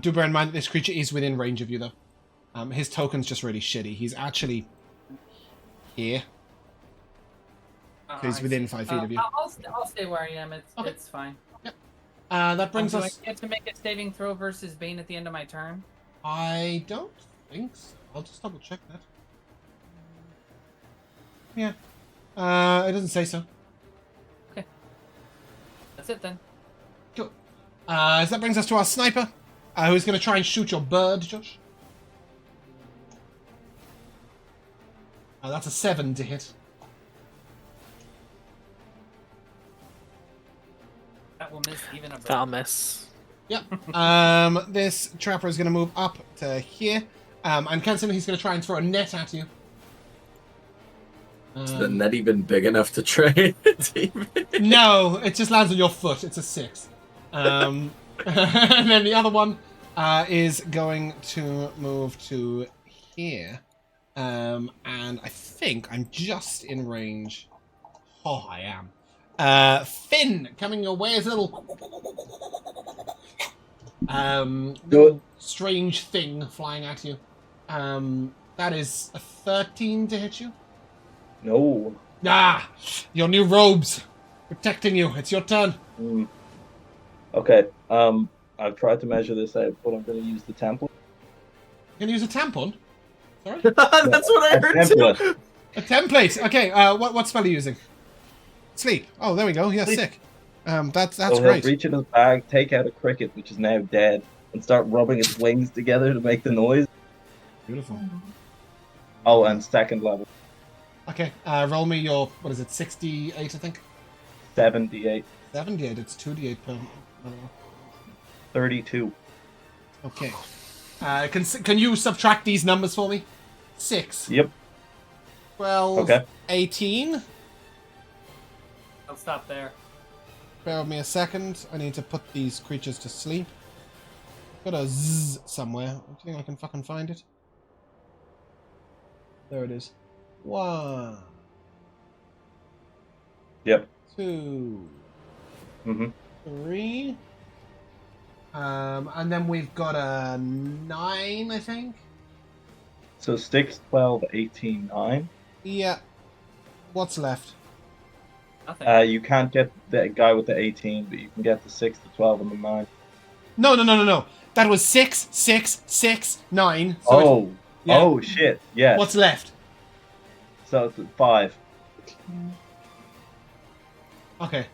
Do bear in mind that this creature is within range of you, though. His token's just really shitty. He's actually here. So he's I within see. 5 feet of you. I'll stay where I am. Okay. It's fine. That brings Do us. I get to make a saving throw versus Bane at the end of my turn? I don't think so. I'll just double check that. Yeah. It doesn't say so. That's it then. Cool. So that brings us to our sniper, who's going to try and shoot your bird, Josh. That's a 7 to hit. That will miss even a bird. That'll miss. Yep. This trapper is going to move up to here. And Kenson, he's going to try and throw a net at you. Is the net even big enough to try it? Even? No, it just lands on your foot. It's a 6. And then the other one is going to move to here. And I think I'm just in range. Oh, I am. Finn, coming your way is a little strange thing flying at you. That is a 13 to hit you. No. Ah, your new robes protecting you. It's your turn. Okay. I've tried to measure this out, but I'm going to use the template. You're gonna use a tampon? Sorry, That's what I heard template. too. a template. Okay. What spell are you using? Sleep. Oh, there we go. Yeah, Sleep. sick. That's So he'll great. reach in his bag, take out a cricket, which is now dead, and start rubbing its wings together to make the noise. Beautiful. Oh, and second level, Okay. Roll me your 68, I think. 78, 78. It's 2d8 per. 32. Okay. Can you subtract these numbers for me? 6. Yep. 12. Okay. 18. I'll stop there. Bear with me a second. I need to put these creatures to sleep. I've got a zzz somewhere. Do you think I can fucking find it? There it is. 1. Yep. 2. Mm-hmm. 3. And then we've got a 9, I think. So 6, 12, 18, 9. Yeah. What's left? Nothing. You can't get the guy with the 18, but you can get the 6, the 12, and the 9. No. That was 6, 6, 6, 9. So Oh. yeah. Oh, shit. Yeah. What's left? So it's 5. Okay.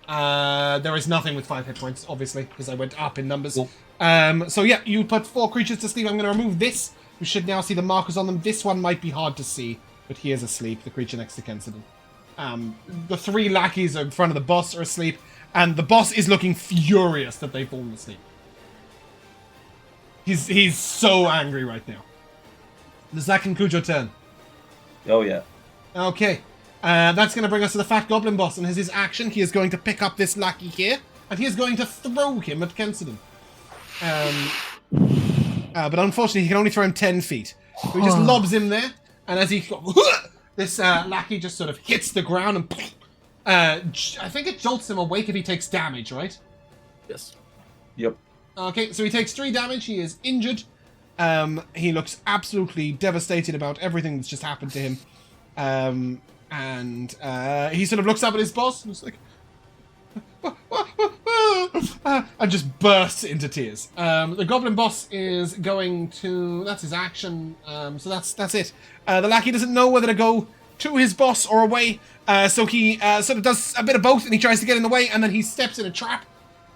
There is nothing with 5 hit points, obviously, because I went up in numbers. Cool. So yeah, you put 4 creatures to sleep. I'm going to remove this, You should now see the markers on them. This one might be hard to see, but he is asleep, the creature next to Kensidon. The 3 lackeys in front of the boss are asleep, and the boss is looking furious that they've fallen asleep. He's so angry right now. Does that conclude your turn? Oh, yeah. Okay. That's going to bring us to the Fat Goblin boss, and as his action, he is going to pick up this lackey here, and he is going to throw him at Kensidon. But unfortunately, he can only throw him 10 feet. So he just lobs him there, and as he... this lackey just sort of hits the ground, and... I think it jolts him awake if he takes damage, right? Yes. Yep. Okay, so he takes 3 damage, he is injured. He looks absolutely devastated about everything that's just happened to him. And he sort of looks up at his boss and is like... and just bursts into tears. The goblin boss is going to... That's his action. So that's it. The lackey doesn't know whether to go to his boss or away. So he sort of does a bit of both, and he tries to get in the way, and then he steps in a trap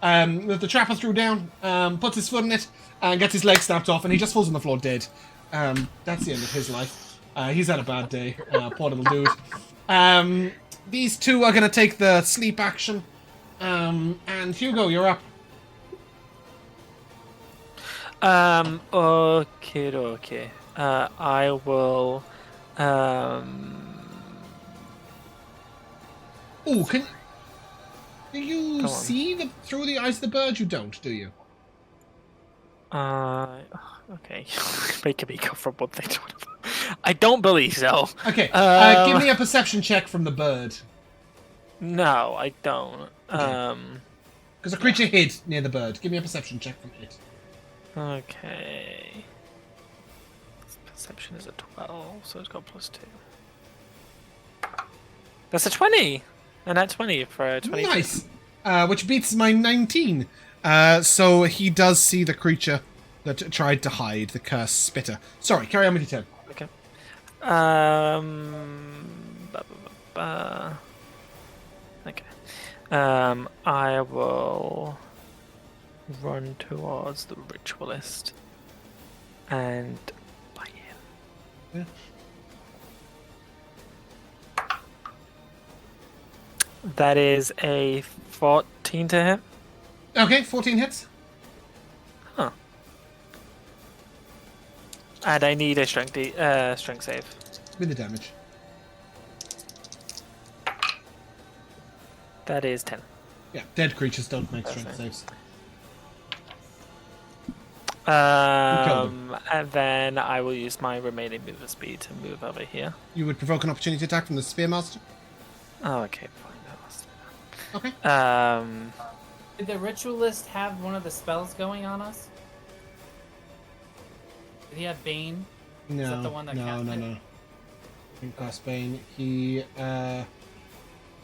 that the trapper threw down, puts his foot in it, and gets his leg snapped off, and he just falls on the floor dead. That's the end of his life. He's had a bad day. Poor little dude. These 2 are going to take the sleep action. And Hugo, you're up. Okay. I will, Oh, do you see through the eyes of the bird? You don't, do you? okay. Making me go from one thing to another. I don't believe so. Okay, give me a perception check from the bird. No, I don't. Because a creature hid near the bird. Give me a perception check from it. Okay. Perception is a 12, so it's got +2. That's a 20! And that's 20 for a 20. Nice! Which beats my 19. So he does see the creature that tried to hide, the cursed spitter. Sorry, carry on with your turn. Okay. Okay. I will run towards the ritualist and bite him. Yeah. That is a 14 to hit. Okay, 14 hits. Huh. And I need a strength save. With the damage. That is 10. Yeah, dead creatures don't make That's strength fine. saves. And then I will use my remaining mover speed to move over here. You would provoke an opportunity attack from the Spearmaster. Oh, okay, fine. Okay. Did the ritualist have one of the spells going on us? Did he have Bane? No, Is that the one that cast it? no. Didn't cast Bane. He,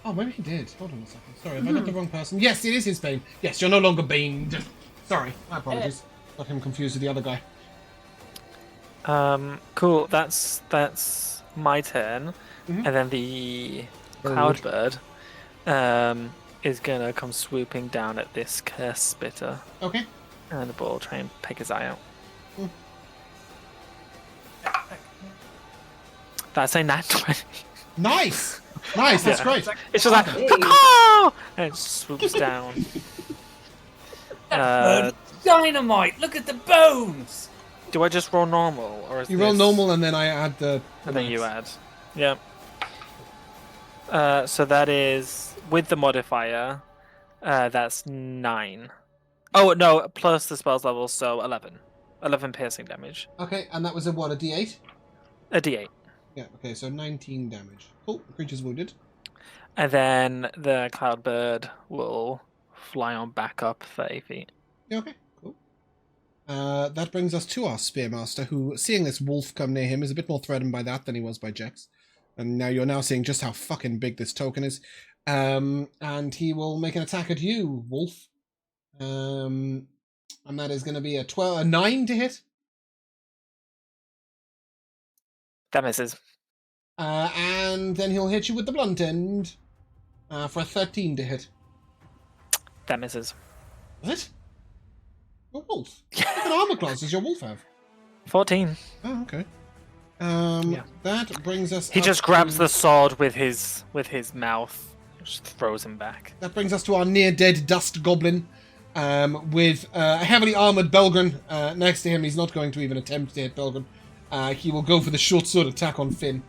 Oh, maybe he did. Hold on a second. Sorry, have I got the wrong person? Yes, it is his Bane. Yes, you're no longer Bane. Sorry, my apologies. Got him confused with the other guy. Cool. That's my turn, and then the cloudbird is gonna come swooping down at this cursed spitter. Okay. And the ball try and pick his eye out. That's a nat 20. Nice! Nice, that's great. It's just like, caw! And it swoops down. Dynamite! Look at the bones! Do I just roll normal, or is You roll normal and then I add the... And then you add. Yeah. So that is, with the modifier, that's 9. Oh, no, plus the spell's level, so 11. 11 piercing damage. Okay, and that was a what, a d8? A d8. Yeah, okay, so 19 damage. Oh, the creature's wounded. And then the cloudbird will fly on back up 30 feet. Yeah, okay, cool. That brings us to our Spearmaster, who, seeing this wolf come near him, is a bit more threatened by that than he was by Jex. And now you're now seeing just how fucking big this token is. And he will make an attack at you, wolf. And that is going to be a 9 to hit. That misses. And then he'll hit you with the blunt end for a 13 to hit. That misses. Is it? You're a wolf. What kind of armor class does your wolf have? 14. Oh, okay. Yeah. That brings us. He up just grabs to- the sword with his mouth, just throws him back. That brings us to our near-dead dust goblin, with a heavily armored Belgren next to him. He's not going to even attempt to hit Belgren. He will go for the short sword attack on Finn.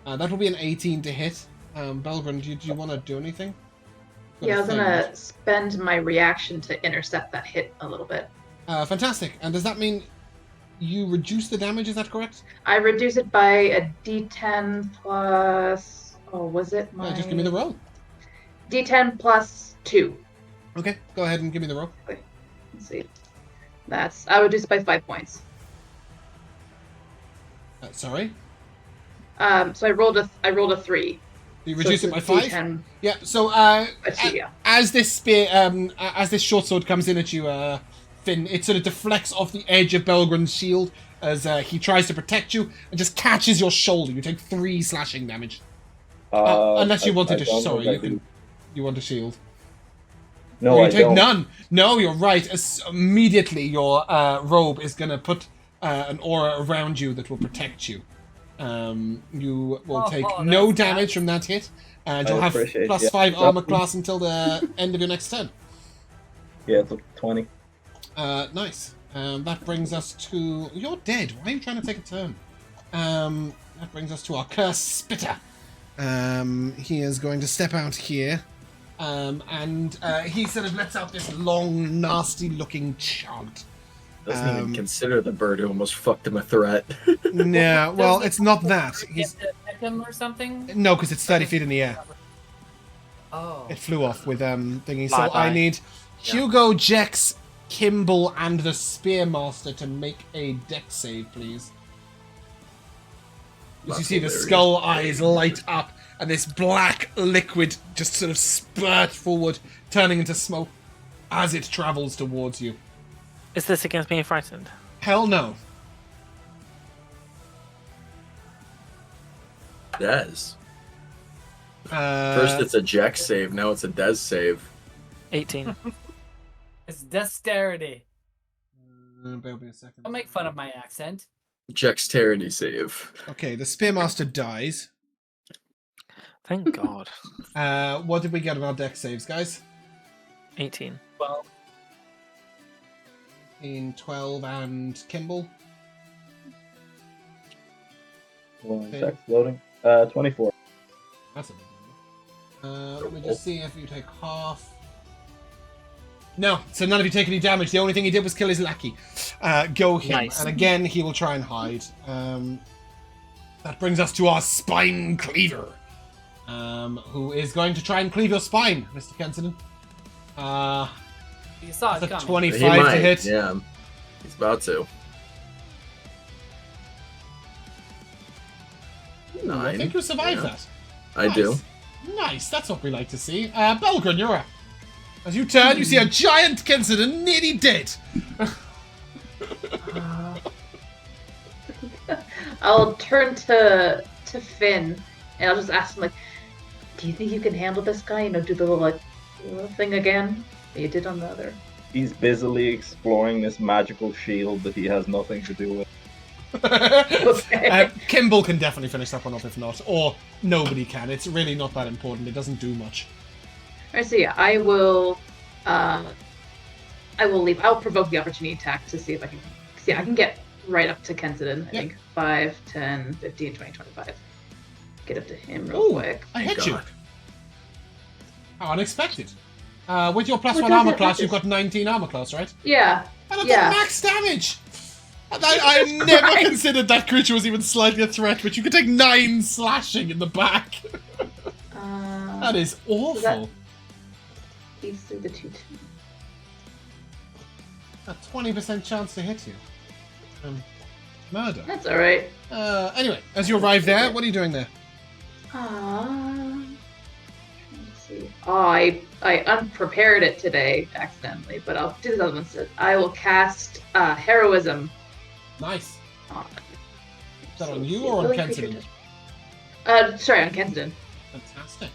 That will be an 18 to hit. Belgren, do you want to do anything? Yeah, I was Got a gonna thing, spend my reaction to intercept that hit a little bit. right? Fantastic. And does that mean you reduce the damage? Is that correct? I reduce it by a D10 plus. Oh, was it my? Just give me the roll. D10 plus 2. Okay, go ahead and give me the roll. Let's see. I would reduce it by 5 points. Sorry. So I rolled a 3. You reduce so it by it's 5. D10 Yeah. So by 2, yeah. as this spear, as this short sword comes in at you, Finn, it sort of deflects off the edge of Belgren's shield as he tries to protect you and just catches your shoulder. You take 3 slashing damage. Unless you wanted to. Sorry, you can. You want a shield. No, you I take don't. none. No, you're right. Immediately, your robe is going to put an aura around you that will protect you. You will take no that's damage nice. from that hit, and you'll have appreciate it, plus yeah. 5 armor class until the end of your next turn. Yeah, it's a 20. Nice. That brings us to... You're dead. Why are you trying to take a turn? That brings us to our cursed spitter. He is going to step out here. And he sort of lets out this long, nasty-looking chant. Doesn't even consider the bird who almost fucked him a threat. Yeah, well, it's not that. Get to peck him or something? No, because it's 30 feet in the air. Oh. It flew off with thingy. So Bye I bye. need Hugo, Jex, Kimball, and the Spearmaster to make a dex save, please. As you That's see the hilarious. skull eyes light up, and this black liquid just sort of spurts forward, turning into smoke as it travels towards you. Is this against being frightened? Hell no. Dez. Uh, First it's a Jack save, now it's a Dez save. 18. It's dexterity. bear with me a second. Don't make fun of my accent. Dexterity save. Okay, the Spearmaster dies. Thank God. What did we get on our dex saves, guys? 18. Well, 12, and Kimball? One Okay. sec, loading. 24. That's a big number. Let me just see if you take half. No, so none of you take any damage. The only thing he did was kill his lackey. Go him. Nice. And again, he will try and hide. That brings us to our spine cleaver. Who is going to try and cleave your spine, Mr. Kensington. you saw it That's a coming. 25 He might, to hit. yeah. He's about to. Ooh, I think you survived that. I do. Nice, that's what we like to see. Belgren, you're up. As you turn, you see a giant Kensington nearly dead. I'll turn to Finn and I'll just ask him like, "Do you think you can handle this guy? You know, do the little thing again that you did on the other." He's busily exploring this magical shield that he has nothing to do with. Okay. Kimball can definitely finish that one off if not, or nobody can. It's really not that important. It doesn't do much. Alright, so yeah, I will leave. I'll provoke the opportunity attack to see if I can. See, I can get right up to Kensington. I Yeah. think 5, 10, 15, 20, 25. Get up to him real Ooh, quick. I hit you. God. How unexpected. With your plus What 1 does armor it class, have you've to- got 19 armor class, right? Yeah. And that's Yeah. max damage! I never Christ. considered that creature was even slightly a threat, but you could take 9 slashing in the back. That is awful. that- He's through the 2. A 20% chance to hit you. Murder. That's all right. Anyway, as you arrive there, what are you doing there? Let's see. Oh, I unprepared it today accidentally, but I'll do this other one instead. I will cast heroism. Nice. On. Is that on you or on Kensington? Sorry, on Kensington. Fantastic.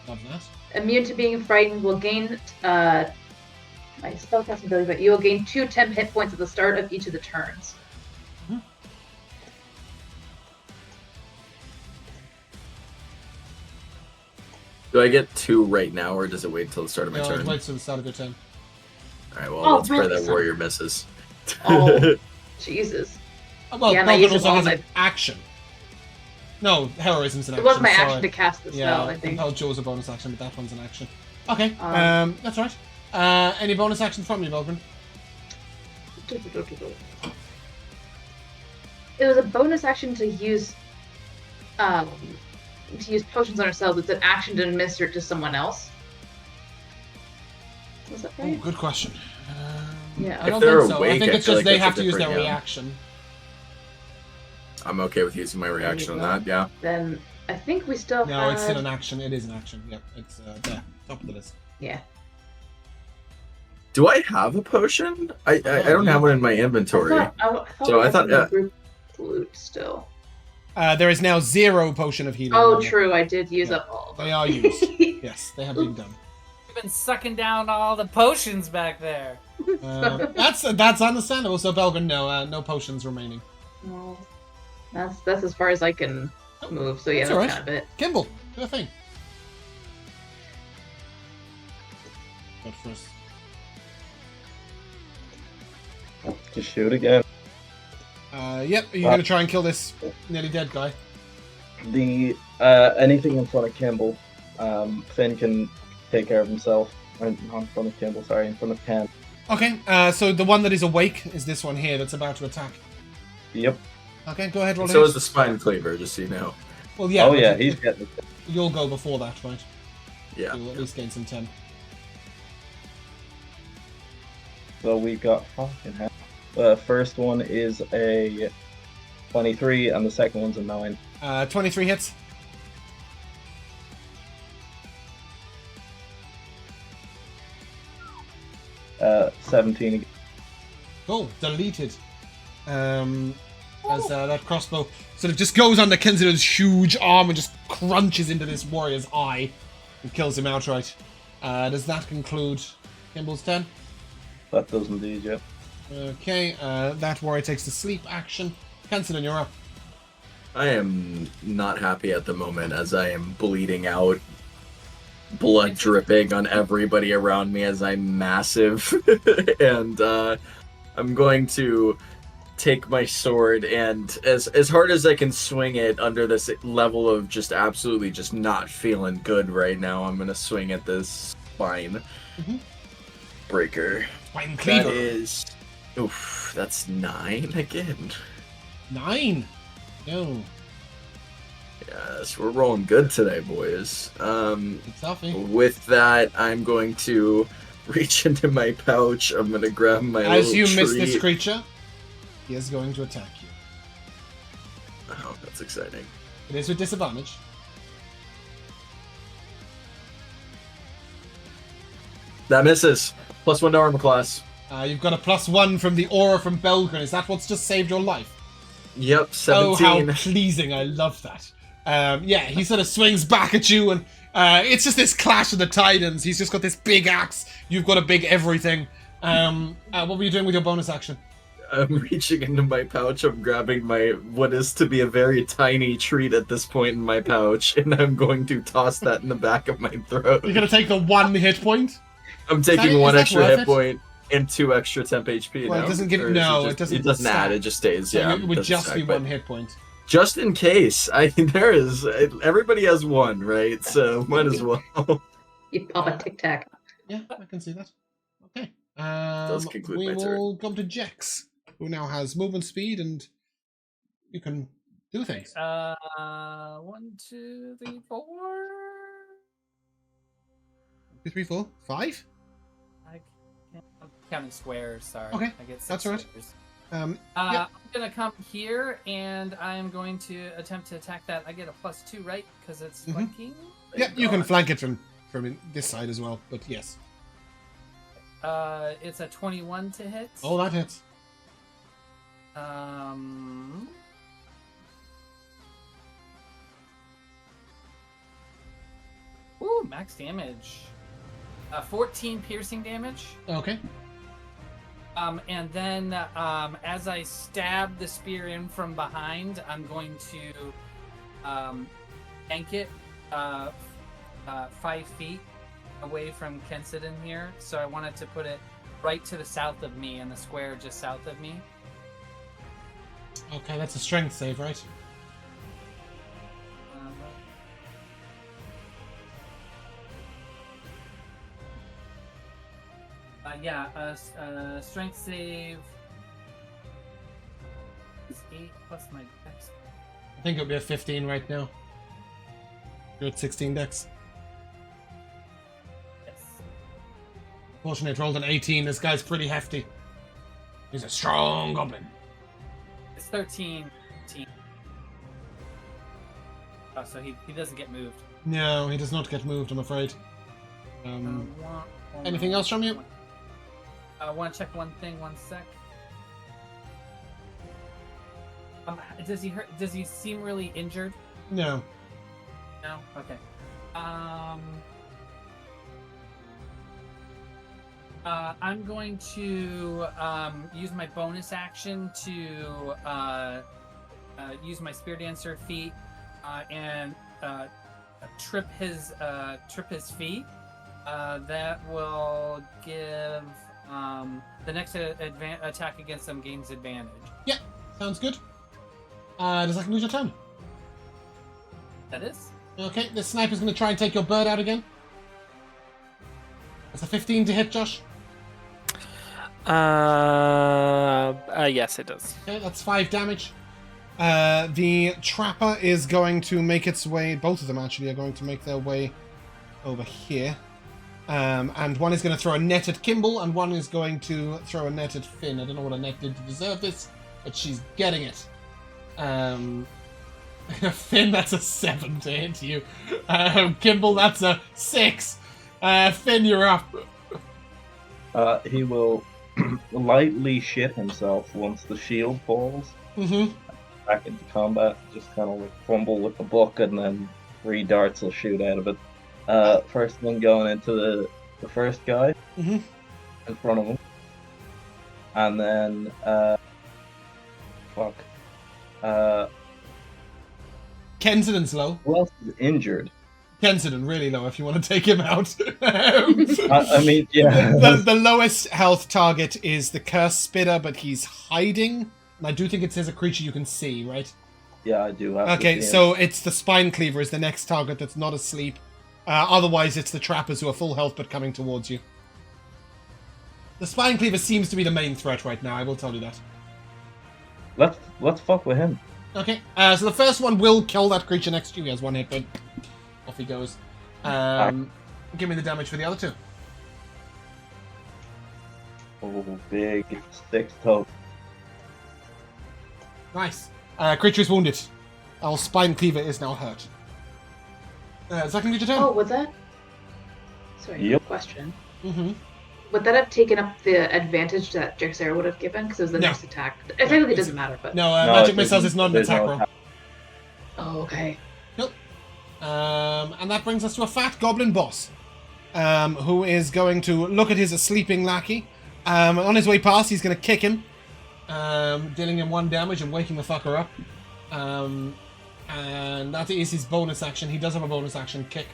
Love that. Immune to being frightened will gain my spellcasting ability, but you will gain 2 temp hit points at the start of each of the turns. Do I get 2 right now, or does it wait until the start of my No, turn? it waits till the start of your turn. Alright, well, Oh, let's pray that really? warrior misses. Oh, Jesus. Well, Yeah, and I Belgren use also all has my- an action. No, heroism's an It action. was my sorry. action to cast the Yeah, spell, I think. Compelled Jewel's a bonus action, but that one's an action. Okay, Um, that's right. Any bonus actions from you, Belgren? It was a bonus action to use potions on ourselves. It's an action to administer it to someone else. Was that Oh, right? good question. Yeah. I If don't they're think so. I awake, think I it's feel just like they that's a have to use their different, yeah. reaction. I'm okay with using my reaction on go. that, yeah. Then I think we still No, have... it's still an action. It is an action. Yep, it's there, top of the list. Yeah. Do I have a potion? I don't have one in my inventory. I thought So we I had thought, some group flute still. There is now 0 potion of healing. Oh, level. true. I did use Yeah. up all of them. They are used. Yes, they have been done. You've been sucking down all the potions back there. That's understandable. So Belgren, no potions remaining. No. That's as far as I can move. So yeah, That's that's alright. kind of it. Kimball, do a thing. But first, Just shoot again. yep. Are you gonna try and kill this nearly dead guy? The anything in front of Kimball, Finn can take care of himself. Not in front of Kimball, sorry, in front of Ken. Okay. So the one that is awake is this one here that's about to attack. Yep. Okay, go ahead, roll. So hit. is the spine cleaver, just so you know. Well, yeah. Oh but yeah, he's getting it. You'll go before that, right? Yeah. You'll at least gain some 10. So we got fucking hell. First one is a 23, and the second one's a 9. 23 hits. Uh, 17 again. Cool. Deleted. As that crossbow sort of just goes under Kenzido's huge arm and just crunches into this warrior's eye and kills him outright. Does that conclude Kimball's turn? That does indeed, yeah. Okay, that warrior takes the sleep action. Kenzido, you're up. I am not happy at the moment as I am bleeding out, blood dripping on everybody around me as I'm massive. And I'm going to take my sword and as hard as I can swing it under this level of just absolutely just not feeling good right now, I'm going to swing at this spine breaker. Spine That cleaver. is... Oof, that's 9 again. 9. No. Yes, we're rolling good today, boys. It's healthy. With that, I'm going to reach into my pouch. I'm going to grab my As little you miss treat. this creature, he is going to attack you. Oh, that's exciting. It is with disadvantage. That misses. +1 to armor class. You've got a +1 from the aura from Belgren. Is that what's just saved your life? Yep, Oh, 17. how pleasing. I love that. Yeah, he sort of swings back at you, and it's just this clash of the titans. He's just got this big axe. You've got a big everything. What were you doing with your bonus action? I'm reaching into my pouch. I'm grabbing my what is to be a very tiny treat at this point in my pouch, and I'm going to toss that in the back of my throat. You're going to take the 1 hit point? I'm taking is 1 that extra worth hit it? point and 2 extra temp HP. Well, no? it doesn't give... Or is No, just- it doesn't. It doesn't stack. add. It just stays. So Yeah, it would doesn't just stack, be but 1 hit point. just in case. There is. Everybody has 1, right? So might as well. You pop a tic tac. Yeah, I can see that. Okay. does conclude we my turn. will come to Jex, who now has movement speed, and you can do things. 1, 2, 3, 4. 2, 3, 4, 5? I'm counting squares. Sorry. Okay, I get 6 that's all right. squares. Yep. I'm gonna come here and I'm going to attempt to attack that. I get a +2, right? Because it's Mhm. flanking. Yeah, you can flank it from this side as well, but yes. It's a 21 to hit. Oh, that hits. Ooh, max damage. 14 piercing damage. Okay. And then as I stab the spear in from behind, I'm going to ank it 5 feet away from Kensidon here. So I wanted to put it right to the south of me, in the square just south of me. Okay, that's a strength save, right? Strength save is 8 plus my dex. I think it would be a 15 right now. You're at 16 dex. Yes. Fortunately, it rolled an 18. This guy's pretty hefty. He's a strong goblin. It's 13. Oh, so he doesn't get moved. No, he does not get moved, I'm afraid. Anything else from you? I want to check one thing. 1 sec. Does he hurt? Does he seem really injured? No. No. Okay. I'm going to use my bonus action to use my Spear Dancer feat and trip his feet. That will give the next attack against them gains advantage. Yeah, sounds good. Does that conclude your turn? That is. Okay, the sniper's going to try and take your bird out again. That's a 15 to hit, Josh. Yes, it does. Okay, that's 5 damage. The trapper is going to make its way, both of them actually are going to make their way over here. And one is going to throw a net at Kimball, and one is going to throw a net at Finn. I don't know what a net did to deserve this, but she's getting it. Finn, that's a 7 to hit you. Kimball, that's a 6. Finn, you're up. He will lightly shit himself once the shield falls. Mm-hmm. Back into combat, just kind of like fumble with the book, and then 3 darts will shoot out of it. First one going into the first guy in front of him, and then Kensidon's low. who else is injured? Kensidon really low if you want to take him out. I mean, yeah. The lowest health target is the Curse Spitter, but he's hiding. And I do think it says a creature you can see, right? Yeah, I do have Okay, to see so it's the Spine Cleaver is the next target that's not asleep. Otherwise, it's the Trappers who are full health but coming towards you. The Spine Cleaver seems to be the main threat right now, I will tell you that. Let's fuck with him. Okay, so the first one will kill that creature next to you. He has 1 hit point. Off he goes. Give me the damage for the other 2. Oh, big 6 total. Nice. Creature is wounded. Our Spine Cleaver is now hurt. Is that going to be your turn? Oh, was that? Sorry, Yep. question. Mm-hmm. Would that have taken up the advantage that Jaxera would have given? Because it was the No. next attack. It technically doesn't matter, but... No, No, Magic it Missiles doesn't- is not an there's attack no roll. attack. Oh, okay. Nope. And that brings us to a fat goblin boss, who is going to look at his sleeping lackey. On his way past, he's going to kick him, dealing him 1 damage and waking the fucker up. And that is his bonus action. He does have a bonus action, kick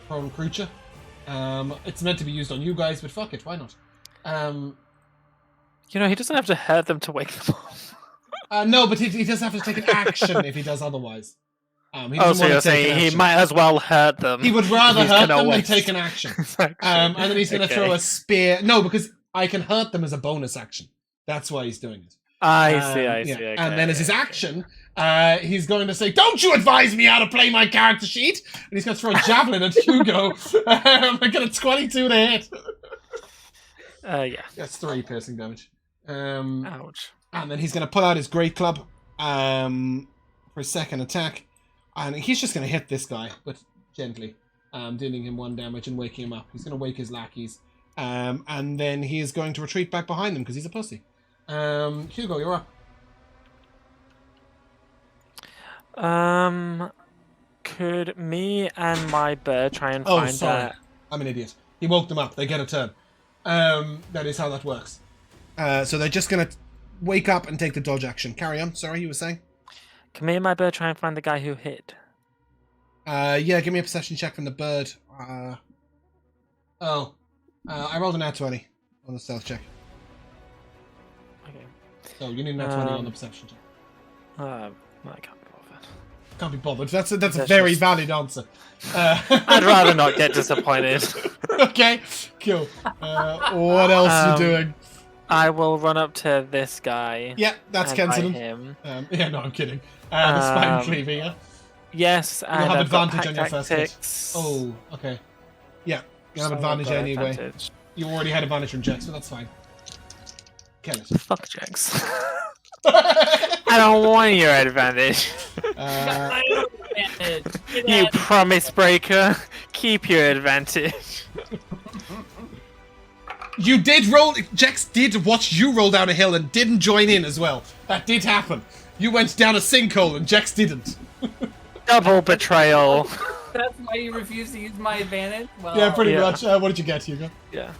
prone creature. It's meant to be used on you guys, but fuck it, why not? You know, he doesn't have to hurt them to wake them up. No, but he does have to take an action if he does otherwise. He Oh, doesn't so want you're to take saying an he action. might as well hurt them. He would rather He's hurt gonna them than waste take an action. his action. And then he's going to Okay. throw a spear. No, because I can hurt them as a bonus action. That's why he's doing it. I see. Yeah. Okay, And then as his okay. action, he's going to say, "Don't you advise me how to play my character sheet?" And he's going to throw a javelin at Hugo. I get a 22 to hit. Yeah. That's 3 piercing damage. Ouch. And then he's going to pull out his great club for his second attack. And he's just going to hit this guy, but gently, dealing him 1 damage and waking him up. He's going to wake his lackeys. And then he is going to retreat back behind them because he's a pussy. Hugo, you're up. Could me and my bird try and Oh, find sorry. that? I'm an idiot. He woke them up. They get a turn. That is how that works. So they're just going to wake up and take the dodge action. Carry on. Sorry, you were saying? Can me and my bird try and find the guy who hid? Yeah, give me a perception check from the bird. I rolled an nat 20 on the stealth check. Okay. So you need an nat 20 on the perception check. I can't be bothered. Can't be bothered. That's a That's very just- valid answer. I'd rather not get disappointed. Okay, cool. What else you doing? I will run up to this guy. Yeah, that's and bite Kenson. him. Yeah, no, I'm kidding. The spine cleaver, yeah? Yes, and have I've got advantage on your pack first hit. tactics. Oh, okay. Yeah, you have So I've advantage got anyway. advantage. You already had advantage from Jax, but that's fine. Kill it. Fuck Jax. I don't want your advantage. You promise breaker. Keep your advantage. You did roll. Jax did watch you roll down a hill and didn't join in as well. That did happen. You went down a sinkhole and Jax didn't. Double betrayal. That's why you refuse to use my advantage? Well, Yeah, pretty Yeah. much. What did you get, Hugo? Yeah.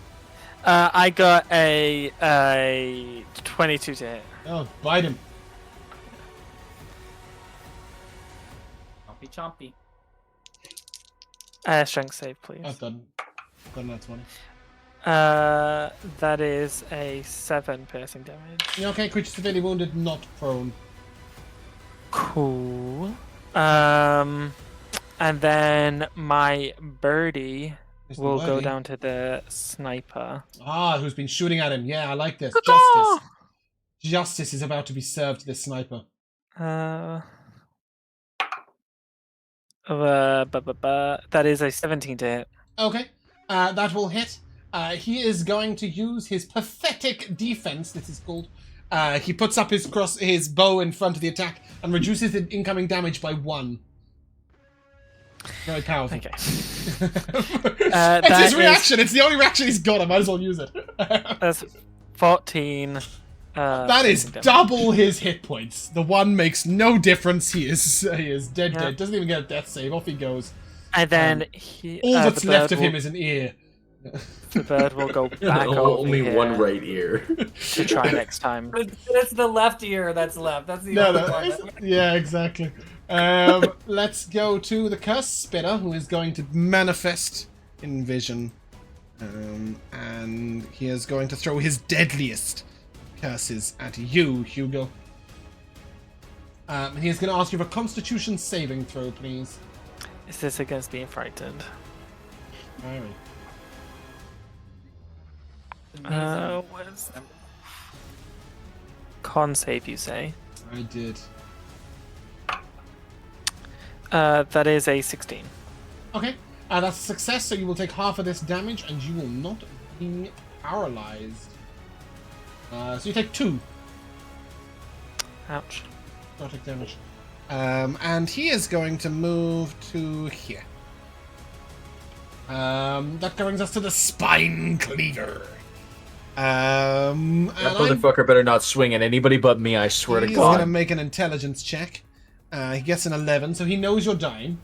I got a 22 to hit. Oh, bite him. Chompy. Strength save, please. I've done a nat 20. That is a 7 piercing damage. You okay? Creature severely wounded, not prone. Cool. And then my birdie Is the will go birdie. down to the sniper. Ah, who's been shooting at him? Yeah, I like this. Caw-caw! Justice. Justice is about to be served to this sniper. That is a 17 to hit. Okay, that will hit. He is going to use his pathetic defense. This is called. He puts up his bow in front of the attack and reduces the incoming damage by 1. Very powerful. Okay. It's that his is- reaction. It's the only reaction he's got. I might as well use it. That's 14. That is piercing damage. double his hit points. The 1 makes no difference. He is dead. Yeah. Dead. Doesn't even get a death save. Off he goes. And then All that's the left bird of him will- is an ear. The bird will go back over Only here one right ear. to try next time. It's the left ear that's left. That's the No, only no. one. Yeah, exactly. Let's go to the curse spitter, who is going to manifest in vision. And he is going to throw his deadliest curses at you, Hugo. He is going to ask you for a Constitution saving throw, please. Is this against being frightened? Alright. Where's con save, you say? I did. That is a 16. Okay, that's a success, so you will take half of this damage, and you will not be paralyzed. So you take 2 Ouch. necrotic damage. And he is going to move to here. That brings us to the spine cleaver. That And motherfucker better not swing at anybody but me, I swear to he's going to God. make an intelligence check. He gets an 11, so he knows you're dying.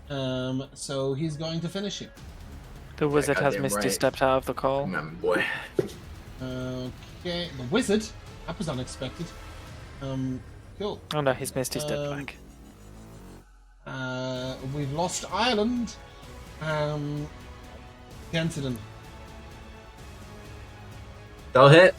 So he's going to finish you. The wizard has goddamn misty right. stepped out of the call. Boy. Okay, the wizard. That was unexpected. Cool. Oh no, he's misty stepped Um, back. We've lost Ireland. The incident. They'll hit.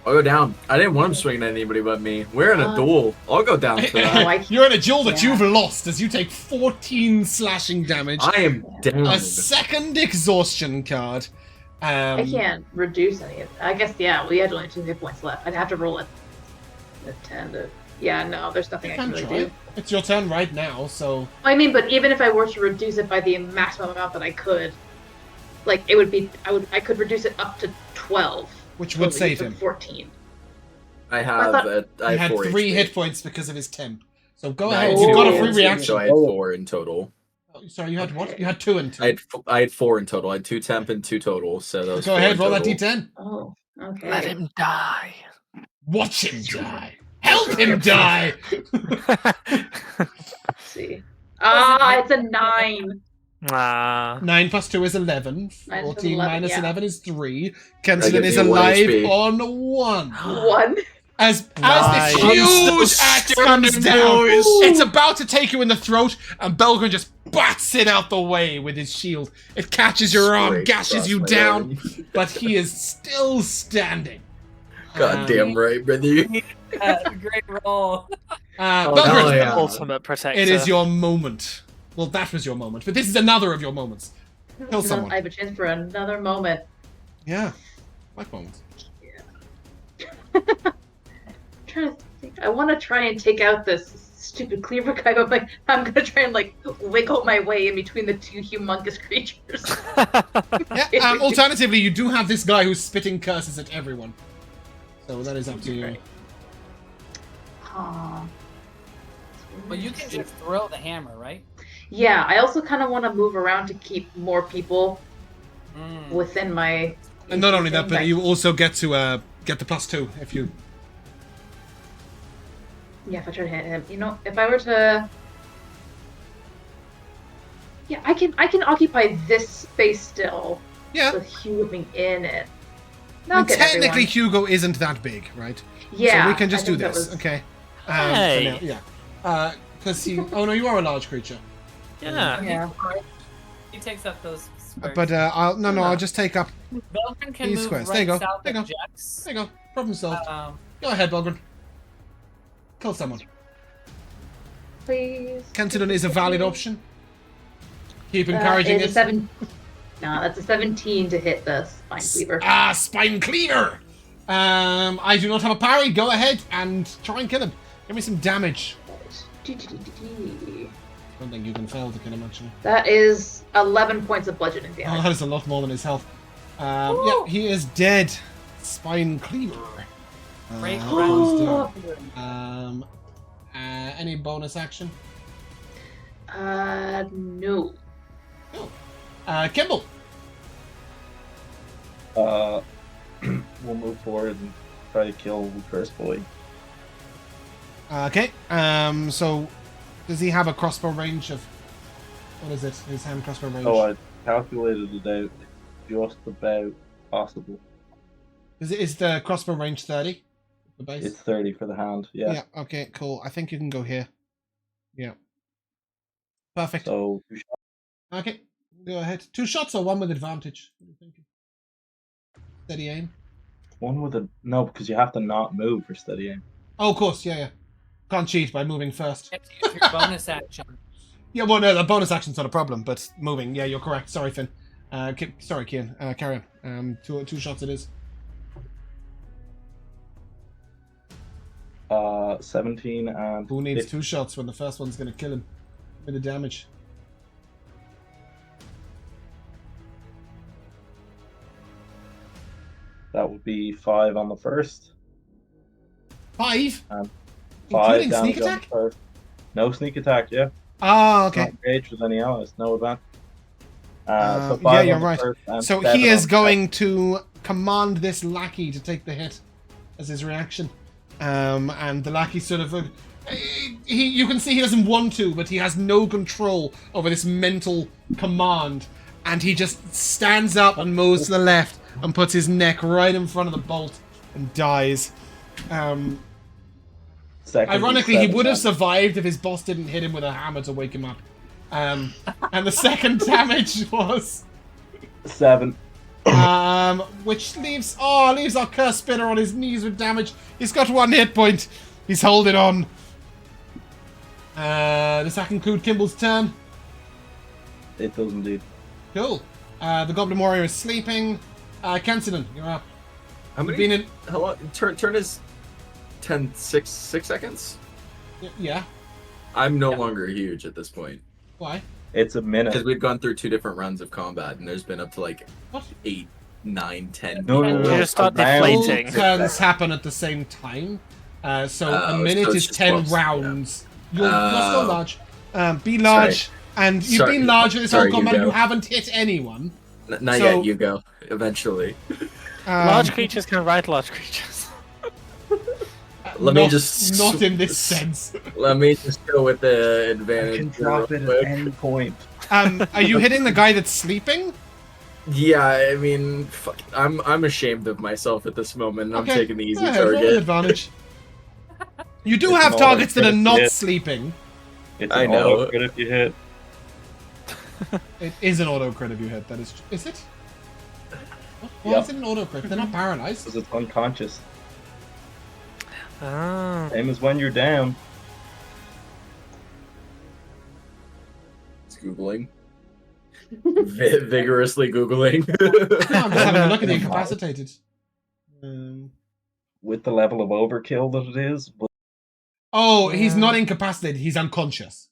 I'll go down. I didn't want him swinging at anybody but me. We're in a duel. I'll go down for that. I- You're in a duel that Yeah. you've lost as you take 14 slashing damage. I am down. A second exhaustion card. I can't reduce any of I guess, yeah, we had only 2 hit points left. I'd have to roll a 10 to... Yeah, no, there's nothing I can really do. It's your turn right now, so I mean, but even if I were to reduce it by the maximum amount that I could, like, it would be... I could reduce it up to 12. which would So save from him. 14. I have thought- I He have had 4 3 HP. hit points because of his temp. So go I ahead. had You've two got a in free total, reaction. So I had 4 in total. Oh, sorry, you had what? You had 2 in 2. I had 4 in total. I had 2 temp and 2 total. So that was Go 4 ahead, in roll that total. d10. Oh, okay. Let him die. Watch him die. Help him die. Let's see. Ah, it's a 9. Ah. 9 plus 2 is 11. 9 plus 14 minus yeah. 11 is 3. That Kenton gives is you 1 alive HP. on 1. 1. As Nice. this huge axe comes down, it's about to take you in the throat, and Belgrin just bats it out the way with his shield. It catches your arm, Straight gashes across you my down, arm. but he is still standing. Goddamn right, brother. Great roll. hell Belgrin, yeah. Ultimate protector. it is your moment. Well, that was your moment, but this is another of your moments. Kill someone. I have a chance for another moment. Yeah, like moments. Trying to think. I want to try and take out this stupid cleaver guy, but like I'm gonna try and like wiggle my way in between the two humongous creatures. Yeah. Alternatively, you do have this guy who's spitting curses at everyone, so that is up to you. Aw. But you can just throw the hammer, right? Yeah, I also kind of want to move around to keep more people within my. And not only that, thing, but you also get to get the +2 if you. Yeah, if I try to hit him, you know, if I were to. Yeah, I can occupy this space still Yeah. with Hugo being in it. I mean, Not get technically, everyone. Hugo isn't that big, right? Yeah, So we can just I do think that this, was- okay? Hey. For now, yeah. Because he. Oh no, you are a large creature. Yeah. Yeah. He takes up those squares. But I'll just take up. Belgrin can these move squares. right There you go. south There you of go. Jax. There you go. Problem solved. Um, Go ahead, Belgrin. Kill someone. Please. Kenton is a valid option. Keep encouraging it's it. a No, that's a 17 to hit the spine cleaver. Spine cleaver! I do not have a parry. Go ahead and try and kill him. Give me some damage. I don't think you can fail to kill him, actually. That is 11 points of bludgeoning Oh, damage. that is a lot more than his health. Yeah, he is dead. Spine cleaver. Great goes round. down. Any bonus action? No. Kimball. We'll move forward and try to kill the first boy. Okay. So, does he have a crossbow range of? What is it? His hand crossbow range. Oh, I calculated it out. Just about possible. Is the crossbow range 30? The base. It's 30 for the hand. Yeah. Yeah. Okay. Cool. I think you can go here. Yeah. Perfect. So 2 shots. Okay. Go ahead. 2 shots or 1 with advantage? What are you thinking? Steady aim. One with a no, because you have to not move for steady aim. Oh, of course. Yeah. Can't cheat by moving first. you have to use your bonus action. Yeah. Well, no, the bonus action's not a problem, but moving. Yeah, you're correct. Sorry, Finn. Sorry, Kian. Carry on. 2 shots it is. 17 and Who needs 15. 2 shots when the first one's going to kill him? Bit of damage. That would be 5 on the first. 5? And 5 Including damage sneak on the attack? first. No sneak attack, yeah. Ah, okay. Not engaged with any allies, no event. So Yeah, 5 you're on the right. first and So 7 he on is the going to command this lackey to take the hit as his reaction. And the lackey sort of... you can see he doesn't want to, but he has no control over this mental command. And he just stands up and moves to the left and puts his neck right in front of the bolt and dies. second Ironically, he 7 would have damage. survived if his boss didn't hit him with a hammer to wake him up. And the second damage was... 7. Which leaves our curse spinner on his knees with damage. He's got 1 hit point. He's holding on. Does that conclude Kimball's turn? It does indeed. Cool. The Goblin Warrior is sleeping. Kensinan, you're up. How many? Been in... How long? Turn is 6 seconds. Yeah. I'm no longer huge at this point Why? It's a minute. because we've gone through 2 different rounds of combat, and there's been up to like What? 8, 9, 10. No, people. no, no. You just start Around- deflating. Turns happen at the same time. So a minute so it's is just 10 close, yeah. rounds. You're still Oh. large. Be large. And you've Sorry. been large in this whole Sorry, combat. Hugo. You haven't hit anyone. Not So- yet, Hugo. Eventually. Large creatures can ride large creatures. Let me just Not in this sense. Let me just go with the I can advantage. drop real it quick. at any point. Are you hitting the guy that's sleeping? Yeah, I mean, fuck, I'm ashamed of myself at this moment. I'm taking the easy Go ahead, roll with target. advantage. You do It's have an targets that are auto-crit if you not hit. sleeping. It's I an know. auto crit if you hit. It is an auto crit if you hit. That is it? Why Yep. is it an auto crit? They're not paralyzed. Because it's unconscious. Oh. Same as when you're down. It's Googling. Vigorously Googling. No, I'm just having a look at the incapacitated. With the level of overkill that it is. But Oh, he's Yeah. not incapacitated. He's unconscious.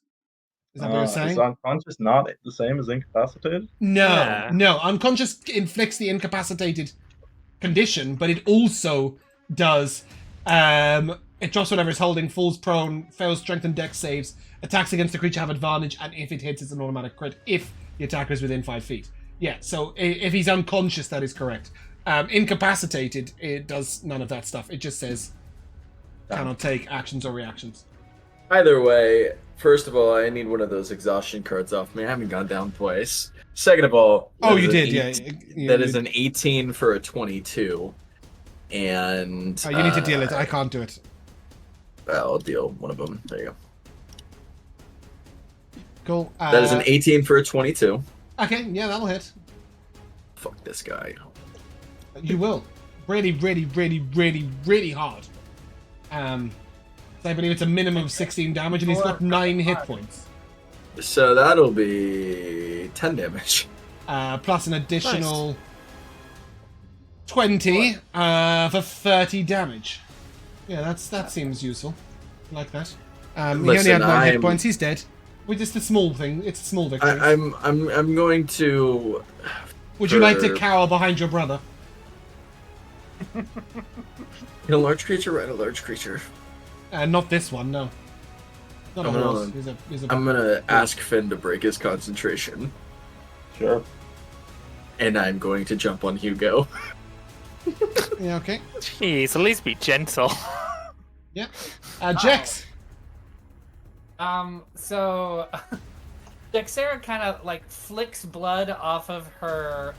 Is that what you're is saying? unconscious not the same as incapacitated? No, Yeah. no. Unconscious inflicts the incapacitated condition, but it also does. It drops whatever it's holding, falls prone, fails strength and dex saves, attacks against the creature have advantage, and if it hits, it's an automatic crit if the attacker is within 5 feet. Yeah, so if he's unconscious, that is correct. Incapacitated, it does none of that stuff. It just says cannot take actions or reactions. Either way, first of all, I need one of those exhaustion cards off me. I haven't gone down twice. Second of all, Oh, that you is did, an yeah. that is an 18 for a 22. And You need to deal it. I can't do it. I'll deal one of them. There you go. Cool. That is an 18 for a 22. Okay, yeah, that'll hit. Fuck this guy. You will. Really, really, really, really, really hard. So I believe it's a minimum of 16 damage, and he's got 9 hit points. So that'll be 10 damage. Plus an additional 20 for 30 damage. Yeah, that seems useful. I like that. He only Listen, had 9 hit I'm- points. He's dead. Well, just a small thing. It's a small victory. I'm going to. Would you like to for- cower behind your brother? Hit a large creature, right? A large creature. Not this one, no. Not a I'm horse. gonna- He's a I'm gonna ask Finn to break his concentration, Sure. and I'm going to jump on Hugo. Yeah, okay. Jeez, at least be gentle. Yeah. Jex. So Dexera kind of like flicks blood off of her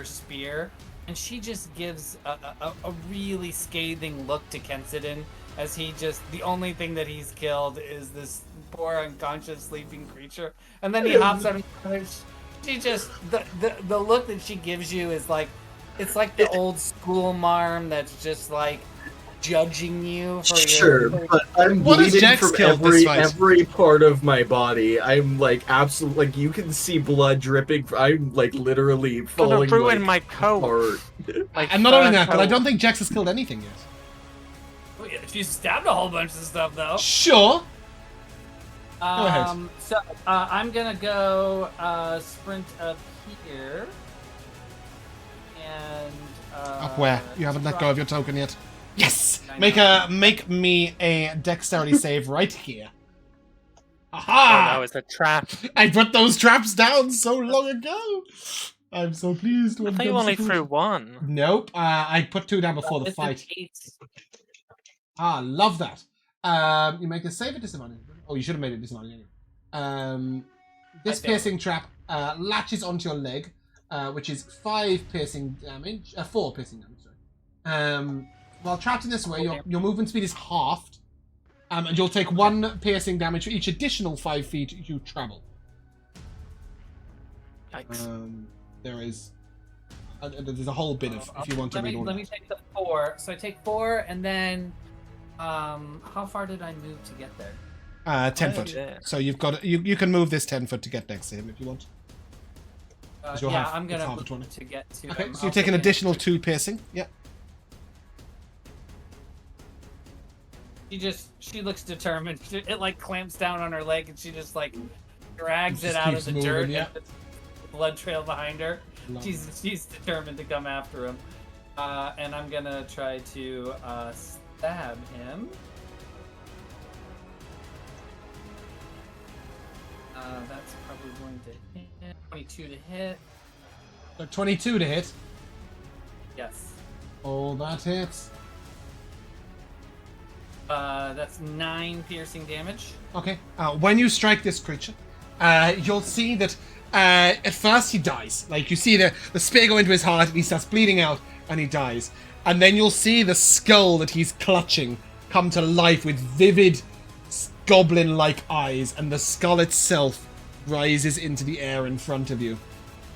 spear, and she just gives a really scathing look to Kensidin as the only thing that he's killed is this poor unconscious sleeping creature, and then he hops on her. She just the look that she gives you is like, it's like the old school marm that's just like judging you for Sure, your. but I'm What has bleeding Jax from killed this fight? every part of my body. I'm like absolutely like you can see blood dripping. I'm like literally Gonna falling ruin like, my coat. apart. My And not only fur that, but I coat. don't think Jax has killed anything yet. She stabbed a whole bunch of stuff though. Sure. ahead. So I'm gonna go sprint up here, and Up where? You haven't let go try- of your token yet. Yes! I Make me a dexterity save right here. Oh Aha! no, it's a trap. I put those traps down so long ago. I'm so pleased. I thought you only threw one. Nope. I put 2 down before the It's an fight. 8. Love that. You make a save at disadvantage. Oh, you should have made it disadvantage anyway. This I failed. piercing trap latches onto your leg, which is 5 piercing damage. 4 piercing damage, sorry. While trapped in this way, your movement speed is halved, and you'll take 1 piercing damage for each additional 5 feet you travel. Yikes. There's a whole bit of, if you want to read all let me that. take the 4. So I take 4, and then how far did I move to get there? 10 Oh, foot. yeah. So you've got you can move this 10 foot to get next to him if you want. 'Cause you'll Yeah, have- I'm it's gonna half a move 20. to get to. Okay, them. so you I'll take an take additional 2 piercing. Yeah. She looks determined. It like clamps down on her leg, and she just like drags Just it out of keeps the moving, dirt. yeah. And the blood trail behind her. Love She's determined to come after him, and I'm gonna try to stab him. That's probably going to hit. 22 to hit. So 22 to hit. Yes. Oh, that hits. That's 9 piercing damage. Okay. When you strike this creature, you'll see that at first he dies. Like, you see the spear go into his heart, and he starts bleeding out, and he dies. And then you'll see the skull that he's clutching come to life with vivid goblin-like eyes, and the skull itself rises into the air in front of you.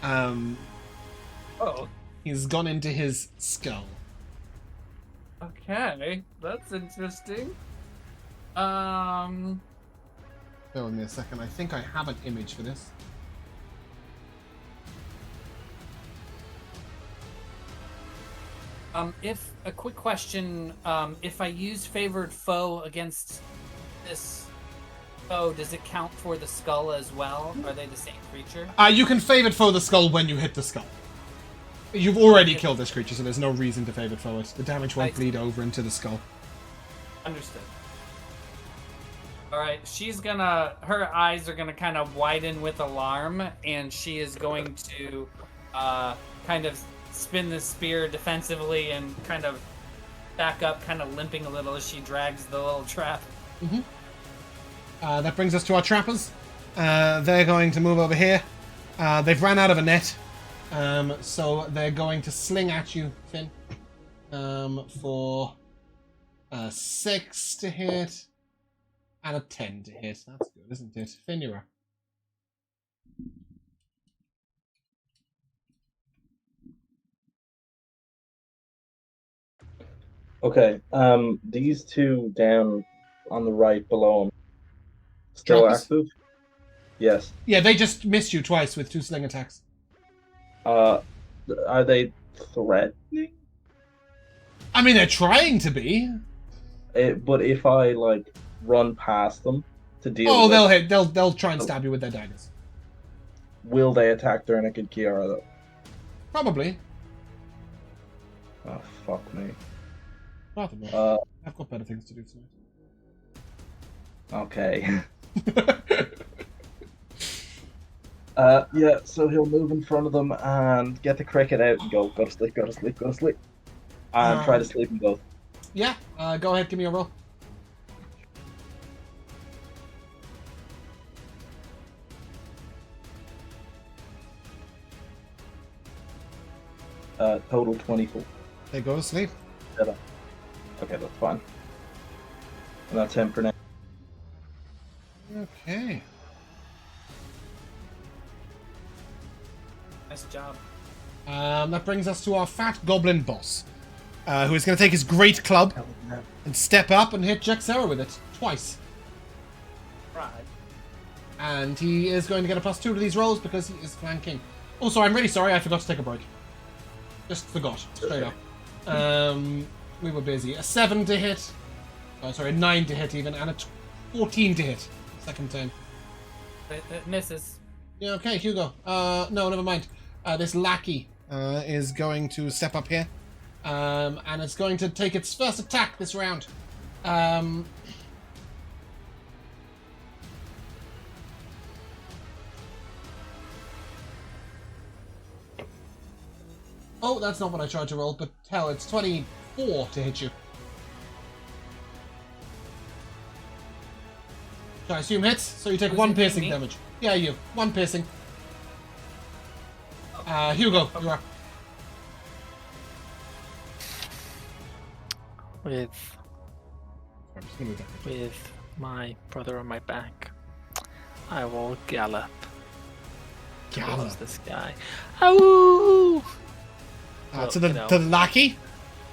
Oh, He's gone into his skull. okay, that's interesting. Bear with me a second. I think I have an image for this. If a quick question, if I use favored foe against this foe, does it count for the skull as well? Are they the same creature? You can favored foe the skull when you hit the skull. You've already killed this creature, so there's no reason to favored foe it. The damage won't bleed over into the skull. Understood. Alright, her eyes are gonna kind of widen with alarm, and she is going to kind of spin the spear defensively and kind of back up, kind of limping a little as she drags the little trap. Mm-hmm. That brings us to our trappers. They're going to move over here. They've ran out of a net, so they're going to sling at you, Finn, for 6 to hit and a 10 to hit. That's good, isn't it? Finn, you're up. Okay, these two down on the right below him still Trappers? active? Yes. Yeah, they just missed you twice with 2 sling attacks. Are they threatening? I mean, they're trying to be. But if I like run past them to deal Oh, with, they'll hit. They'll try and stab you with their daggers. will they attack Dernick and Kiara though? Probably. Oh fuck me. Possibly. Uh, I've got better things to do okay. tonight. Yeah, so he'll move in front of them and get the cricket out and go to sleep, go to sleep, go to sleep. And try to sleep and go. Yeah, go ahead, give me a roll. Total 24. They go to sleep. Okay, that's fine. And that's him for now. Okay. Nice job. That brings us to our fat goblin boss, who is going to take his great club and step up and hit Jaxera with it twice. Right. And he is going to get a +2 to these rolls because he is flanking. Also, I'm really sorry, I forgot to take a break. Just forgot, straight up. We were busy. A 7 to hit. Oh, sorry, a 9 to hit even, and a 14 to hit. Second time. It misses. Yeah, okay, Hugo. No, never mind. This lackey is going to step up here. And it's going to take its first attack this round. Oh, that's not what I tried to roll, but hell, it's 24 to hit you. So I assume hits, so you take Who's 1 hitting piercing me? damage. Yeah, you. 1 piercing. Hugo, you're up. With my brother on my back, I will gallop towards Gallop. this guy. Ow! To the lackey?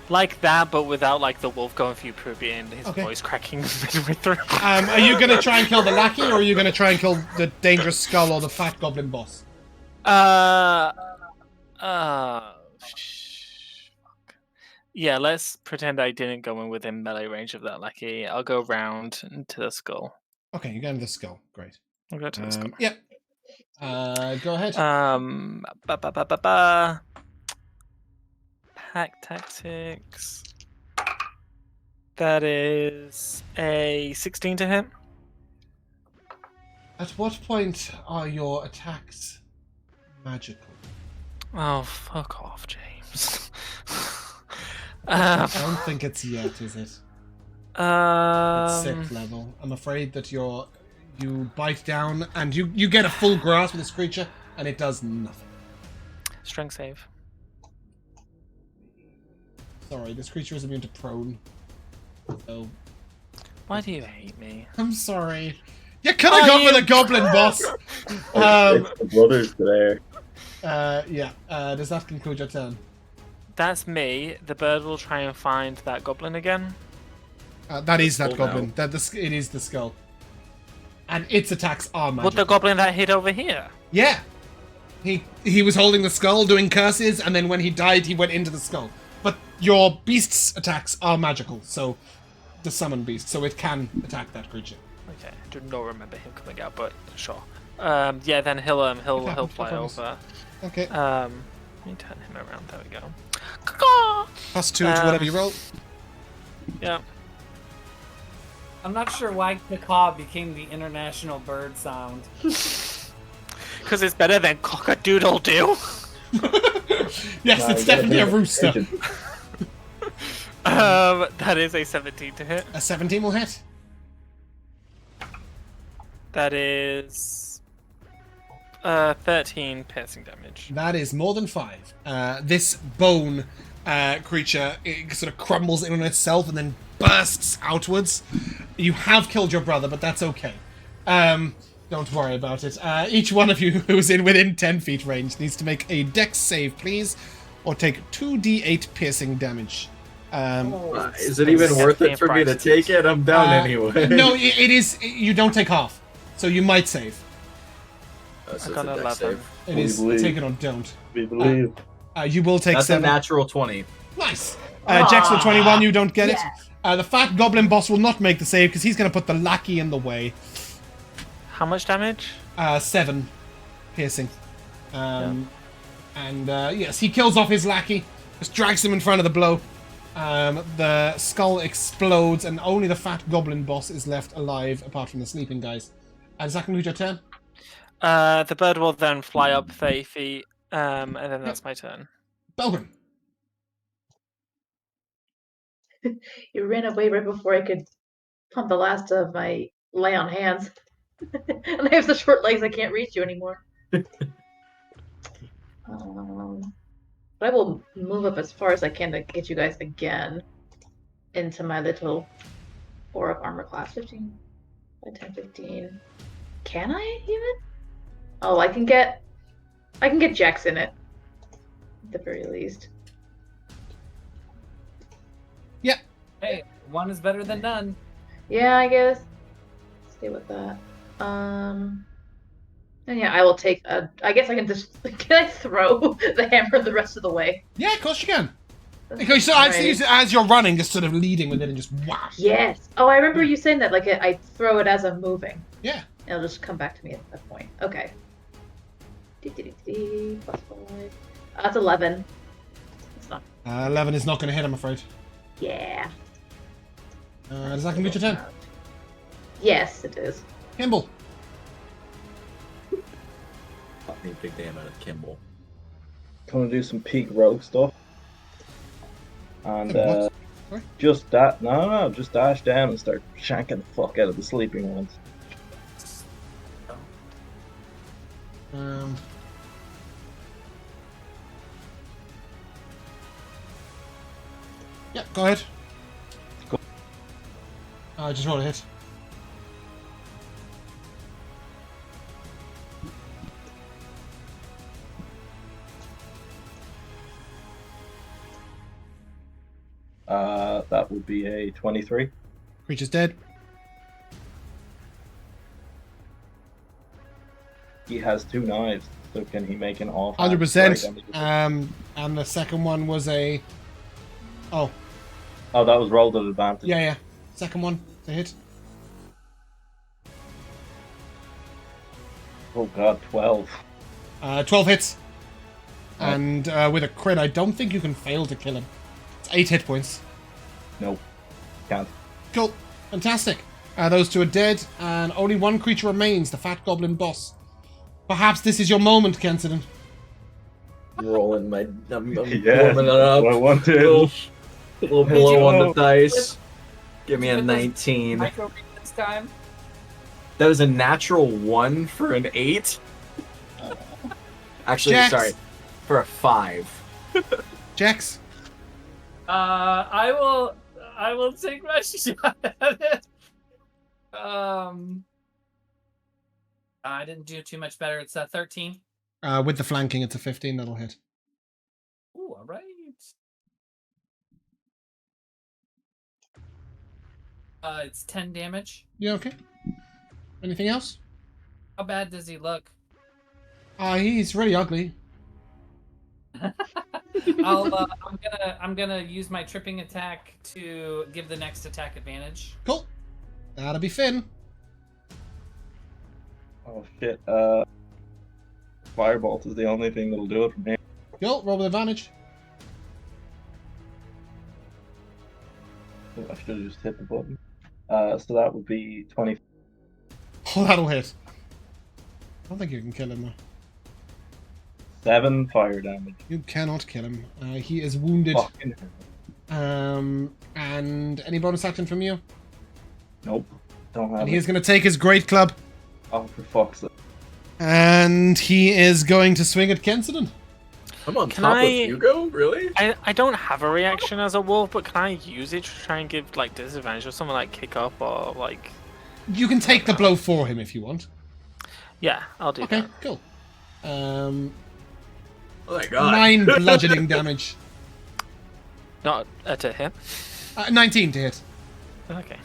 Like that, but without like the wolf going through puberty and his Okay. voice cracking midway through. Are you going to try and kill the lackey, or are you going to try and kill the dangerous skull or the fat goblin boss? Fuck. Yeah, let's pretend I didn't go in within melee range of that lackey. I'll go round to the skull. Okay, you're going to the skull. Great. I'll go to the skull. Yep. Go ahead. Pack tactics. That is a 16 to hit. At what point are your attacks magical? Oh, fuck off, James. I don't think it's yet, is it? It's 6th level. I'm afraid that your You bite down, and you get a full grasp of this creature, and it does nothing. Strength save. Sorry, this creature is immune to prone. So, Why do you hate me? I'm sorry. You could have gone for the goblin boss! The brothers there. Yeah. Does that conclude your turn? That's me. The bird will try and find that goblin again. That is that Skull goblin. It is the skull. And its attacks are magic. What, the goblin that hid over here? Yeah. He was holding the skull, doing curses, and then when he died, he went into the skull. But your beast's attacks are magical, so the summon beast, so it can attack that creature. Okay, I do not remember him coming out, but sure. Yeah, then he'll fly over. Okay. Let me turn him around. There we go. Caw-caw! +2 to whatever you roll. Yeah. I'm not sure why caw became the international bird sound. Because it's better than cock-a-doodle-doo. Yes, it's definitely a rooster. That is a 17 to hit. A 17 will hit. That is 13 piercing damage. That is more than 5. This bone creature, it sort of crumbles in on itself and then bursts outwards. You have killed your brother, but that's okay. Don't worry about it. Each one of you who's within 10 feet range needs to make a dex save, please, or take 2d8 piercing damage. Is it even worth it for me to take it? I'm down anyway. No, it is. You don't take half, so you might save. So I got it's a dex 11. save. It is believe. take it or don't. We believe. You will take That's 7. a natural 20. Nice. Jax with 21, you don't get it. The fat goblin boss will not make the save because he's going to put the lackey in the way. How much damage? 7 piercing. And yes, he kills off his lackey, just drags him in front of the blow. The skull explodes, and only the fat goblin boss is left alive, apart from the sleeping guys. Does that conclude your turn? The bird will then fly up 30 feet, and then that's my turn. Belgrin. You ran away right before I could pump the last of my lay on hands. And I have such short legs I can't reach you anymore. But I will move up as far as I can to get you guys again into my little auric armor class. 15 by 10, 15. Can I even? Oh, I can get Jax in it. At the very least. Yeah. Hey, one is better than none. Yeah, I guess. Stay with that. And yeah, I will take a. I guess I can just. Can I throw the hammer the rest of the way? Yeah, of course you can. Okay, so I use it as you're running, just sort of leading with it and just whack. Yes. Oh, I remember you saying that. Like I throw it as I'm moving. Yeah. It'll just come back to me at that point. Okay. +5. That's 11. It's not. 11 is not going to hit, I'm afraid. Yeah. Does that conclude your turn? Yes, it is. Kimball. I need big damn out of Kimball. Gonna do some peak rogue stuff. And What? Sorry? just dash down and start shanking the fuck out of the sleeping ones. Yeah, go ahead. Cool. Just roll a hit. That would be a 23. Creature's dead. He has 2 knives, so can he make an off? 100%. And the second one was a... Oh, Oh, that was rolled at advantage. yeah. Second one, a hit. Oh god, 12. 12 hits. And with a crit, I don't think you can fail to kill him. It's 8 hit points. Nope. Can't. Cool. Fantastic. Those 2 are dead, and only one creature remains, the fat goblin boss. Perhaps this is your moment, Kensidon. Rolling my. I'm Yeah. warming it up. I want to. Little blow on the dice. Give me a 19. Micro this time. That was a natural 1 for an 8. Actually, Jax. sorry, for a 5. Jax. I will take my shot at it. I didn't do too much better. It's 13. With the flanking, it's a 15. That'll hit. Ooh, all right. It's 10 damage. You okay? Anything else? How bad does he look? He's really ugly. I'm gonna use my tripping attack to give the next attack advantage. Cool. That'll be Finn. Oh shit. Firebolt is the only thing that'll do it for me. Cool. Roll with advantage. I should have just hit the button. So that would be 20. Oh, that'll hit. I don't think you can kill him though. 7 fire damage. You cannot kill him. He is wounded. Fucking And any bonus action from you? nope. Don't have And it. he is going to take his great club. Oh, for fuck's sake. And he is going to swing at Kensidon. I'm on Can top I- of Hugo, really? I don't have a reaction as a wolf, but can I use it to try and give like disadvantage or something like kick up or like? You can take the blow for him if you want. Yeah, I'll do Okay, that. cool. Oh my god. 9 bludgeoning damage. Not to hit. 19 to hit. Okay.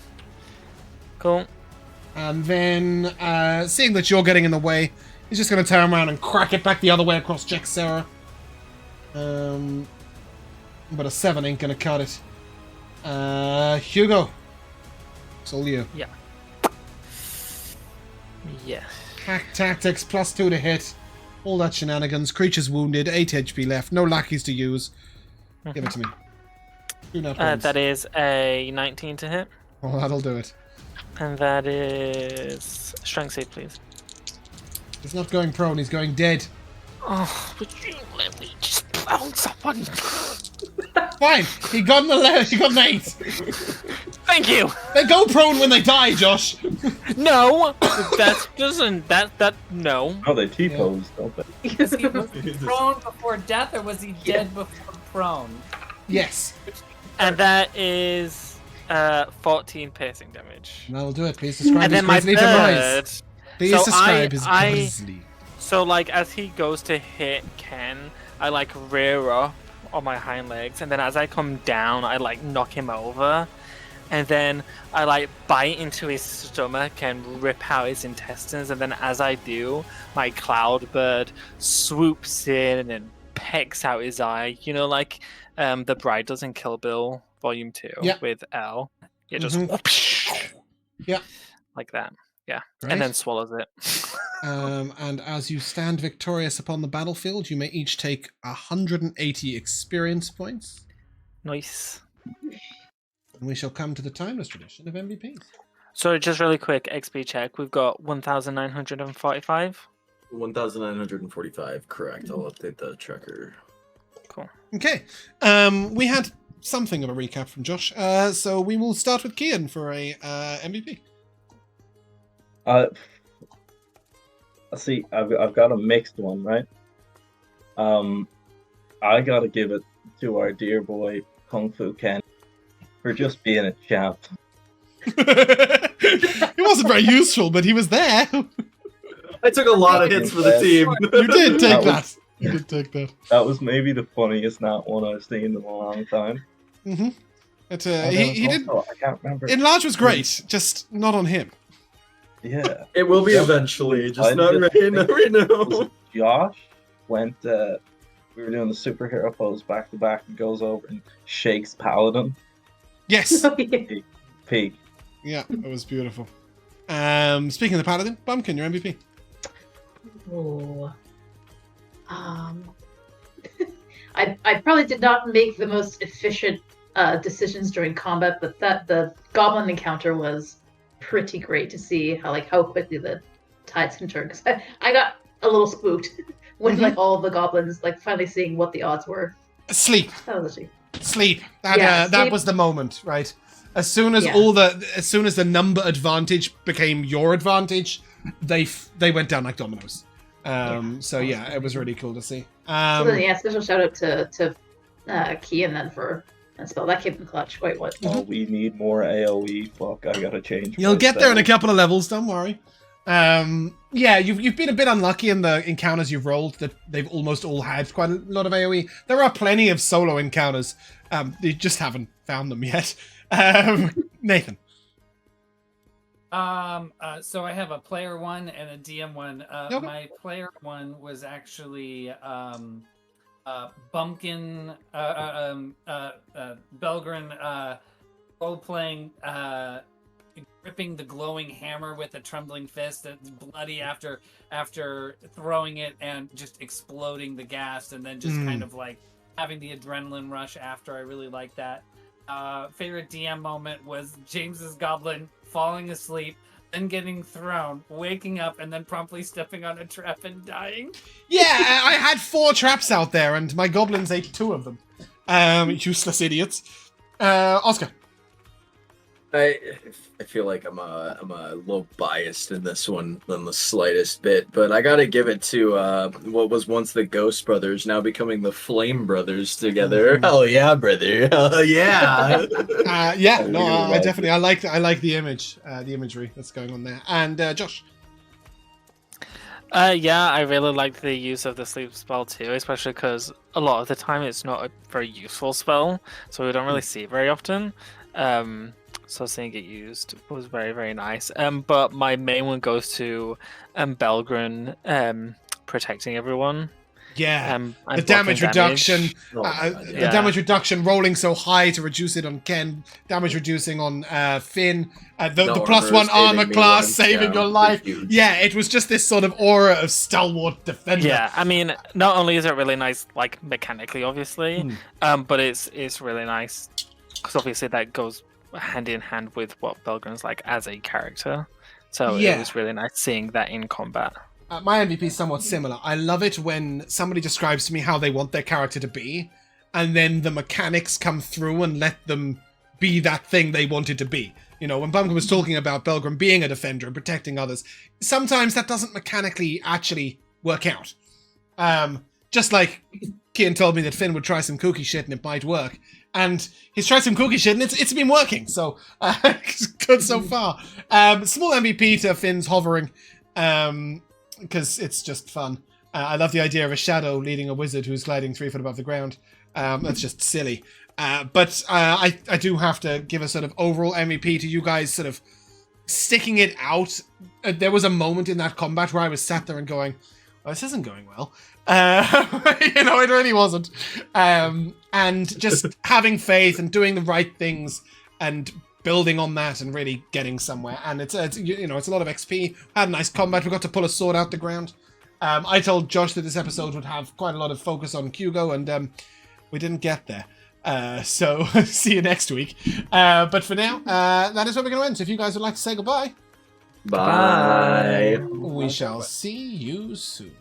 Cool. And then, seeing that you're getting in the way, he's just going to turn around and crack it back the other way across Jack Sarah. But a 7 ain't going to cut it. Hugo. It's all you. Yeah. Hack tactics, +2 to hit. All that shenanigans. Creature's wounded, 8 HP left. No lackeys to use. Give it to me. Do not That is a 19 to hit. Oh, that'll do it. And that is strength save, please. He's not going prone, he's going dead. Oh, would you let me just pound someone? Fine, he got an 11, he got an 8. Thank you. They go prone when they die, Josh. No, that doesn't. That no. Oh, they T-pose, don't they? Was he prone before death, or was he dead before prone? Yes. And that is 14 piercing damage. That'll do it. Please describe And his then my grisly demise. bird. Please So describe his I- grisly. So like as he goes to hit Ken, I like rear up on my hind legs, and then as I come down, I like knock him over, and then I like bite into his stomach and rip out his intestines, and then as I do, my cloud bird swoops in and pecks out his eye. You know, like the bride does in Kill Bill Volume 2 Yeah. with L. It just Yeah. like that. Yeah, Great. and then swallows it. And as you stand victorious upon the battlefield, you may each take 180 experience points. Nice. And we shall come to the timeless tradition of MVPs. So just really quick XP check. We've got 1,945. 1,945, correct. I'll update the tracker. Cool. Okay. We had something of a recap from Josh. So we will start with Kian for a MVP. See, I've got a mixed one, right? I gotta give it to our dear boy Kung Fu Ken for just being a champ. He wasn't very useful, but he was there. I took a lot of hits for the team. You did take That that. was- You did take that. That was maybe the funniest nat one I've seen in a long time. Mm-hmm. But, And he there did. was also- I can't remember. Enlarge was great, just not on him. Yeah. It will be Yep. eventually, I just not just right think- now. Was it Josh went, we were doing the superhero pose back to back and goes over and shakes Paladin. Yes. Peak. Yeah, that was beautiful. Speaking of the Paladin, Bumpkin, your MVP. Oh. I probably did not make the most efficient decisions during combat, but the goblin encounter was pretty great to see how quickly the tides can turn. Because I got a little spooked when like all of the goblins finally seeing what the odds were. Sleep. That was actually Sleep. That Yeah, that sleep. was the moment, right? As soon as Yeah. as soon as the number advantage became your advantage, they went down like dominoes. So yeah, it was really cool to see. So then, yeah, special shout out to Kian then for that spell. That came in clutch. Wait, what? Oh, we need more AoE. Fuck, I gotta change. You'll my get there in a spell. couple of levels, don't worry. Yeah, you've been a bit unlucky in the encounters you've rolled that they've almost all had quite a lot of AoE. There are plenty of solo encounters. You just haven't found them yet. Nathan. So I have a player one and a DM one. Okay. My player one was actually Bumpkin, Belgrin, role playing, gripping the glowing hammer with a trembling fist that's bloody after throwing it and just exploding the gas, and then just kind of like having the adrenaline rush after. I really like that. Favorite DM moment was James's goblin falling asleep, then getting thrown, waking up, and then promptly stepping on a trap and dying. Yeah, I had 4 traps out there, and my goblins ate 2 of them. Useless idiots. Oscar. I feel like I'm a little biased in this one than the slightest bit, but I gotta give it to what was once the Ghost Brothers, now becoming the Flame Brothers together. Hell yeah, brother! Hell yeah! Yeah, no, I definitely I like the image, the imagery that's going on there. And Josh. Yeah, I really like the use of the sleep spell too, especially because a lot of the time it's not a very useful spell, so we don't really see it very often. So seeing it used was very, very nice. But my main one goes to Belgrin protecting everyone. Yeah, and the damage reduction, damage. the damage reduction rolling so high to reduce it on Ken, damage reducing on Finn, the +1 armor class saving your life. Yeah, it was just this sort of aura of stalwart defender. Yeah, I mean, not only is it really nice, like mechanically, obviously, but it's really nice because obviously that goes hand in hand with what Belgrin's like as a character. So Yeah. it was really nice seeing that in combat. My MVP is somewhat similar. I love it when somebody describes to me how they want their character to be, and then the mechanics come through and let them be that thing they wanted to be. You know, when Bumpkin was talking about Belgrin being a defender and protecting others, sometimes that doesn't mechanically actually work out. Just like Kian told me that Finn would try some kooky shit and it might work. And he's tried some kooky shit and it's been working. So, it's good so far. Small MVP to Finn's hovering. Because it's just fun. I love the idea of a shadow leading a wizard who's gliding 3 foot above the ground. That's just silly. But I do have to give a sort of overall MVP to you guys sort of sticking it out. There was a moment in that combat where I was sat there and going, well, this isn't going well. You know, it really wasn't. And just having faith and doing the right things and building on that and really getting somewhere. And it's you know, it's a lot of XP. Had a nice combat. We got to pull a sword out the ground. I told Josh that this episode would have quite a lot of focus on Hugo, and we didn't get there. So see you next week. But for now, that is where we're going to end. So if you guys would like to say goodbye, Bye. we shall see you soon.